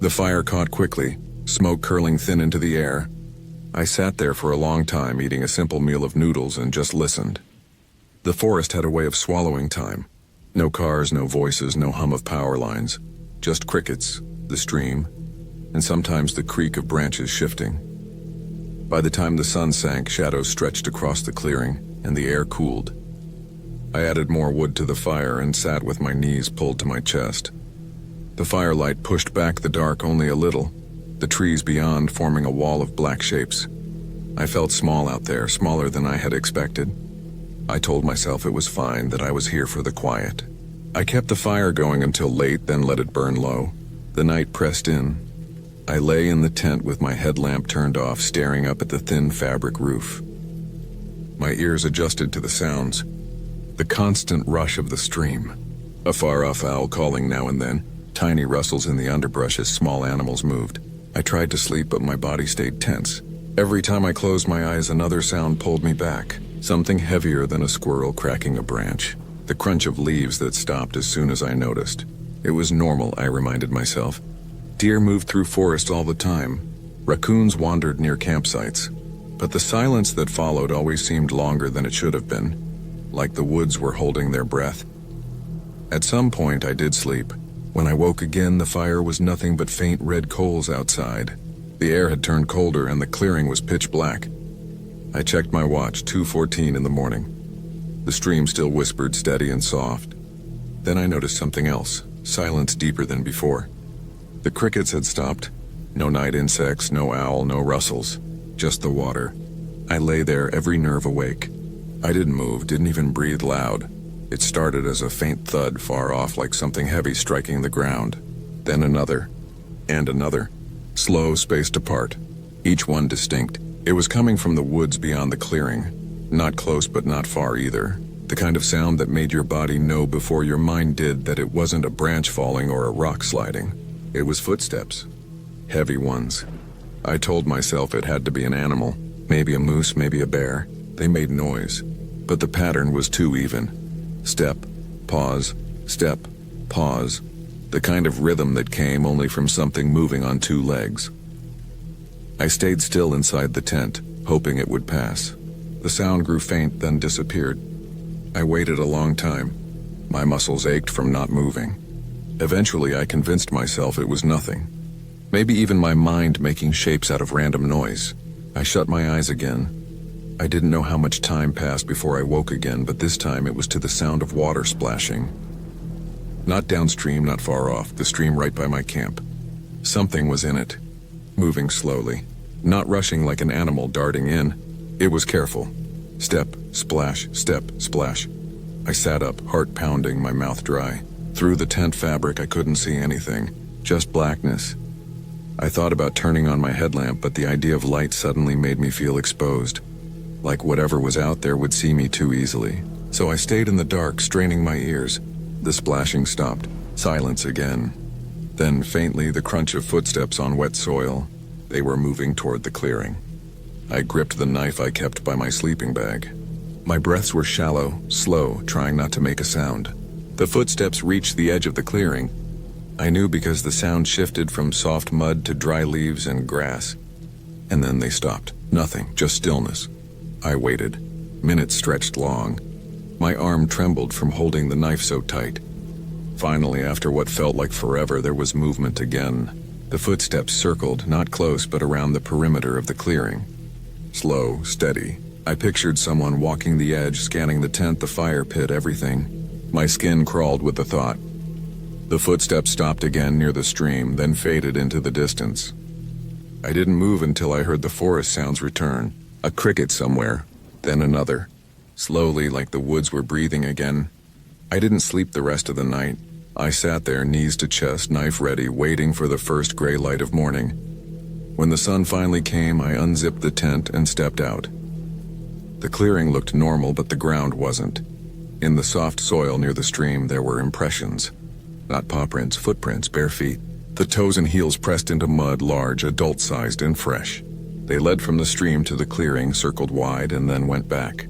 The fire caught quickly, smoke curling thin into the air. I sat there for a long time, eating a simple meal of noodles, and just listened. The forest had a way of swallowing time. No cars, no voices, no hum of power lines. Just crickets, the stream, and sometimes the creak of branches shifting. By the time the sun sank, shadows stretched across the clearing, and the air cooled. I added more wood to the fire and sat with my knees pulled to my chest. The firelight pushed back the dark only a little, the trees beyond forming a wall of black shapes. I felt small out there, smaller than I had expected. I told myself it was fine, that I was here for the quiet. I kept the fire going until late, then let it burn low. The night pressed in. I lay in the tent with my headlamp turned off, staring up at the thin fabric roof. My ears adjusted to the sounds. The constant rush of the stream. A far-off owl calling now and then, tiny rustles in the underbrush as small animals moved. I tried to sleep, but my body stayed tense. Every time I closed my eyes, another sound pulled me back. Something heavier than a squirrel cracking a branch. The crunch of leaves that stopped as soon as I noticed. It was normal, I reminded myself. Deer moved through forest all the time. Raccoons wandered near campsites. But the silence that followed always seemed longer than it should have been, like the woods were holding their breath. At some point, I did sleep. When I woke again, the fire was nothing but faint red coals outside. The air had turned colder and the clearing was pitch black. I checked my watch, 2:14 in the morning. The stream still whispered steady and soft. Then I noticed something else, silence deeper than before. The crickets had stopped. No night insects, no owl, no rustles. Just the water. I lay there, every nerve awake. I didn't move, didn't even breathe loud. It started as a faint thud far off, like something heavy striking the ground. Then another. And another. Slow, spaced apart. Each one distinct. It was coming from the woods beyond the clearing. Not close, but not far either. The kind of sound that made your body know before your mind did that it wasn't a branch falling or a rock sliding. It was footsteps. Heavy ones. I told myself it had to be an animal. Maybe a moose, maybe a bear. They made noise. But the pattern was too even. Step, pause, step, pause. The kind of rhythm that came only from something moving on two legs. I stayed still inside the tent, hoping it would pass. The sound grew faint, then disappeared. I waited a long time. My muscles ached from not moving. Eventually, I convinced myself it was nothing. Maybe even my mind making shapes out of random noise. I shut my eyes again. I didn't know how much time passed before I woke again, but this time it was to the sound of water splashing. Not downstream, not far off, the stream right by my camp. Something was in it, moving slowly, not rushing like an animal darting in. It was careful. Step, splash, step, splash. I sat up, heart pounding, my mouth dry. Through the tent fabric, I couldn't see anything, just blackness. I thought about turning on my headlamp, but the idea of light suddenly made me feel exposed, like whatever was out there would see me too easily. So I stayed in the dark, straining my ears. The splashing stopped. Silence again. Then, faintly, the crunch of footsteps on wet soil. They were moving toward the clearing. I gripped the knife I kept by my sleeping bag. My breaths were shallow, slow, trying not to make a sound. The footsteps reached the edge of the clearing. I knew because the sound shifted from soft mud to dry leaves and grass. And then they stopped. Nothing, just stillness. I waited. Minutes stretched long. My arm trembled from holding the knife so tight. Finally, after what felt like forever, there was movement again. The footsteps circled, not close, but around the perimeter of the clearing. Slow, steady. I pictured someone walking the edge, scanning the tent, the fire pit, everything. My skin crawled with the thought. The footsteps stopped again near the stream, then faded into the distance. I didn't move until I heard the forest sounds return. A cricket somewhere, then another. Slowly, like the woods were breathing again. I didn't sleep the rest of the night. I sat there, knees to chest, knife ready, waiting for the first gray light of morning. When the sun finally came, I unzipped the tent and stepped out. The clearing looked normal, but the ground wasn't. In the soft soil near the stream, there were impressions. Not paw prints, footprints, bare feet. The toes and heels pressed into mud, large, adult-sized, and fresh. They led from the stream to the clearing, circled wide, and then went back.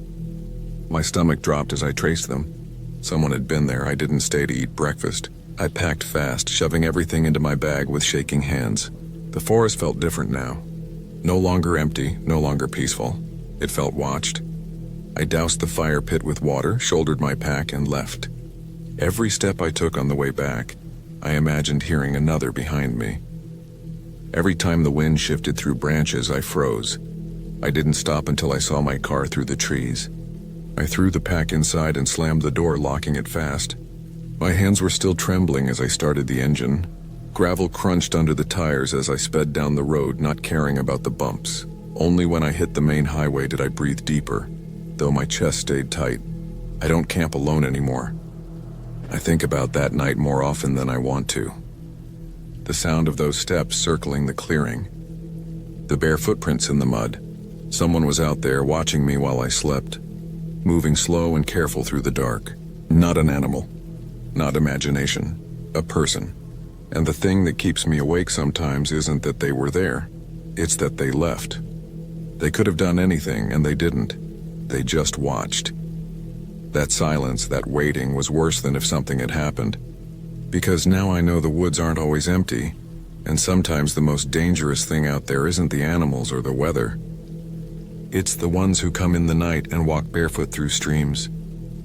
My stomach dropped as I traced them. Someone had been there. I didn't stay to eat breakfast. I packed fast, shoving everything into my bag with shaking hands. The forest felt different now. No longer empty, no longer peaceful. It felt watched. I doused the fire pit with water, shouldered my pack, and left. Every step I took on the way back, I imagined hearing another behind me. Every time the wind shifted through branches, I froze. I didn't stop until I saw my car through the trees. I threw the pack inside and slammed the door, locking it fast. My hands were still trembling as I started the engine. Gravel crunched under the tires as I sped down the road, not caring about the bumps. Only when I hit the main highway did I breathe deeper, though my chest stayed tight. I don't camp alone anymore. I think about that night more often than I want to. The sound of those steps circling the clearing. The bare footprints in the mud. Someone was out there watching me while I slept, moving slow and careful through the dark. Not an animal, not imagination, a person. And the thing that keeps me awake sometimes isn't that they were there, it's that they left. They could have done anything, and they didn't. They just watched. That silence, that waiting, was worse than if something had happened. Because now I know the woods aren't always empty, and sometimes the most dangerous thing out there isn't the animals or the weather. It's the ones who come in the night and walk barefoot through streams,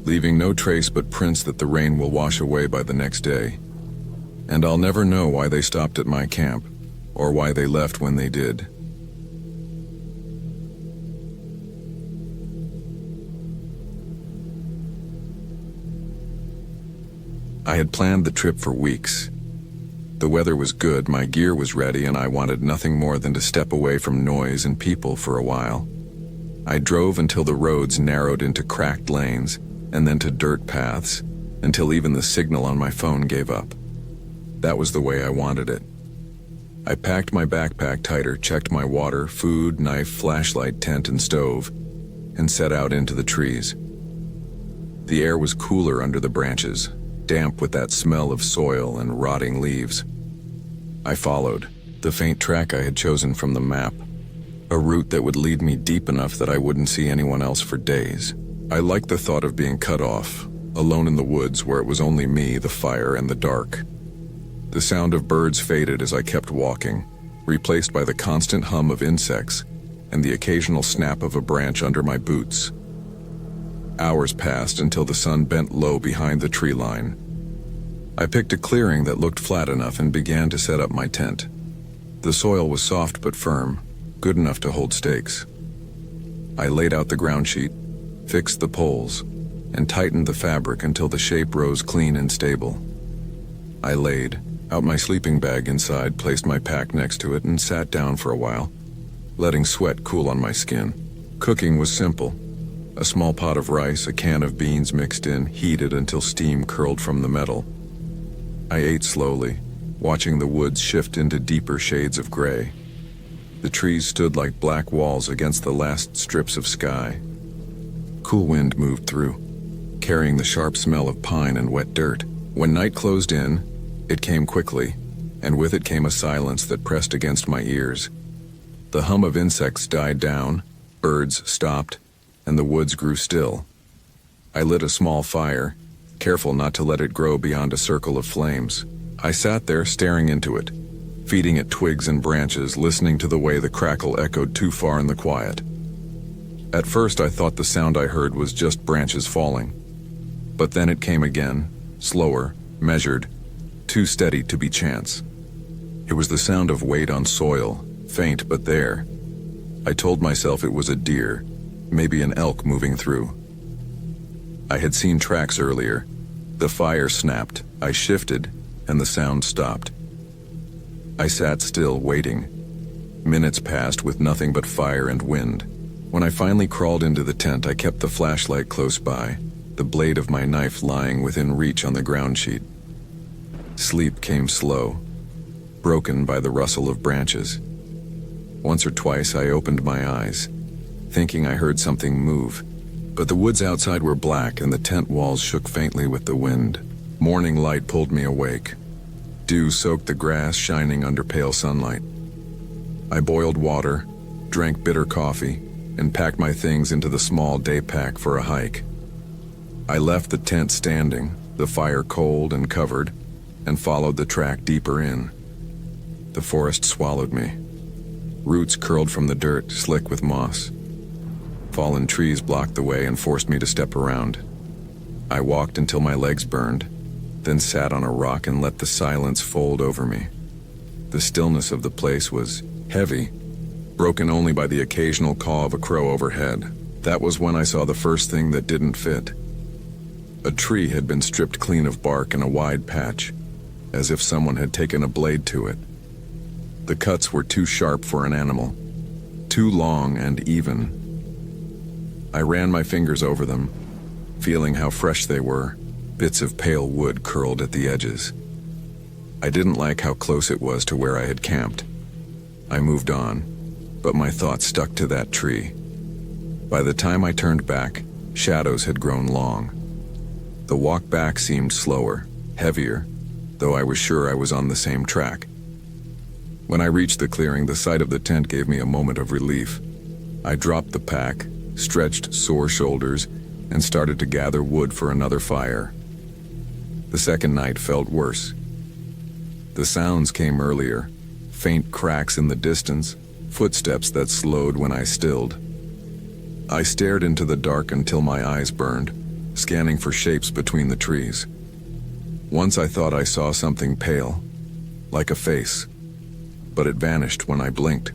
leaving no trace but prints that the rain will wash away by the next day. And I'll never know why they stopped at my camp, or why they left when they did. I had planned the trip for weeks. The weather was good, my gear was ready, and I wanted nothing more than to step away from noise and people for a while. I drove until the roads narrowed into cracked lanes, and then to dirt paths, until even the signal on my phone gave up. That was the way I wanted it. I packed my backpack tighter, checked my water, food, knife, flashlight, tent, and stove, and set out into the trees. The air was cooler under the branches, damp with that smell of soil and rotting leaves. I followed the faint track I had chosen from the map, a route that would lead me deep enough that I wouldn't see anyone else for days. I liked the thought of being cut off, alone in the woods where it was only me, the fire, and the dark. The sound of birds faded as I kept walking, replaced by the constant hum of insects and the occasional snap of a branch under my boots. Hours passed until the sun bent low behind the tree line. I picked a clearing that looked flat enough and began to set up my tent. The soil was soft but firm, good enough to hold stakes. I laid out the ground sheet, fixed the poles, and tightened the fabric until the shape rose clean and stable. I laid out my sleeping bag inside, placed my pack next to it, and sat down for a while, letting sweat cool on my skin. Cooking was simple. A small pot of rice, a can of beans mixed in, heated until steam curled from the metal. I ate slowly, watching the woods shift into deeper shades of gray. The trees stood like black walls against the last strips of sky. Cool wind moved through, carrying the sharp smell of pine and wet dirt. When night closed in, it came quickly, and with it came a silence that pressed against my ears. The hum of insects died down, birds stopped, and the woods grew still. I lit a small fire, careful not to let it grow beyond a circle of flames. I sat there staring into it, feeding it twigs and branches, listening to the way the crackle echoed too far in the quiet. At first I thought the sound I heard was just branches falling. But then it came again, slower, measured, too steady to be chance. It was the sound of weight on soil, faint but there. I told myself it was a deer, maybe an elk moving through. I had seen tracks earlier. The fire snapped, I shifted, and the sound stopped. I sat still, waiting. Minutes passed with nothing but fire and wind. When I finally crawled into the tent, I kept the flashlight close by, the blade of my knife lying within reach on the ground sheet. Sleep came slow, broken by the rustle of branches. Once or twice I opened my eyes, thinking I heard something move, but the woods outside were black and the tent walls shook faintly with the wind. Morning light pulled me awake. Dew soaked the grass, shining under pale sunlight. I boiled water, drank bitter coffee, and packed my things into the small day pack for a hike. I left the tent standing, the fire cold and covered, and followed the track deeper in. The forest swallowed me. Roots curled from the dirt, slick with moss. Fallen trees blocked the way and forced me to step around. I walked until my legs burned, then sat on a rock and let the silence fold over me. The stillness of the place was heavy, broken only by the occasional caw of a crow overhead. That was when I saw the first thing that didn't fit. A tree had been stripped clean of bark in a wide patch, as if someone had taken a blade to it. The cuts were too sharp for an animal, too long and even. I ran my fingers over them, feeling how fresh they were, bits of pale wood curled at the edges. I didn't like how close it was to where I had camped. I moved on, but my thoughts stuck to that tree. By the time I turned back, shadows had grown long. The walk back seemed slower, heavier, though I was sure I was on the same track. When I reached the clearing, the sight of the tent gave me a moment of relief. I dropped the pack, stretched sore shoulders, and started to gather wood for another fire. The second night felt worse. The sounds came earlier, faint cracks in the distance, footsteps that slowed when I stilled. I stared into the dark until my eyes burned, scanning for shapes between the trees. Once I thought I saw something pale, like a face, but it vanished when I blinked.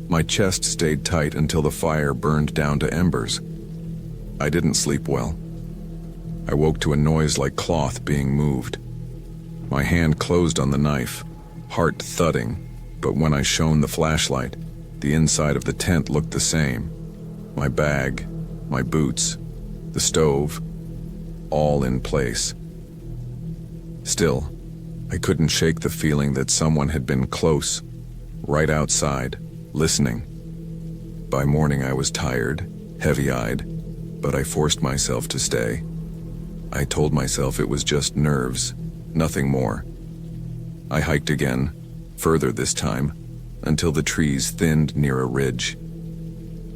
My chest stayed tight until the fire burned down to embers. I didn't sleep well. I woke to a noise like cloth being moved. My hand closed on the knife, heart thudding, but when I shone the flashlight, the inside of the tent looked the same. My bag, my boots, the stove, all in place. Still, I couldn't shake the feeling that someone had been close, right outside, listening. By morning I was tired, heavy-eyed, but I forced myself to stay. I told myself it was just nerves, nothing more. I hiked again, further this time, until the trees thinned near a ridge.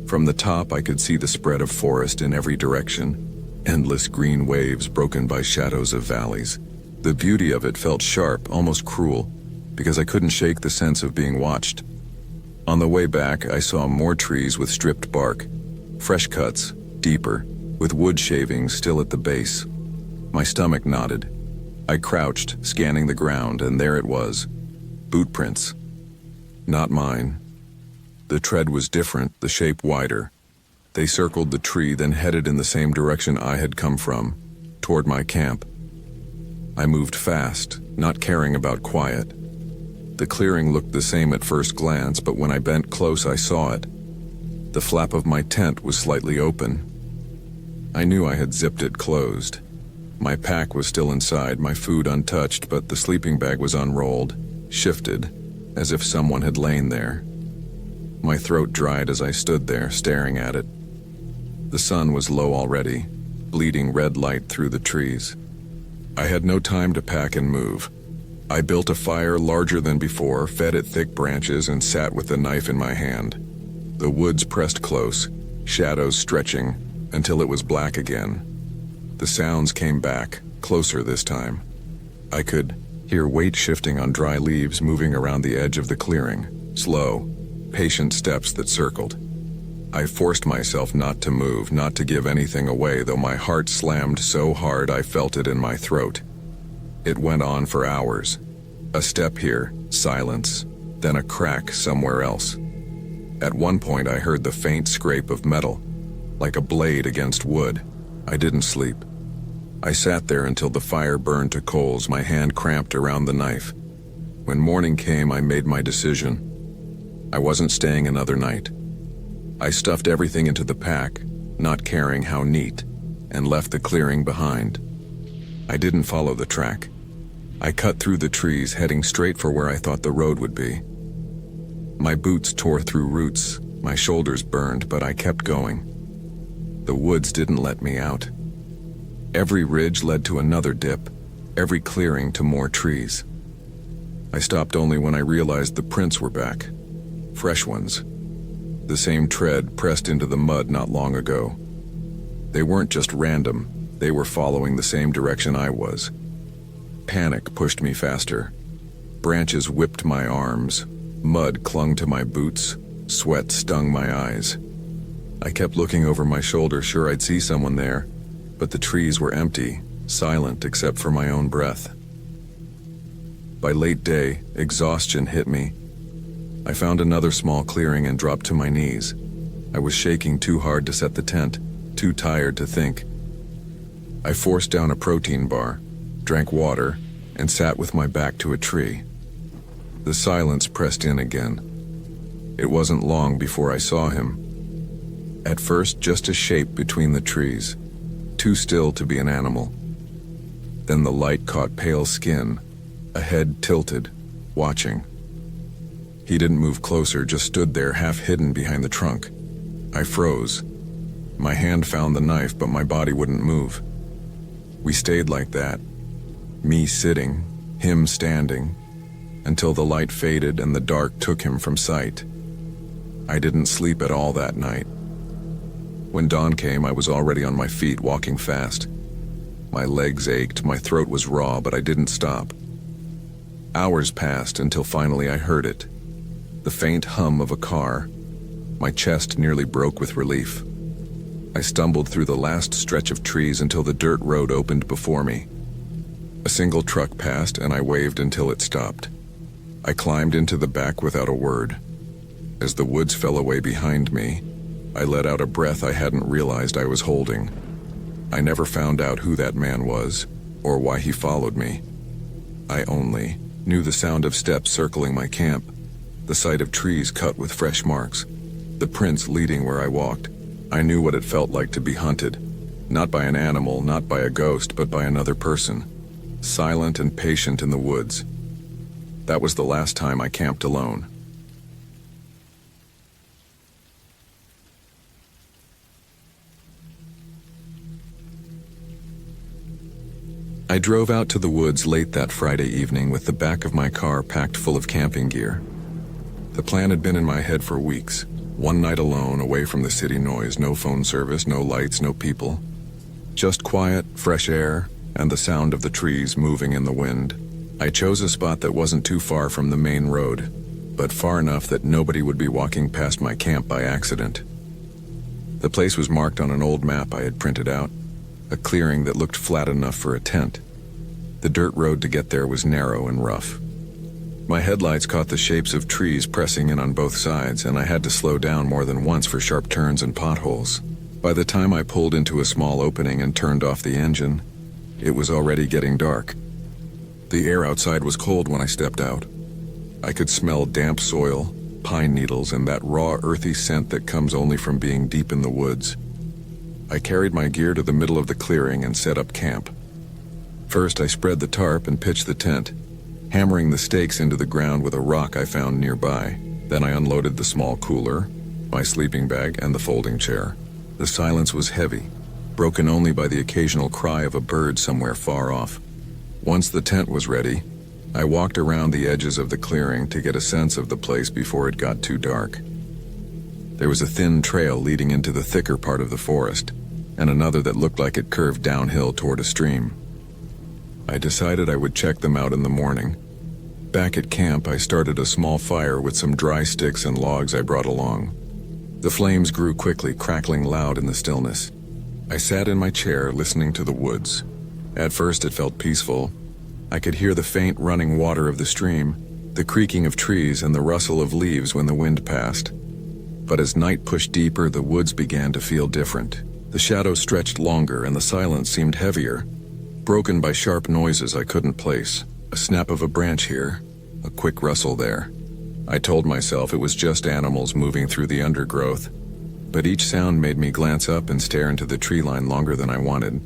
From the top I could see the spread of forest in every direction, endless green waves broken by shadows of valleys. The beauty of it felt sharp, almost cruel, because I couldn't shake the sense of being watched. On the way back, I saw more trees with stripped bark, fresh cuts, deeper, with wood shavings still at the base. My stomach knotted. I crouched, scanning the ground, and there it was. Boot prints. Not mine. The tread was different, the shape wider. They circled the tree, then headed in the same direction I had come from, toward my camp. I moved fast, not caring about quiet. The clearing looked the same at first glance, but when I bent close I saw it. The flap of my tent was slightly open. I knew I had zipped it closed. My pack was still inside, my food untouched, but the sleeping bag was unrolled, shifted, as if someone had lain there. My throat dried as I stood there, staring at it. The sun was low already, bleeding red light through the trees. I had no time to pack and move. I built a fire larger than before, fed it thick branches, and sat with the knife in my hand. The woods pressed close, shadows stretching, until it was black again. The sounds came back, closer this time. I could hear weight shifting on dry leaves moving around the edge of the clearing, slow, patient steps that circled. I forced myself not to move, not to give anything away, though my heart slammed so hard I felt it in my throat. It went on for hours. A step here, silence, then a crack somewhere else. At one point I heard the faint scrape of metal, like a blade against wood. I didn't sleep. I sat there until the fire burned to coals, my hand cramped around the knife. When morning came, I made my decision. I wasn't staying another night. I stuffed everything into the pack, not caring how neat, and left the clearing behind. I didn't follow the track. I cut through the trees, heading straight for where I thought the road would be. My boots tore through roots, my shoulders burned, but I kept going. The woods didn't let me out. Every ridge led to another dip, every clearing to more trees. I stopped only when I realized the prints were back. Fresh ones. The same tread pressed into the mud not long ago. They weren't just random, they were following the same direction I was. Panic pushed me faster. Branches whipped my arms, mud clung to my boots, sweat stung my eyes. I kept looking over my shoulder, sure I'd see someone there, but the trees were empty, silent except for my own breath. By late day, exhaustion hit me. I found another small clearing and dropped to my knees. I was shaking too hard to set the tent, too tired to think. I forced down a protein bar, drank water, and sat with my back to a tree. The silence pressed in again. It wasn't long before I saw him. At first, just a shape between the trees, too still to be an animal. Then the light caught pale skin, a head tilted, watching. He didn't move closer, just stood there half hidden behind the trunk. I froze. My hand found the knife, but my body wouldn't move. We stayed like that, me sitting, him standing, until the light faded and the dark took him from sight. I didn't sleep at all that night. When dawn came, I was already on my feet, walking fast. My legs ached, my throat was raw, but I didn't stop. Hours passed until finally I heard it. The faint hum of a car. My chest nearly broke with relief. I stumbled through the last stretch of trees until the dirt road opened before me. A single truck passed and I waved until it stopped. I climbed into the back without a word. As the woods fell away behind me, I let out a breath I hadn't realized I was holding. I never found out who that man was, or why he followed me. I only knew the sound of steps circling my camp, the sight of trees cut with fresh marks, the prints leading where I walked. I knew what it felt like to be hunted, not by an animal, not by a ghost, but by another person, silent and patient in the woods. That was the last time I camped alone. I drove out to the woods late that Friday evening with the back of my car packed full of camping gear. The plan had been in my head for weeks. One night alone, away from the city noise, no phone service, no lights, no people. Just quiet, fresh air, and the sound of the trees moving in the wind. I chose a spot that wasn't too far from the main road, but far enough that nobody would be walking past my camp by accident. The place was marked on an old map I had printed out, a clearing that looked flat enough for a tent. The dirt road to get there was narrow and rough. My headlights caught the shapes of trees pressing in on both sides, and I had to slow down more than once for sharp turns and potholes. By the time I pulled into a small opening and turned off the engine, it was already getting dark. The air outside was cold when I stepped out. I could smell damp soil, pine needles, and that raw, earthy scent that comes only from being deep in the woods. I carried my gear to the middle of the clearing and set up camp. First, I spread the tarp and pitched the tent, hammering the stakes into the ground with a rock I found nearby. Then I unloaded the small cooler, my sleeping bag, and the folding chair. The silence was heavy, broken only by the occasional cry of a bird somewhere far off. Once the tent was ready, I walked around the edges of the clearing to get a sense of the place before it got too dark. There was a thin trail leading into the thicker part of the forest, and another that looked like it curved downhill toward a stream. I decided I would check them out in the morning. Back at camp, I started a small fire with some dry sticks and logs I brought along. The flames grew quickly, crackling loud in the stillness. I sat in my chair, listening to the woods. At first it felt peaceful. I could hear the faint running water of the stream, the creaking of trees, and the rustle of leaves when the wind passed. But as night pushed deeper, the woods began to feel different. The shadows stretched longer, and the silence seemed heavier, broken by sharp noises I couldn't place. A snap of a branch here, a quick rustle there. I told myself it was just animals moving through the undergrowth, but each sound made me glance up and stare into the tree line longer than I wanted.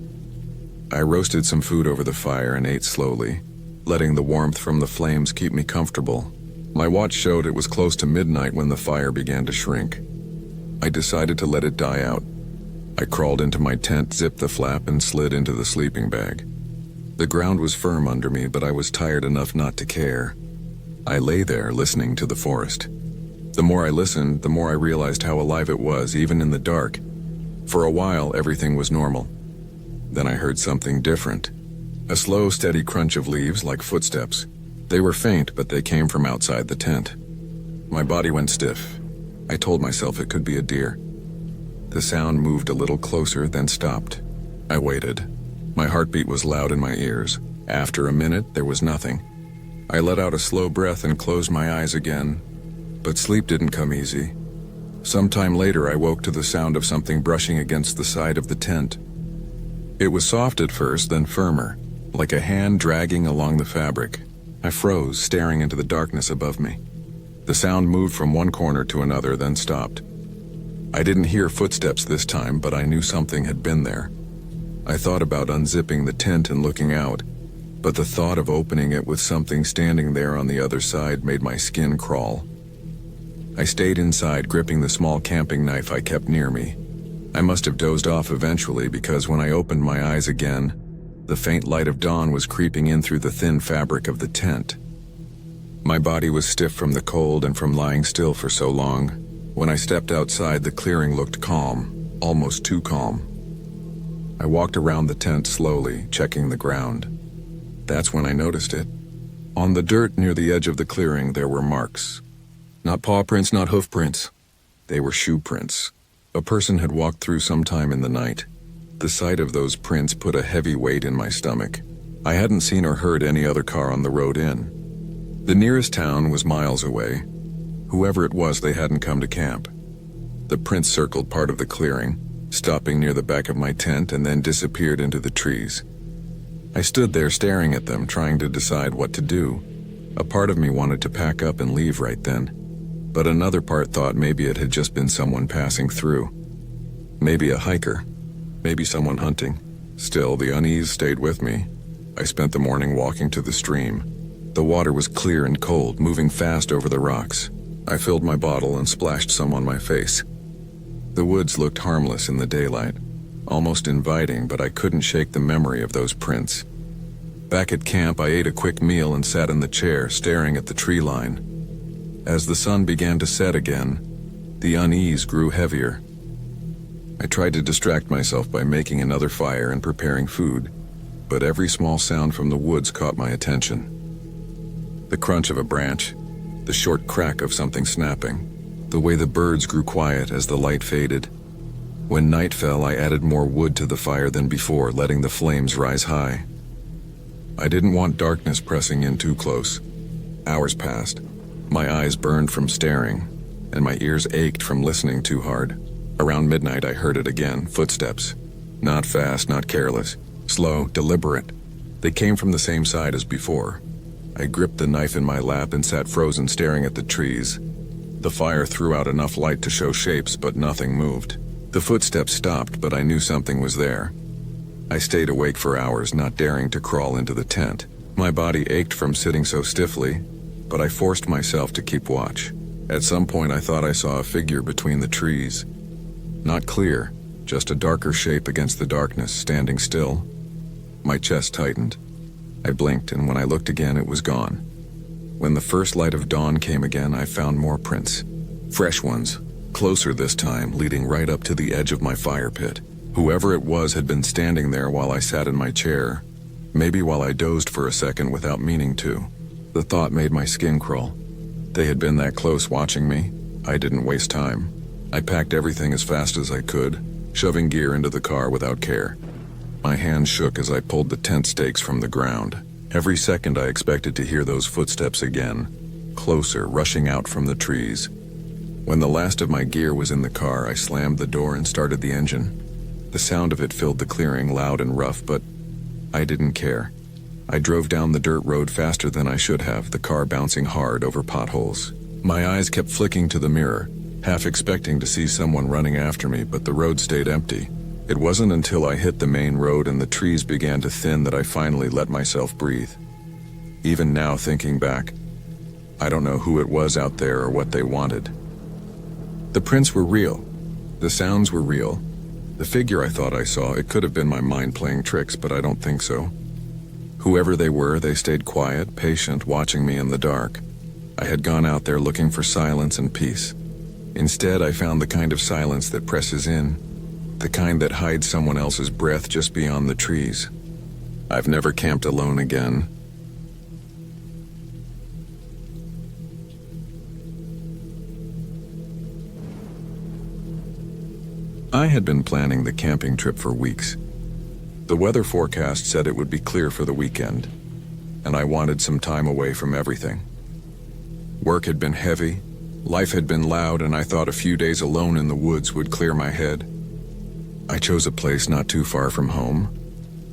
I roasted some food over the fire and ate slowly, letting the warmth from the flames keep me comfortable. My watch showed it was close to midnight when the fire began to shrink. I decided to let it die out. I crawled into my tent, zipped the flap, and slid into the sleeping bag. The ground was firm under me, but I was tired enough not to care. I lay there, listening to the forest. The more I listened, the more I realized how alive it was, even in the dark. For a while, everything was normal. Then I heard something different. A slow, steady crunch of leaves, like footsteps. They were faint, but they came from outside the tent. My body went stiff. I told myself it could be a deer. The sound moved a little closer, then stopped. I waited. My heartbeat was loud in my ears. After a minute, there was nothing. I let out a slow breath and closed my eyes again, but sleep didn't come easy. Sometime later, I woke to the sound of something brushing against the side of the tent. It was soft at first, then firmer, like a hand dragging along the fabric. I froze, staring into the darkness above me. The sound moved from one corner to another, then stopped. I didn't hear footsteps this time, but I knew something had been there. I thought about unzipping the tent and looking out, but the thought of opening it with something standing there on the other side made my skin crawl. I stayed inside, gripping the small camping knife I kept near me. I must have dozed off eventually, because when I opened my eyes again, the faint light of dawn was creeping in through the thin fabric of the tent. My body was stiff from the cold and from lying still for so long. When I stepped outside, the clearing looked calm, almost too calm. I walked around the tent slowly, checking the ground. That's when I noticed it. On the dirt near the edge of the clearing, there were marks. Not paw prints, not hoof prints. They were shoe prints. A person had walked through sometime in the night. The sight of those prints put a heavy weight in my stomach. I hadn't seen or heard any other car on the road in. The nearest town was miles away. Whoever it was, they hadn't come to camp. The prints circled part of the clearing, stopping near the back of my tent and then disappeared into the trees. I stood there staring at them, trying to decide what to do. A part of me wanted to pack up and leave right then, but another part thought maybe it had just been someone passing through. Maybe a hiker, maybe someone hunting. Still, the unease stayed with me. I spent the morning walking to the stream. The water was clear and cold, moving fast over the rocks. I filled my bottle and splashed some on my face. The woods looked harmless in the daylight, almost inviting, but I couldn't shake the memory of those prints. Back at camp, I ate a quick meal and sat in the chair, staring at the tree line. As the sun began to set again, the unease grew heavier. I tried to distract myself by making another fire and preparing food, but every small sound from the woods caught my attention. The crunch of a branch, the short crack of something snapping, the way the birds grew quiet as the light faded. When night fell, I added more wood to the fire than before, letting the flames rise high. I didn't want darkness pressing in too close. Hours passed. My eyes burned from staring, and my ears ached from listening too hard. Around midnight, I heard it again, footsteps. Not fast, not careless. Slow, deliberate. They came from the same side as before. I gripped the knife in my lap and sat frozen, staring at the trees. The fire threw out enough light to show shapes, but nothing moved. The footsteps stopped, but I knew something was there. I stayed awake for hours, not daring to crawl into the tent. My body ached from sitting so stiffly, but I forced myself to keep watch. At some point, I thought I saw a figure between the trees. Not clear, just a darker shape against the darkness, standing still. My chest tightened. I blinked, and when I looked again, it was gone. When the first light of dawn came again, I found more prints. Fresh ones, closer this time, leading right up to the edge of my fire pit. Whoever it was had been standing there while I sat in my chair, maybe while I dozed for a second without meaning to. The thought made my skin crawl. They had been that close watching me. I didn't waste time. I packed everything as fast as I could, shoving gear into the car without care. My hands shook as I pulled the tent stakes from the ground. Every second I expected to hear those footsteps again, closer, rushing out from the trees. When the last of my gear was in the car, I slammed the door and started the engine. The sound of it filled the clearing, loud and rough, but I didn't care. I drove down the dirt road faster than I should have, the car bouncing hard over potholes. My eyes kept flicking to the mirror, half expecting to see someone running after me, but the road stayed empty. It wasn't until I hit the main road and the trees began to thin that I finally let myself breathe. Even now, thinking back, I don't know who it was out there or what they wanted. The prints were real. The sounds were real. The figure I thought I saw, it could have been my mind playing tricks, but I don't think so. Whoever they were, they stayed quiet, patient, watching me in the dark. I had gone out there looking for silence and peace. Instead, I found the kind of silence that presses in, the kind that hides someone else's breath just beyond the trees. I've never camped alone again. I had been planning the camping trip for weeks. The weather forecast said it would be clear for the weekend, and I wanted some time away from everything. Work had been heavy, life had been loud, and I thought a few days alone in the woods would clear my head. I chose a place not too far from home,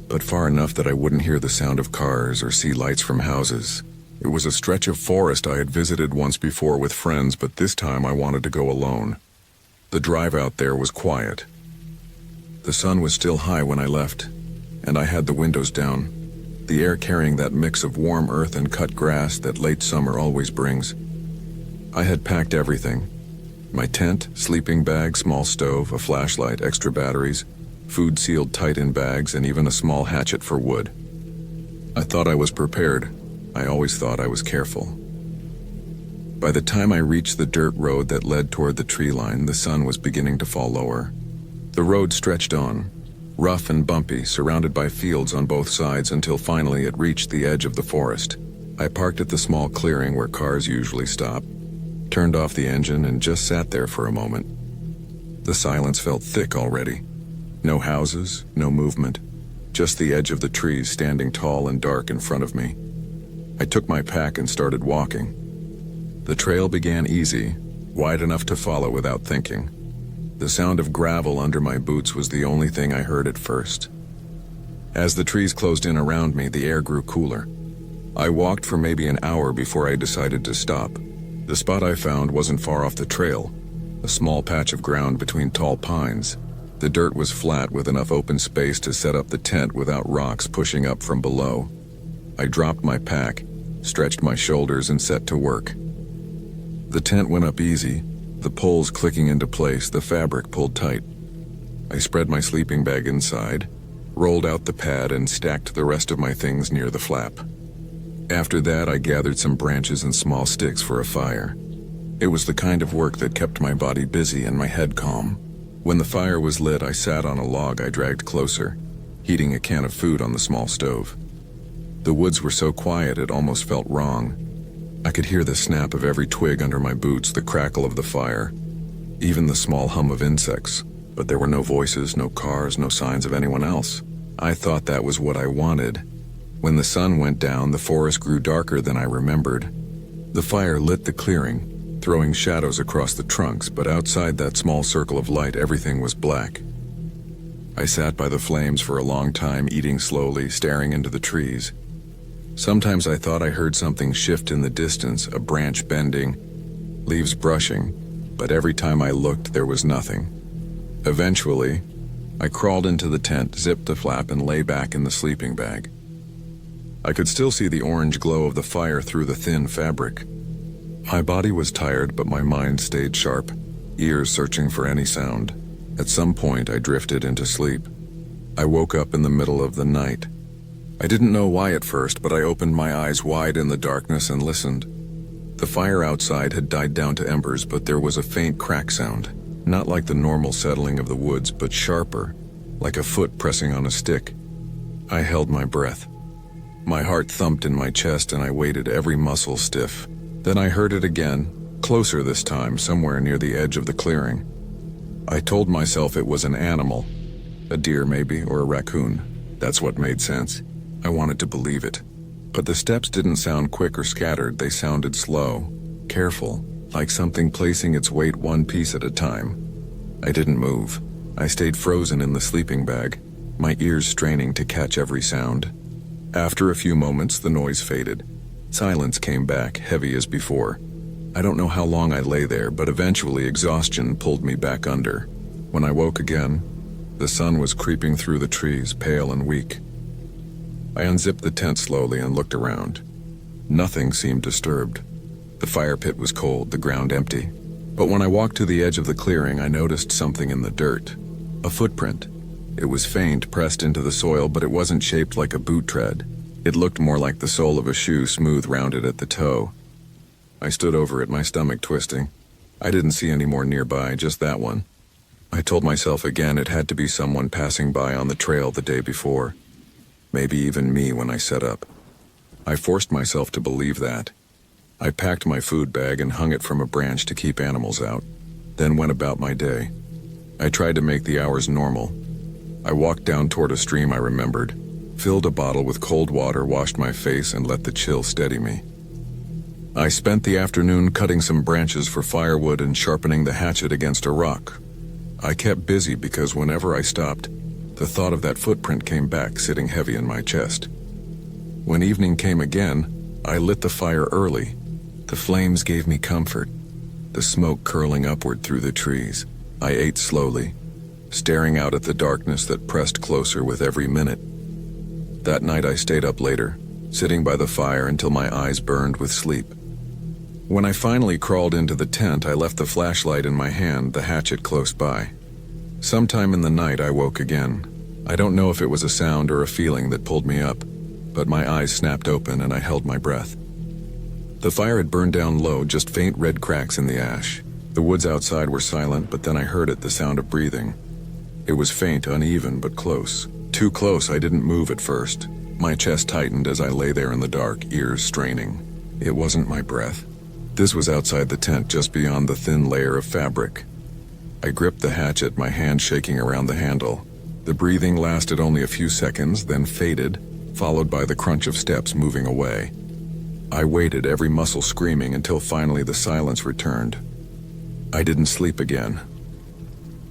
but far enough that I wouldn't hear the sound of cars or see lights from houses. It was a stretch of forest I had visited once before with friends, but this time I wanted to go alone. The drive out there was quiet. The sun was still high when I left, and I had the windows down, the air carrying that mix of warm earth and cut grass that late summer always brings. I had packed everything. My tent, sleeping bag, small stove, a flashlight, extra batteries, food sealed tight in bags, and even a small hatchet for wood. I thought I was prepared. I always thought I was careful. By the time I reached the dirt road that led toward the tree line, the sun was beginning to fall lower. The road stretched on, rough and bumpy, surrounded by fields on both sides until finally it reached the edge of the forest. I parked at the small clearing where cars usually stop, turned off the engine, and just sat there for a moment. The silence felt thick already. No houses, no movement, just the edge of the trees standing tall and dark in front of me. I took my pack and started walking. The trail began easy, wide enough to follow without thinking. The sound of gravel under my boots was the only thing I heard at first. As the trees closed in around me, the air grew cooler. I walked for maybe an hour before I decided to stop. The spot I found wasn't far off the trail, a small patch of ground between tall pines. The dirt was flat with enough open space to set up the tent without rocks pushing up from below. I dropped my pack, stretched my shoulders, and set to work. The tent went up easy, the poles clicking into place, the fabric pulled tight. I spread my sleeping bag inside, rolled out the pad, and stacked the rest of my things near the flap. After that, I gathered some branches and small sticks for a fire. It was the kind of work that kept my body busy and my head calm. When the fire was lit, I sat on a log I dragged closer, heating a can of food on the small stove. The woods were so quiet it almost felt wrong. I could hear the snap of every twig under my boots, the crackle of the fire, even the small hum of insects, but there were no voices, no cars, no signs of anyone else. I thought that was what I wanted. When the sun went down, the forest grew darker than I remembered. The fire lit the clearing, throwing shadows across the trunks, but outside that small circle of light, everything was black. I sat by the flames for a long time, eating slowly, staring into the trees. Sometimes I thought I heard something shift in the distance, a branch bending, leaves brushing, but every time I looked, there was nothing. Eventually, I crawled into the tent, zipped the flap, and lay back in the sleeping bag. I could still see the orange glow of the fire through the thin fabric. My body was tired, but my mind stayed sharp, ears searching for any sound. At some point, I drifted into sleep. I woke up in the middle of the night. I didn't know why at first, but I opened my eyes wide in the darkness and listened. The fire outside had died down to embers, but there was a faint crack sound, not like the normal settling of the woods, but sharper, like a foot pressing on a stick. I held my breath. My heart thumped in my chest and I waited, every muscle stiff. Then I heard it again, closer this time, somewhere near the edge of the clearing. I told myself it was an animal, a deer maybe, or a raccoon. That's what made sense. I wanted to believe it. But the steps didn't sound quick or scattered, they sounded slow, careful, like something placing its weight one piece at a time. I didn't move. I stayed frozen in the sleeping bag, my ears straining to catch every sound. After a few moments, the noise faded. Silence came back, heavy as before. I don't know how long I lay there, but eventually exhaustion pulled me back under. When I woke again, the sun was creeping through the trees, pale and weak. I unzipped the tent slowly and looked around. Nothing seemed disturbed. The fire pit was cold, the ground empty. But when I walked to the edge of the clearing, I noticed something in the dirt. A footprint. It was faint, pressed into the soil, but it wasn't shaped like a boot tread. It looked more like the sole of a shoe, smooth, rounded at the toe. I stood over it, my stomach twisting. I didn't see any more nearby, just that one. I told myself again it had to be someone passing by on the trail the day before. Maybe even me when I set up. I forced myself to believe that. I packed my food bag and hung it from a branch to keep animals out, then went about my day. I tried to make the hours normal. I walked down toward a stream I remembered, filled a bottle with cold water, washed my face, and let the chill steady me. I spent the afternoon cutting some branches for firewood and sharpening the hatchet against a rock. I kept busy because whenever I stopped, the thought of that footprint came back, sitting heavy in my chest. When evening came again, I lit the fire early. The flames gave me comfort, the smoke curling upward through the trees. I ate slowly, staring out at the darkness that pressed closer with every minute. That night I stayed up later, sitting by the fire until my eyes burned with sleep. When I finally crawled into the tent, I left the flashlight in my hand, the hatchet close by. Sometime in the night I woke again. I don't know if it was a sound or a feeling that pulled me up, but my eyes snapped open and I held my breath. The fire had burned down low, just faint red cracks in the ash. The woods outside were silent, but then I heard it, the sound of breathing. It was faint, uneven, but close. Too close, I didn't move at first. My chest tightened as I lay there in the dark, ears straining. It wasn't my breath. This was outside the tent, just beyond the thin layer of fabric. I gripped the hatchet, my hand shaking around the handle. The breathing lasted only a few seconds, then faded, followed by the crunch of steps moving away. I waited, every muscle screaming, until finally the silence returned. I didn't sleep again.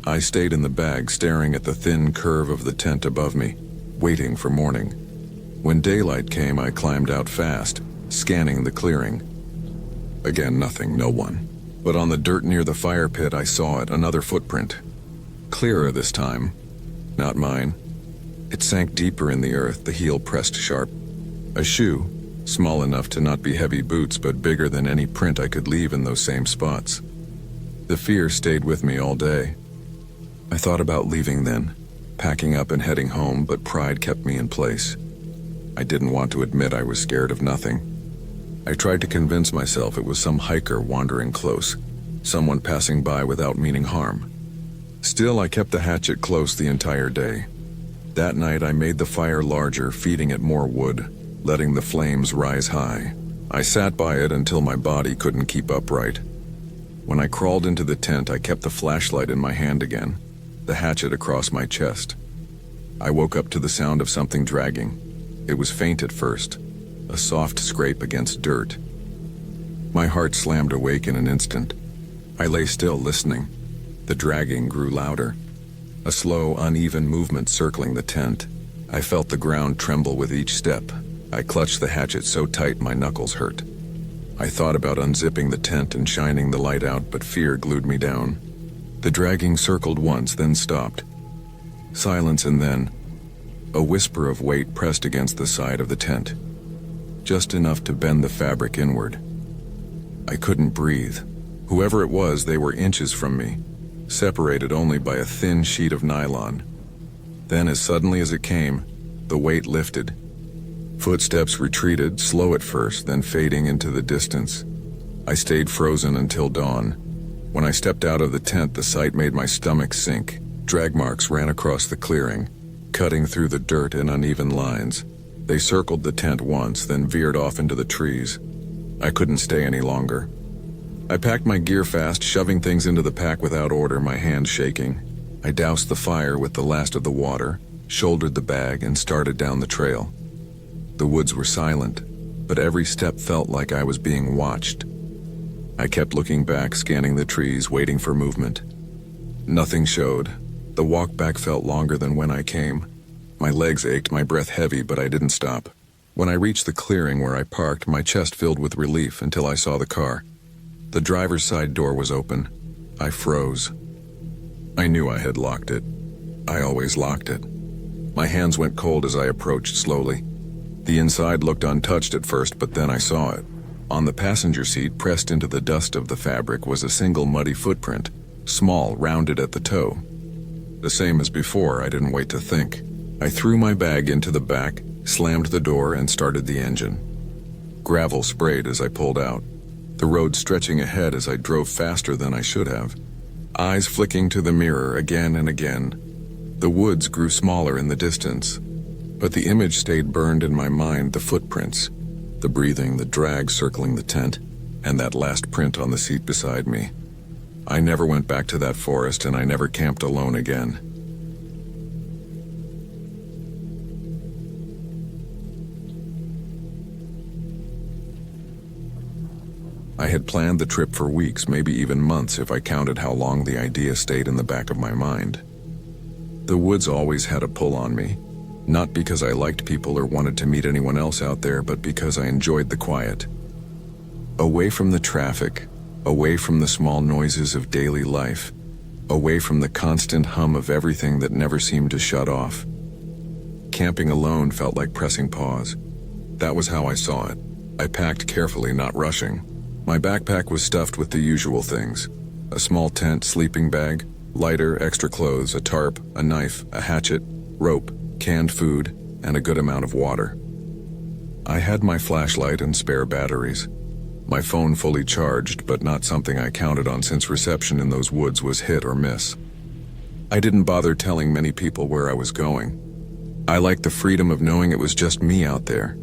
I stayed in the bag, staring at the thin curve of the tent above me, waiting for morning. When daylight came, I climbed out fast, scanning the clearing. Again, nothing, no one. But on the dirt near the fire pit, I saw it, another footprint. Clearer this time. Not mine. It sank deeper in the earth, the heel pressed sharp. A shoe, small enough to not be heavy boots, but bigger than any print I could leave in those same spots. The fear stayed with me all day. I thought about leaving then, packing up and heading home, but pride kept me in place. I didn't want to admit I was scared of nothing. I tried to convince myself it was some hiker wandering close, someone passing by without meaning harm. Still, I kept the hatchet close the entire day. That night, I made the fire larger, feeding it more wood, letting the flames rise high. I sat by it until my body couldn't keep upright. When I crawled into the tent, I kept the flashlight in my hand again, the hatchet across my chest. I woke up to the sound of something dragging. It was faint at first, a soft scrape against dirt. My heart slammed awake in an instant. I lay still, listening. The dragging grew louder, a slow, uneven movement circling the tent. I felt the ground tremble with each step. I clutched the hatchet so tight my knuckles hurt. I thought about unzipping the tent and shining the light out, but fear glued me down. The dragging circled once, then stopped. Silence, and then a whisper of weight pressed against the side of the tent, just enough to bend the fabric inward. I couldn't breathe. Whoever it was, they were inches from me, separated only by a thin sheet of nylon. Then, as suddenly as it came, the weight lifted. Footsteps retreated, slow at first, then fading into the distance. I stayed frozen until dawn. When I stepped out of the tent, the sight made my stomach sink. Drag marks ran across the clearing, cutting through the dirt in uneven lines. They circled the tent once, then veered off into the trees. I couldn't stay any longer. I packed my gear fast, shoving things into the pack without order, my hands shaking. I doused the fire with the last of the water, shouldered the bag, and started down the trail. The woods were silent, but every step felt like I was being watched. I kept looking back, scanning the trees, waiting for movement. Nothing showed. The walk back felt longer than when I came. My legs ached, my breath heavy, but I didn't stop. When I reached the clearing where I parked, my chest filled with relief until I saw the car. The driver's side door was open. I froze. I knew I had locked it. I always locked it. My hands went cold as I approached slowly. The inside looked untouched at first, but then I saw it. On the passenger seat, pressed into the dust of the fabric, was a single muddy footprint, small, rounded at the toe. The same as before, I didn't wait to think. I threw my bag into the back, slammed the door, and started the engine. Gravel sprayed as I pulled out, the road stretching ahead as I drove faster than I should have. Eyes flicking to the mirror again and again. The woods grew smaller in the distance, but the image stayed burned in my mind, the footprints, the breathing, the drag circling the tent, and that last print on the seat beside me. I never went back to that forest, and I never camped alone again. I had planned the trip for weeks, maybe even months if I counted how long the idea stayed in the back of my mind. The woods always had a pull on me, not because I liked people or wanted to meet anyone else out there, but because I enjoyed the quiet. Away from the traffic, away from the small noises of daily life, away from the constant hum of everything that never seemed to shut off. Camping alone felt like pressing pause. That was how I saw it. I packed carefully, not rushing. My backpack was stuffed with the usual things: a small tent, sleeping bag, lighter, extra clothes, a tarp, a knife, a hatchet, rope, canned food, and a good amount of water. I had my flashlight and spare batteries. My phone fully charged, but not something I counted on since reception in those woods was hit or miss. I didn't bother telling many people where I was going. I liked the freedom of knowing it was just me out there.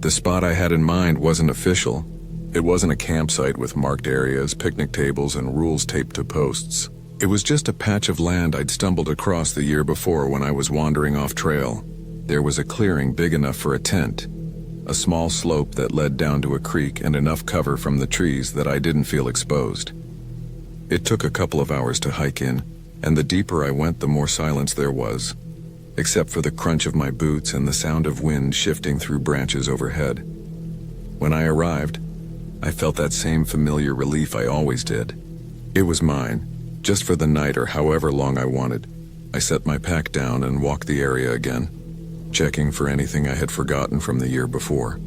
The spot I had in mind wasn't official. It wasn't a campsite with marked areas, picnic tables, and rules taped to posts. It was just a patch of land I'd stumbled across the year before when I was wandering off trail. There was a clearing big enough for a tent, a small slope that led down to a creek, and enough cover from the trees that I didn't feel exposed. It took a couple of hours to hike in, And the deeper I went, the more silence there was, except for the crunch of my boots and the sound of wind shifting through branches overhead. When I arrived, I felt that same familiar relief I always did. It was mine, just for the night or however long I wanted. I set my pack down and walked the area again, checking for anything I had forgotten from the year before.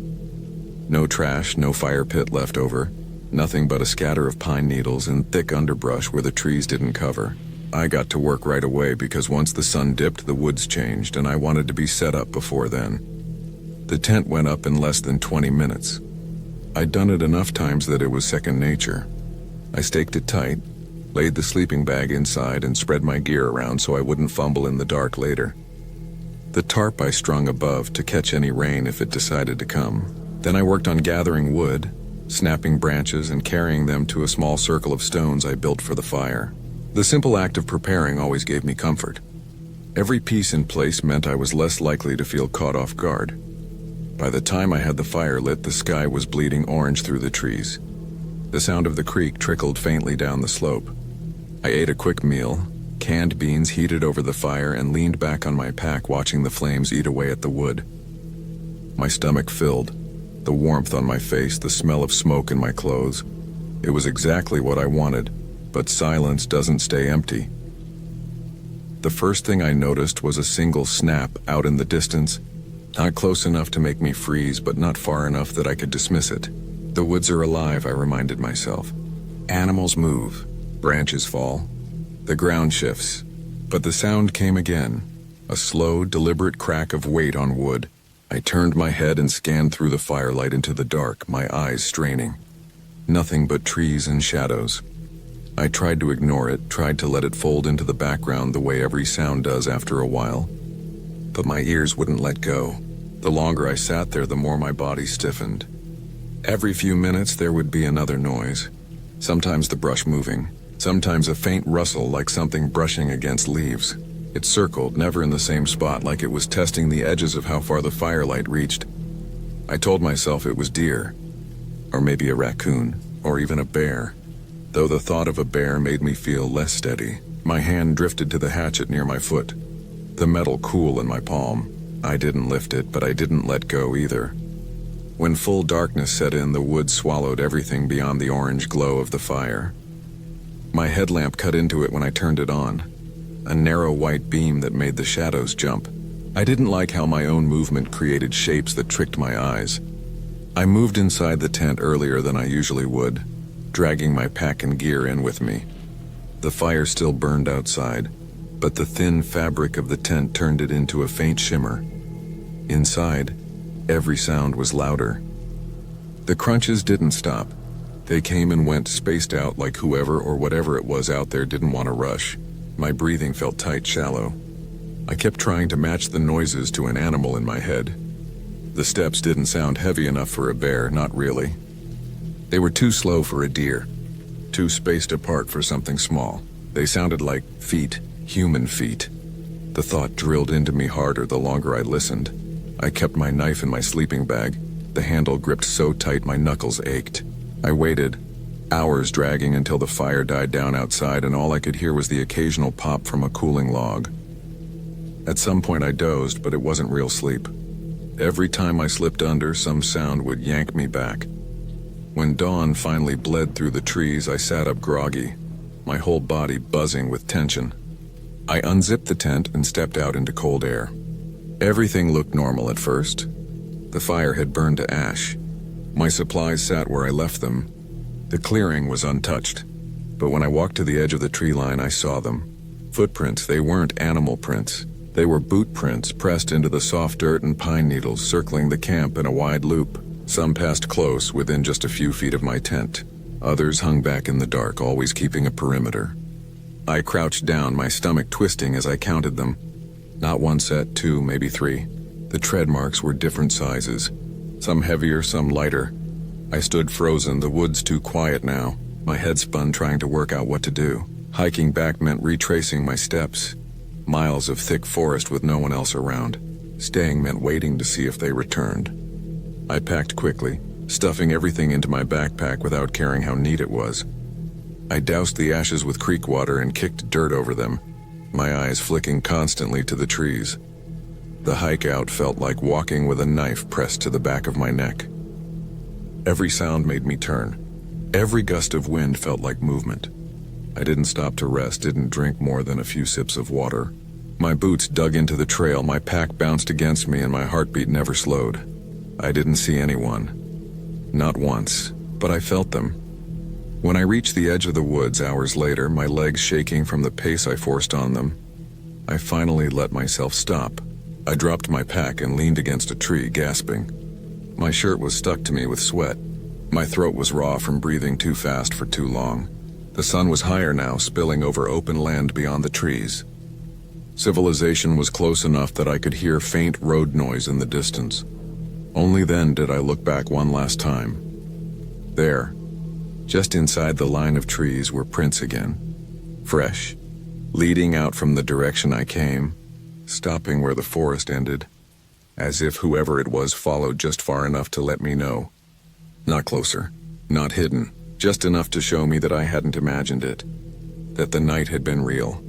No trash, no fire pit left over, nothing but a scatter of pine needles and thick underbrush where the trees didn't cover. I got to work right away because once the sun dipped, the woods changed, and I wanted to be set up before then. The tent went up in less than 20 minutes. I'd done it enough times that it was second nature. I staked it tight, laid the sleeping bag inside, and spread my gear around so I wouldn't fumble in the dark later. The tarp I strung above to catch any rain if it decided to come. Then I worked on gathering wood, snapping branches, and carrying them to a small circle of stones I built for the fire. The simple act of preparing always gave me comfort. Every piece in place meant I was less likely to feel caught off guard. By the time I had the fire lit, the sky was bleeding orange through the trees. The sound of the creek trickled faintly down the slope. I ate a quick meal, canned beans heated over the fire, and leaned back on my pack watching the flames eat away at the wood. My stomach filled, the warmth on my face, the smell of smoke in my clothes. It was exactly what I wanted, but silence doesn't stay empty. The first thing I noticed was a single snap out in the distance, not close enough to make me freeze, but not far enough that I could dismiss it. The woods are alive, I reminded myself. Animals move, branches fall, the ground shifts. But the sound came again, a slow, deliberate crack of weight on wood. I turned my head and scanned through the firelight into the dark, my eyes straining. Nothing but trees and shadows. I tried to ignore it, tried to let it fold into the background the way every sound does after a while. But my ears wouldn't let go. The longer I sat there, the more my body stiffened. Every few minutes there would be another noise. Sometimes the brush moving, sometimes a faint rustle like something brushing against leaves. It circled, never in the same spot, like it was testing the edges of how far the firelight reached. I told myself it was deer, or maybe a raccoon, or even a bear. Though the thought of a bear made me feel less steady. My hand drifted to the hatchet near my foot, the metal cool in my palm. I didn't lift it, but I didn't let go either. When full darkness set in, the woods swallowed everything beyond the orange glow of the fire. My headlamp cut into it when I turned it on, a narrow white beam that made the shadows jump. I didn't like how my own movement created shapes that tricked my eyes. I moved inside the tent earlier than I usually would, dragging my pack and gear in with me. The fire still burned outside, but the thin fabric of the tent turned it into a faint shimmer. Inside, every sound was louder. The crunches didn't stop. They came and went, spaced out like whoever or whatever it was out there didn't want to rush. My breathing felt tight, shallow. I kept trying to match the noises to an animal in my head. The steps didn't sound heavy enough for a bear, not really. They were too slow for a deer, too spaced apart for something small. They sounded like feet, human feet. The thought drilled into me harder the longer I listened. I kept my knife in my sleeping bag, the handle gripped so tight my knuckles ached. I waited, hours dragging until the fire died down outside, and all I could hear was the occasional pop from a cooling log. At some point I dozed, but it wasn't real sleep. Every time I slipped under, some sound would yank me back. When dawn finally bled through the trees, I sat up groggy, my whole body buzzing with tension. I unzipped the tent and stepped out into cold air. Everything looked normal at first. The fire had burned to ash. My supplies sat where I left them. The clearing was untouched. But when I walked to the edge of the tree line, I saw them. Footprints. They weren't animal prints. They were boot prints pressed into the soft dirt and pine needles, circling the camp in a wide loop. Some passed close, within just a few feet of my tent. Others hung back in the dark, always keeping a perimeter. I crouched down, my stomach twisting as I counted them. Not one set, two, maybe three. The tread marks were different sizes, some heavier, some lighter. I stood frozen, the woods too quiet now. My head spun trying to work out what to do. Hiking back meant retracing my steps. Miles of thick forest with no one else around. Staying meant waiting to see if they returned. I packed quickly, stuffing everything into my backpack without caring how neat it was. I doused the ashes with creek water and kicked dirt over them, my eyes flicking constantly to the trees. The hike out felt like walking with a knife pressed to the back of my neck. Every sound made me turn. Every gust of wind felt like movement. I didn't stop to rest, didn't drink more than a few sips of water. My boots dug into the trail, my pack bounced against me, and my heartbeat never slowed. I didn't see anyone. Not once, but I felt them. When I reached the edge of the woods hours later, my legs shaking from the pace I forced on them, I finally let myself stop. I dropped my pack and leaned against a tree, gasping. My shirt was stuck to me with sweat. My throat was raw from breathing too fast for too long. The sun was higher now, spilling over open land beyond the trees. Civilization was close enough that I could hear faint road noise in the distance. Only then did I look back one last time. There, just inside the line of trees, were prints again. Fresh, leading out from the direction I came, stopping where the forest ended, as if whoever it was followed just far enough to let me know. Not closer, not hidden, just enough to show me that I hadn't imagined it, that the night had been real.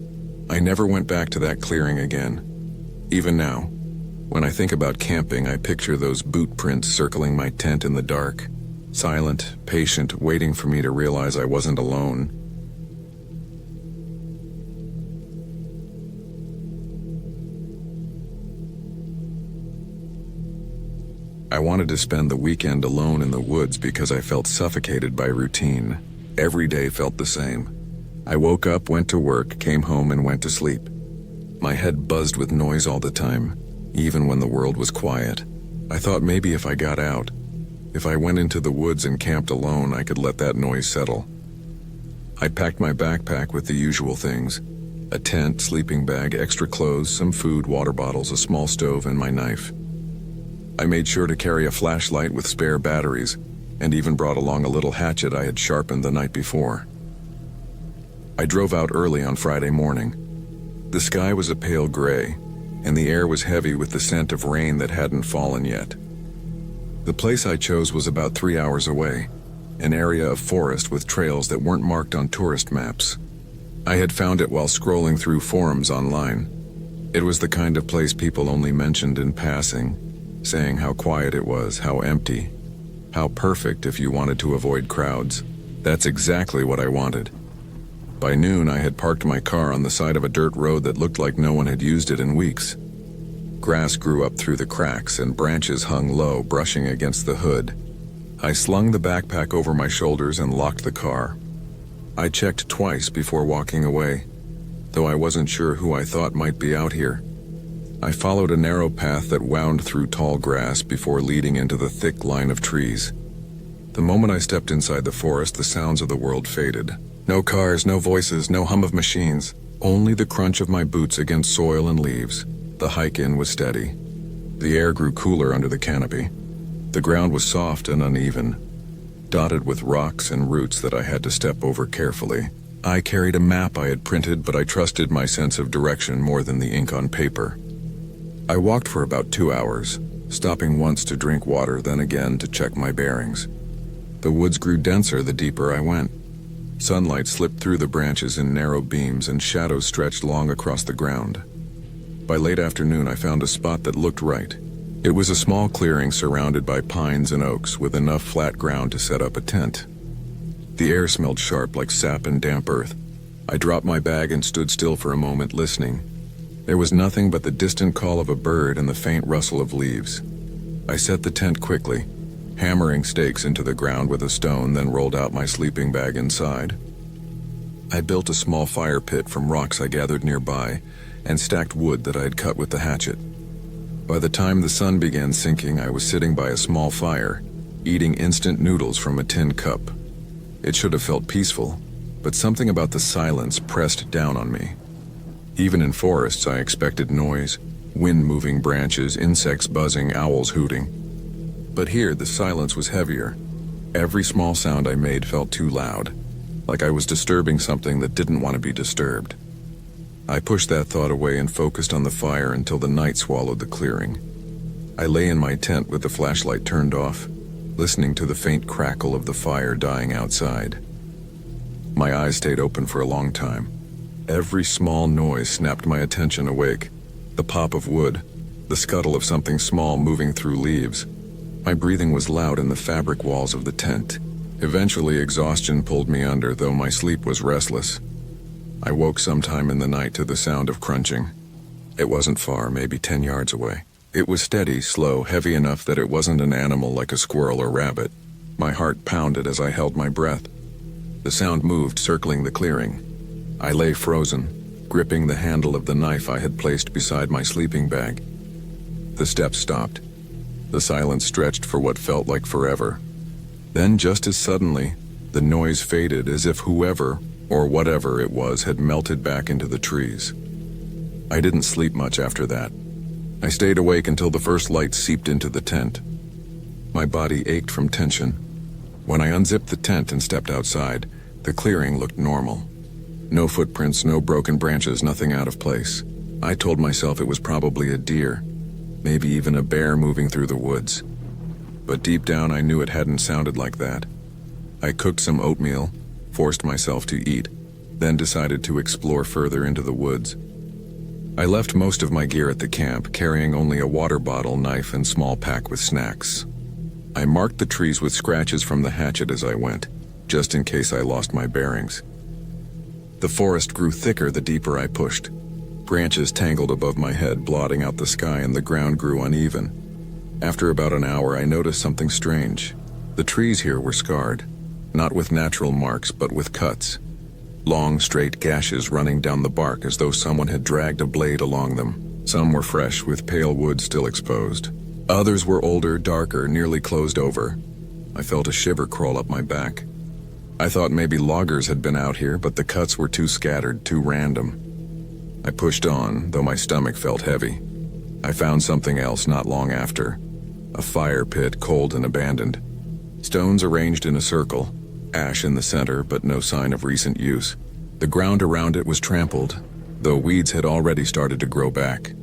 I never went back to that clearing again. Even now, when I think about camping, I picture those boot prints circling my tent in the dark, silent, patient, waiting for me to realize I wasn't alone. I wanted to spend the weekend alone in the woods because I felt suffocated by routine. Every day felt the same. I woke up, went to work, came home, and went to sleep. My head buzzed with noise all the time, even when the world was quiet. I thought maybe if I got out, if I went into the woods and camped alone, I could let that noise settle. I packed my backpack with the usual things: a tent, sleeping bag, extra clothes, some food, water bottles, a small stove, and my knife. I made sure to carry a flashlight with spare batteries, and even brought along a little hatchet I had sharpened the night before. I drove out early on Friday morning. The sky was a pale gray, and the air was heavy with the scent of rain that hadn't fallen yet. The place I chose was about 3 hours away, an area of forest with trails that weren't marked on tourist maps. I had found it while scrolling through forums online. It was the kind of place people only mentioned in passing, saying how quiet it was, how empty, how perfect if you wanted to avoid crowds. That's exactly what I wanted. By noon, I had parked my car on the side of a dirt road that looked like no one had used it in weeks. Grass grew up through the cracks and branches hung low, brushing against the hood. I slung the backpack over my shoulders and locked the car. I checked twice before walking away, though I wasn't sure who I thought might be out here. I followed a narrow path that wound through tall grass before leading into the thick line of trees. The moment I stepped inside the forest, the sounds of the world faded. No cars, no voices, no hum of machines, only the crunch of my boots against soil and leaves. The hike in was steady. The air grew cooler under the canopy. The ground was soft and uneven, dotted with rocks and roots that I had to step over carefully. I carried a map I had printed, but I trusted my sense of direction more than the ink on paper. I walked for about 2 hours, stopping once to drink water, then again to check my bearings. The woods grew denser the deeper I went. Sunlight slipped through the branches in narrow beams, and shadows stretched long across the ground. By late afternoon, I found a spot that looked right. It was a small clearing surrounded by pines and oaks, with enough flat ground to set up a tent. The air smelled sharp, like sap and damp earth. I dropped my bag and stood still for a moment, listening. There was nothing but the distant call of a bird and the faint rustle of leaves. I set the tent quickly, hammering stakes into the ground with a stone, then rolled out my sleeping bag inside. I built a small fire pit from rocks I gathered nearby and stacked wood that I had cut with the hatchet. By the time the sun began sinking, I was sitting by a small fire, eating instant noodles from a tin cup. It should have felt peaceful, but something about the silence pressed down on me. Even in forests, I expected noise, wind moving branches, insects buzzing, owls hooting. But here, the silence was heavier. Every small sound I made felt too loud, like I was disturbing something that didn't want to be disturbed. I pushed that thought away and focused on the fire until the night swallowed the clearing. I lay in my tent with the flashlight turned off, listening to the faint crackle of the fire dying outside. My eyes stayed open for a long time. Every small noise snapped my attention awake. The pop of wood, the scuttle of something small moving through leaves. My breathing was loud in the fabric walls of the tent. Eventually, exhaustion pulled me under, though my sleep was restless. I woke sometime in the night to the sound of crunching. It wasn't far, maybe 10 yards away. It was steady, slow, heavy enough that it wasn't an animal like a squirrel or rabbit. My heart pounded as I held my breath. The sound moved, circling the clearing. I lay frozen, gripping the handle of the knife I had placed beside my sleeping bag. The steps stopped. The silence stretched for what felt like forever. Then, just as suddenly, the noise faded as if whoever, or whatever it was, had melted back into the trees. I didn't sleep much after that. I stayed awake until the first light seeped into the tent. My body ached from tension. When I unzipped the tent and stepped outside, the clearing looked normal. No footprints, no broken branches, nothing out of place. I told myself it was probably a deer, maybe even a bear moving through the woods. But deep down I knew it hadn't sounded like that. I cooked some oatmeal, forced myself to eat, then decided to explore further into the woods. I left most of my gear at the camp, carrying only a water bottle, knife, and small pack with snacks. I marked the trees with scratches from the hatchet as I went, just in case I lost my bearings. The forest grew thicker the deeper I pushed. Branches tangled above my head, blotting out the sky, and the ground grew uneven. After about an hour, I noticed something strange. The trees here were scarred, not with natural marks, but with cuts. Long, straight gashes running down the bark as though someone had dragged a blade along them. Some were fresh, with pale wood still exposed. Others were older, darker, nearly closed over. I felt a shiver crawl up my back. I thought maybe loggers had been out here, but the cuts were too scattered, too random. I pushed on, though my stomach felt heavy. I found something else not long after. A fire pit, cold and abandoned. Stones arranged in a circle, ash in the center, but no sign of recent use. The ground around it was trampled, though weeds had already started to grow back.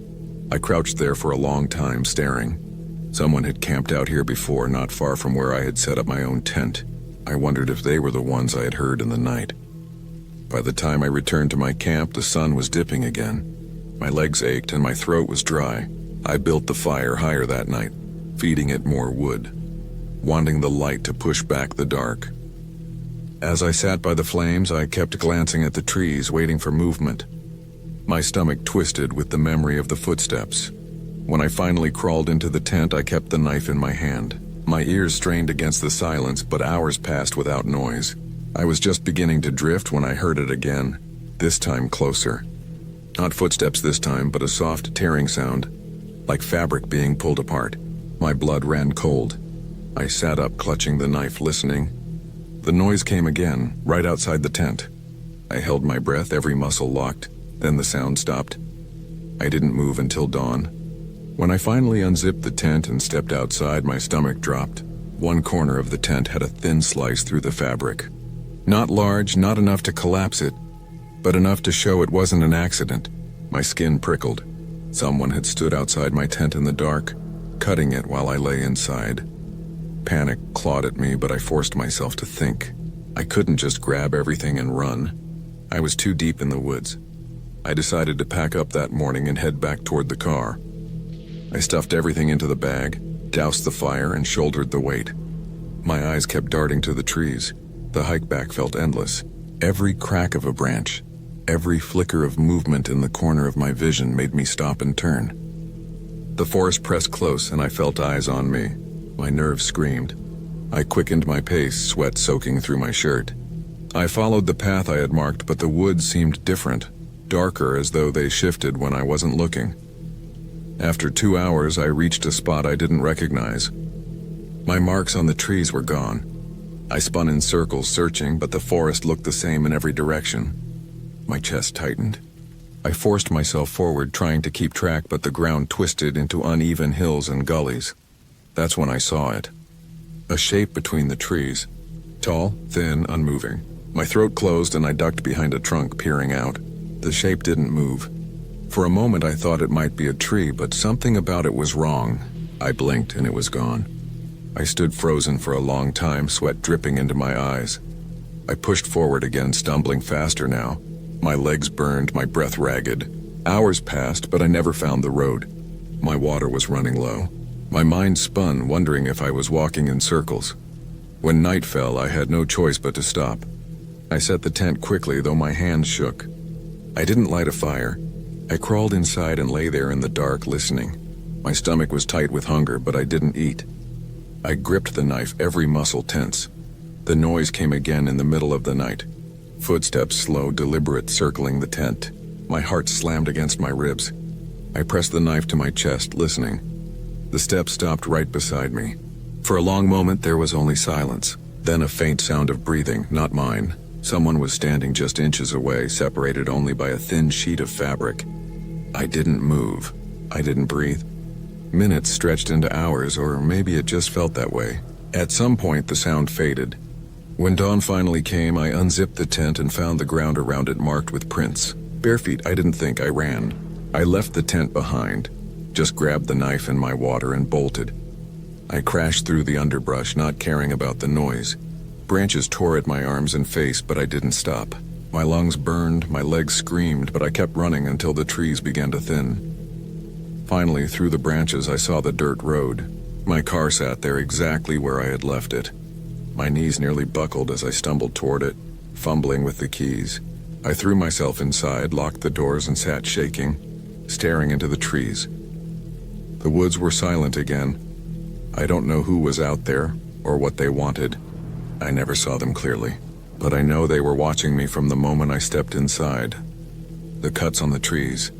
I crouched there for a long time, staring. Someone had camped out here before, not far from where I had set up my own tent. I wondered if they were the ones I had heard in the night. By the time I returned to my camp, the sun was dipping again. My legs ached and my throat was dry. I built the fire higher that night, feeding it more wood, wanting the light to push back the dark. As I sat by the flames, I kept glancing at the trees, waiting for movement. My stomach twisted with the memory of the footsteps. When I finally crawled into the tent, I kept the knife in my hand. My ears strained against the silence, but hours passed without noise. I was just beginning to drift when I heard it again, this time closer. Not footsteps this time, but a soft tearing sound, like fabric being pulled apart. My blood ran cold. I sat up, clutching the knife, listening. The noise came again, right outside the tent. I held my breath, every muscle locked. Then the sound stopped. I didn't move until dawn. When I finally unzipped the tent and stepped outside, my stomach dropped. One corner of the tent had a thin slice through the fabric. Not large, not enough to collapse it, but enough to show it wasn't an accident. My skin prickled. Someone had stood outside my tent in the dark, cutting it while I lay inside. Panic clawed at me, but I forced myself to think. I couldn't just grab everything and run. I was too deep in the woods. I decided to pack up that morning and head back toward the car. I stuffed everything into the bag, doused the fire, and shouldered the weight. My eyes kept darting to the trees. The hike back felt endless. Every crack of a branch, every flicker of movement in the corner of my vision made me stop and turn. The forest pressed close, and I felt eyes on me. My nerves screamed. I quickened my pace, sweat soaking through my shirt. I followed the path I had marked, but the woods seemed different, darker, as though they shifted when I wasn't looking. After 2 hours, I reached a spot I didn't recognize. My marks on the trees were gone. I spun in circles, searching, but the forest looked the same in every direction. My chest tightened. I forced myself forward, trying to keep track, but the ground twisted into uneven hills and gullies. That's when I saw it. A shape between the trees. Tall, thin, unmoving. My throat closed and I ducked behind a trunk, peering out. The shape didn't move. For a moment I thought it might be a tree, but something about it was wrong. I blinked and it was gone. I stood frozen for a long time, sweat dripping into my eyes. I pushed forward again, stumbling faster now. My legs burned, my breath ragged. Hours passed, but I never found the road. My water was running low. My mind spun, wondering if I was walking in circles. When night fell, I had no choice but to stop. I set the tent quickly, though my hands shook. I didn't light a fire. I crawled inside and lay there in the dark, listening. My stomach was tight with hunger, but I didn't eat. I gripped the knife, every muscle tense. The noise came again in the middle of the night. Footsteps, slow, deliberate, circling the tent. My heart slammed against my ribs. I pressed the knife to my chest, listening. The steps stopped right beside me. For a long moment, there was only silence. Then a faint sound of breathing, not mine. Someone was standing just inches away, separated only by a thin sheet of fabric. I didn't move. I didn't breathe. Minutes stretched into hours, or maybe it just felt that way. At some point, the sound faded. When dawn finally came, I unzipped the tent and found the ground around it marked with prints. Bare feet, I didn't think. I ran. I left the tent behind, just grabbed the knife and my water and bolted. I crashed through the underbrush, not caring about the noise. Branches tore at my arms and face, but I didn't stop. My lungs burned, my legs screamed, but I kept running until the trees began to thin. Finally, through the branches, I saw the dirt road. My car sat there exactly where I had left it. My knees nearly buckled as I stumbled toward it, fumbling with the keys. I threw myself inside, locked the doors, and sat shaking, staring into the trees. The woods were silent again. I don't know who was out there, or what they wanted. I never saw them clearly, but I know they were watching me from the moment I stepped inside. The cuts on the trees,